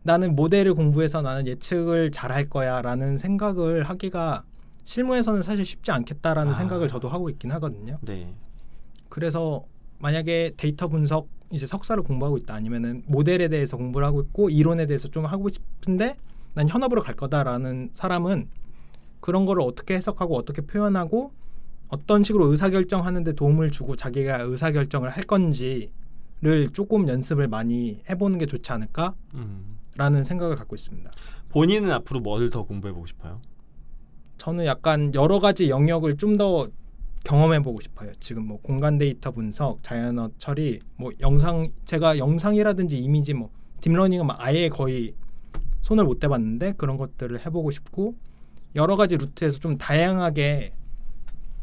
Speaker 4: 나는 모델을 공부해서 나는 예측을 잘할 거야라는 생각을 하기가 실무에서는 사실 쉽지 않겠다라는 생각을 저도 하고 있긴 하거든요.
Speaker 1: 네.
Speaker 4: 그래서 만약에 데이터 분석 이제 석사를 공부하고 있다 아니면은 모델에 대해서 공부를 하고 있고 이론에 대해서 좀 하고 싶은데 난 현업으로 갈 거다라는 사람은 그런 거를 어떻게 해석하고 어떻게 표현하고 어떤 식으로 의사결정하는 데 도움을 주고 자기가 의사결정을 할 건지를 조금 연습을 많이 해보는 게 좋지 않을까라는 생각을 갖고 있습니다.
Speaker 1: 본인은 앞으로 뭘 더 공부해보고 싶어요?
Speaker 4: 저는 약간 여러 가지 영역을 좀 더 경험해보고 싶어요. 지금 뭐 공간 데이터 분석, 자연어 처리, 뭐 제가 영상이라든지 이미지, 뭐 딥러닝은 막 아예 거의 손을 못 대봤는데 그런 것들을 해보고 싶고 여러 가지 루트에서 좀 다양하게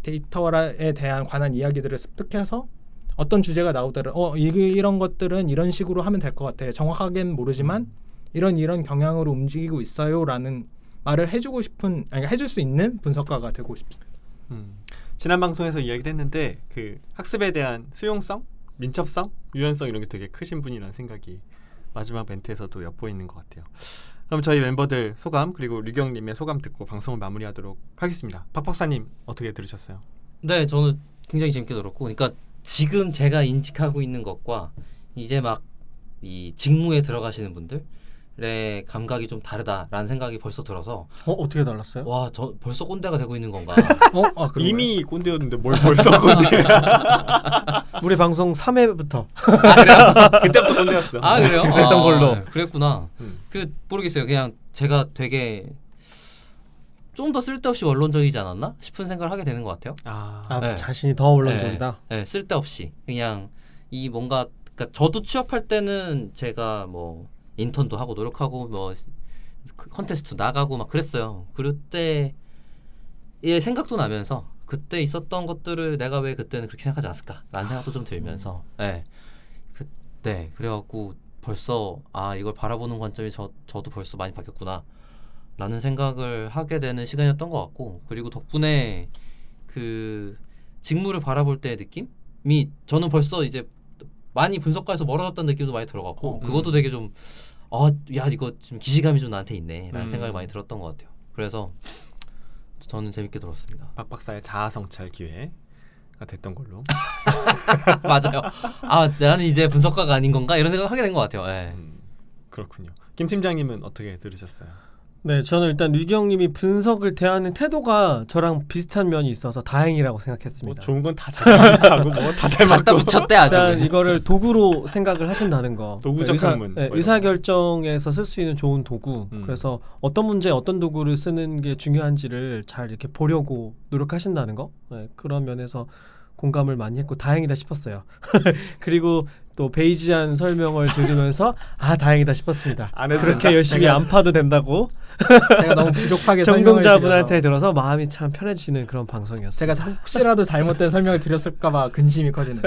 Speaker 4: 데이터에 대한 관한 이야기들을 습득해서 어떤 주제가 나오더라도 이런 것들은 이런 식으로 하면 될 것 같아요. 정확하게는 모르지만 이런 경향으로 움직이고 있어요라는 말을 해주고 싶은 아니 해줄 수 있는 분석가가 되고 싶습니다.
Speaker 1: 지난 방송에서 이야기를 했는데 그 학습에 대한 수용성, 민첩성, 유연성 이런 게 되게 크신 분이라는 생각이 마지막 멘트에서도 엿보이는 것 같아요. 그럼 저희 멤버들 소감 그리고 류경님의 소감 듣고 방송을 마무리하도록 하겠습니다. 박 박사님 어떻게 들으셨어요?
Speaker 2: 네, 저는 굉장히 재밌게 들었고, 그러니까 지금 제가 인식하고 있는 것과 이제 막 이 직무에 들어가시는 분들의 감각이 좀 다르다라는 생각이 벌써 들어서
Speaker 3: 어떻게 달랐어요?
Speaker 2: 와, 저 벌써 꼰대가 되고 있는 건가?
Speaker 4: 그런가요?
Speaker 1: 이미 꼰대였는데 뭘 벌써 꼰대?
Speaker 3: 우리 방송 3회부터
Speaker 2: 아, 그래요?
Speaker 1: 그때부터 꼰대였어.
Speaker 2: 아, 그래요?
Speaker 3: 그랬던 걸로.
Speaker 2: 그랬구나. 그 모르겠어요. 그냥 제가 되게 좀 더 쓸데없이 원론적이지 않았나 싶은 생각을 하게 되는 것 같아요.
Speaker 1: 네.
Speaker 3: 자신이 더 원론적이다.
Speaker 2: 네, 쓸데없이 그냥 이 뭔가 그러니까 저도 취업할 때는 제가 뭐 인턴도 하고 노력하고 뭐 컨테스트 나가고 막 그랬어요. 그럴 때의 생각도 나면서 그때 있었던 것들을 내가 왜 그때는 그렇게 생각하지 않았을까라는 생각도 좀 들면서 그때 그래갖고 벌써 이걸 바라보는 관점이 저도 벌써 많이 바뀌었구나 라는 생각을 하게 되는 시간이었던 것 같고, 그리고 덕분에 그 직무를 바라볼 때의 느낌이 저는 벌써 이제 많이 분석가에서 멀어졌다는 느낌도 많이 들어갔고 그것도 되게 좀 야 이거 좀 기시감이 좀 나한테 있네 라는 생각이 많이 들었던 것 같아요. 그래서 저는 재밌게 들었습니다.
Speaker 1: 박 박사의 자아 성찰 기회가 됐던 걸로.
Speaker 2: 맞아요. 나는 이제 분석가가 아닌 건가 이런 생각을 하게 된 것 같아요. 네.
Speaker 1: 그렇군요. 김 팀장님은 어떻게 들으셨어요?
Speaker 3: 네, 저는 일단 류경님이 분석을 대하는 태도가 저랑 비슷한 면이 있어서 다행이라고 생각했습니다.
Speaker 1: 뭐 좋은 건 다 잘 비슷하고 뭐 다
Speaker 2: 갖다
Speaker 1: 닮았고.
Speaker 2: 붙였대 아주.
Speaker 3: 일단 이거를 도구로 생각을 하신다는 거.
Speaker 1: 도구적 학문.
Speaker 3: 의사결정에서 쓸 수 있는 좋은 도구.
Speaker 1: 음.
Speaker 3: 그래서 어떤 문제에 어떤 도구를 쓰는 게 중요한지를 잘 이렇게 보려고 노력하신다는 거. 네, 그런 면에서 공감을 많이 했고 다행이다 싶었어요. 그리고 또 베이지한 설명을 들으면서 다행이다 싶었습니다. 그렇게 열심히 안 파도 된다고
Speaker 4: 제가 너무 부족하게
Speaker 3: 전공자분한테 들어서 마음이 참 편해지는 그런 방송이었어요.
Speaker 4: 제가 혹시라도 잘못된 설명을 드렸을까봐 근심이 커지네요.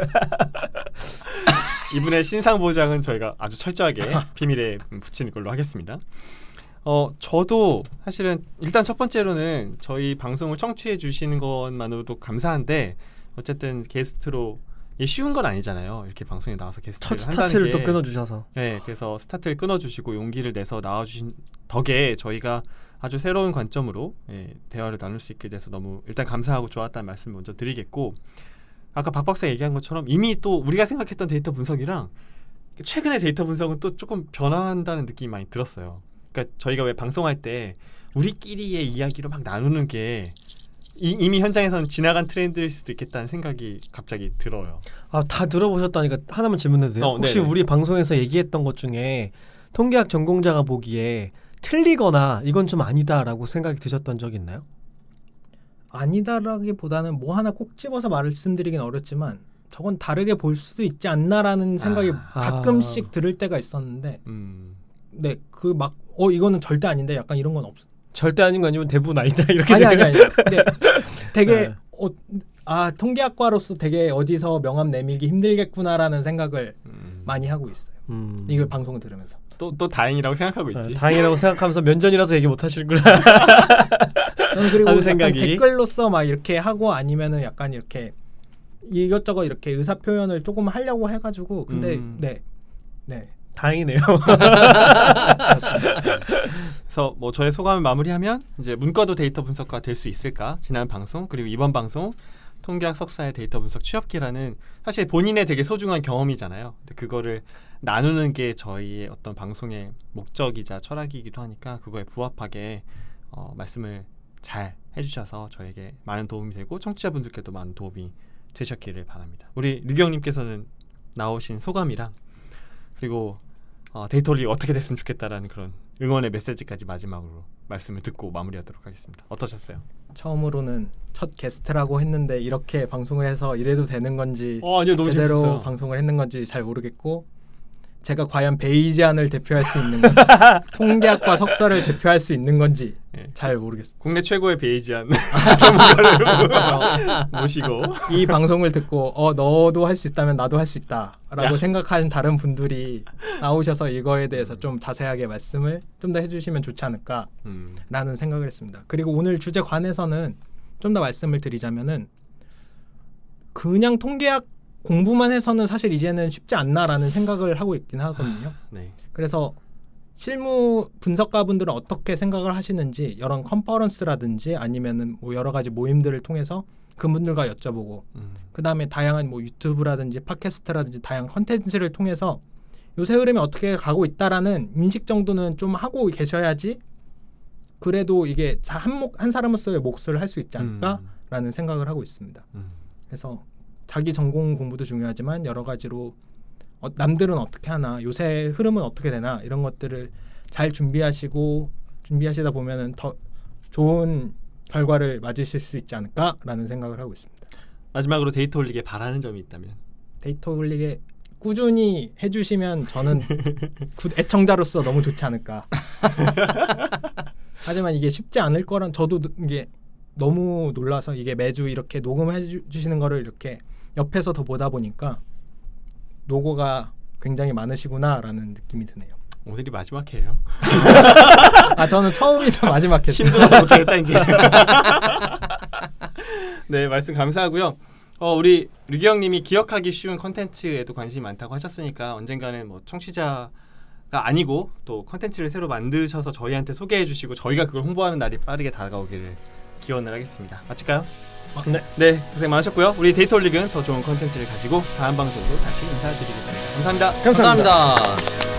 Speaker 1: 이분의 신상 보장은 저희가 아주 철저하게 비밀에 붙이는 걸로 하겠습니다. 저도 사실은 일단 첫 번째로는 저희 방송을 청취해 주시는 것만으로도 감사한데 어쨌든 게스트로 쉬운 건 아니잖아요. 이렇게 방송에 나와서 게스트를
Speaker 3: 첫
Speaker 1: 한다는
Speaker 3: 스타트를
Speaker 1: 게.
Speaker 3: 또 끊어주셔서.
Speaker 1: 네, 그래서 스타트를 끊어주시고 용기를 내서 나와주신 덕에 저희가 아주 새로운 관점으로 대화를 나눌 수 있게 돼서 너무 일단 감사하고 좋았다는 말씀을 먼저 드리겠고, 아까 박 박사 얘기한 것처럼 이미 또 우리가 생각했던 데이터 분석이랑 최근의 데이터 분석은 또 조금 변화한다는 느낌이 많이 들었어요. 그러니까 저희가 왜 방송할 때 우리끼리의 이야기로 막 나누는 게 이미 현장에서는 지나간 트렌드일 수도 있겠다는 생각이 갑자기 들어요.
Speaker 3: 다 들어보셨다니까 하나만 질문해도 돼요? 혹시
Speaker 1: 네네.
Speaker 3: 우리 방송에서 얘기했던 것 중에 통계학 전공자가 보기에 틀리거나 이건 좀 아니다라고 생각이 드셨던 적 있나요?
Speaker 4: 아니다라기보다는 뭐 하나 꼭 집어서 말씀드리긴 어렵지만 저건 다르게 볼 수도 있지 않나라는 생각이 가끔씩 들을 때가 있었는데 네, 그 막 이거는 절대 아닌데 약간 이런 건 없어요. 절대
Speaker 3: 아닌 거 아니면 대부분 아니다 이렇게
Speaker 4: 아니. 네, 되게 통계학과로서 되게 어디서 명함 내밀기 힘들겠구나라는 생각을 많이 하고 있어요. 이걸 방송을 들으면서
Speaker 1: 또 다행이라고 생각하고 있지.
Speaker 3: 다행이라고 생각하면서 면전이라서 얘기 못 하시는구나.
Speaker 4: 저는 그리고
Speaker 3: 하는 생각이.
Speaker 4: 댓글로서 막 이렇게 하고 아니면은 약간 이렇게 이것저것 이렇게 의사 표현을 조금 하려고 해가지고 근데 네
Speaker 3: 다행이네요.
Speaker 1: 그래서 뭐 저의 소감을 마무리하면 이제 문과도 데이터 분석가 될 수 있을까? 지난 방송 그리고 이번 방송 통계학 석사의 데이터 분석 취업기라는 사실 본인의 되게 소중한 경험이잖아요. 근데 그거를 나누는 게 저희의 어떤 방송의 목적이자 철학이기도 하니까 그거에 부합하게 말씀을 잘 해주셔서 저에게 많은 도움이 되고 청취자분들께도 많은 도움이 되셨기를 바랍니다. 우리 류경님께서는 나오신 소감이랑 그리고 데이터 올리 어떻게 됐으면 좋겠다라는 그런 응원의 메시지까지 마지막으로 말씀을 듣고 마무리하도록 하겠습니다. 어떠셨어요?
Speaker 4: 처음으로는 첫 게스트라고 했는데 이렇게 방송을 해서 이래도 되는 건지
Speaker 1: 아니요, 너무
Speaker 4: 제대로
Speaker 1: 재밌었어요.
Speaker 4: 방송을 했는 건지 잘 모르겠고 제가 과연 베이지안을 대표할 수 있는 건지 통계학과 석사를 대표할 수 있는 건지
Speaker 1: 네.
Speaker 4: 잘 모르겠어요.
Speaker 1: 국내 최고의 베이지안 전문가를 모시고
Speaker 4: 이 방송을 듣고 너도 할 수 있다면 나도 할 수 있다라고
Speaker 1: 야.
Speaker 4: 생각하는 다른 분들이 나오셔서 이거에 대해서 좀 자세하게 말씀을 좀 더 해주시면 좋지 않을까라는 생각을 했습니다. 그리고 오늘 주제 관해서는 좀 더 말씀을 드리자면은 그냥 통계학 공부만 해서는 사실 이제는 쉽지 않나라는 생각을 하고 있긴 하거든요.
Speaker 1: 네.
Speaker 4: 그래서 실무 분석가분들은 어떻게 생각을 하시는지 여러 컨퍼런스라든지 아니면은 뭐 여러 가지 모임들을 통해서 그분들과 여쭤보고 그 다음에 다양한 뭐 유튜브라든지 팟캐스트라든지 다양한 컨텐츠를 통해서 요새 흐름이 어떻게 가고 있다라는 인식 정도는 좀 하고 계셔야지 그래도 이게 한 사람으로서의 몫을 할 수 있지 않을까라는 생각을 하고 있습니다. 그래서 자기 전공 공부도 중요하지만 여러 가지로 남들은 어떻게 하나 요새 흐름은 어떻게 되나 이런 것들을 잘 준비하시다 보면은 더 좋은 결과를 맞으실 수 있지 않을까라는 생각을 하고 있습니다.
Speaker 1: 마지막으로 데이터 올리게 바라는 점이 있다면
Speaker 4: 데이터 올리게 꾸준히 해주시면 저는 애청자로서 너무 좋지 않을까. 하지만 이게 쉽지 않을 거란 저도 이게 너무 놀라서 이게 매주 이렇게 녹음해 주시는 거를 이렇게 옆에서 더 보다 보니까 노고가 굉장히 많으시구나라는 느낌이 드네요.
Speaker 1: 오늘이 마지막 회예요.
Speaker 4: 저는 처음이자 마지막 했어요.
Speaker 1: 힘들어서 못하겠다 이제. 네, 말씀 감사하고요. 우리 류기영님이 기억하기 쉬운 컨텐츠에도 관심이 많다고 하셨으니까 언젠가는 뭐 청취자가 아니고 또 컨텐츠를 새로 만드셔서 저희한테 소개해주시고 저희가 그걸 홍보하는 날이 빠르게 다가오기를 기원을 하겠습니다. 마칠까요? 네, 고생 많으셨고요. 우리 데이터 올릭은 더 좋은 컨텐츠를 가지고 다음 방송으로 다시 인사드리겠습니다. 감사합니다.
Speaker 2: 감사합니다.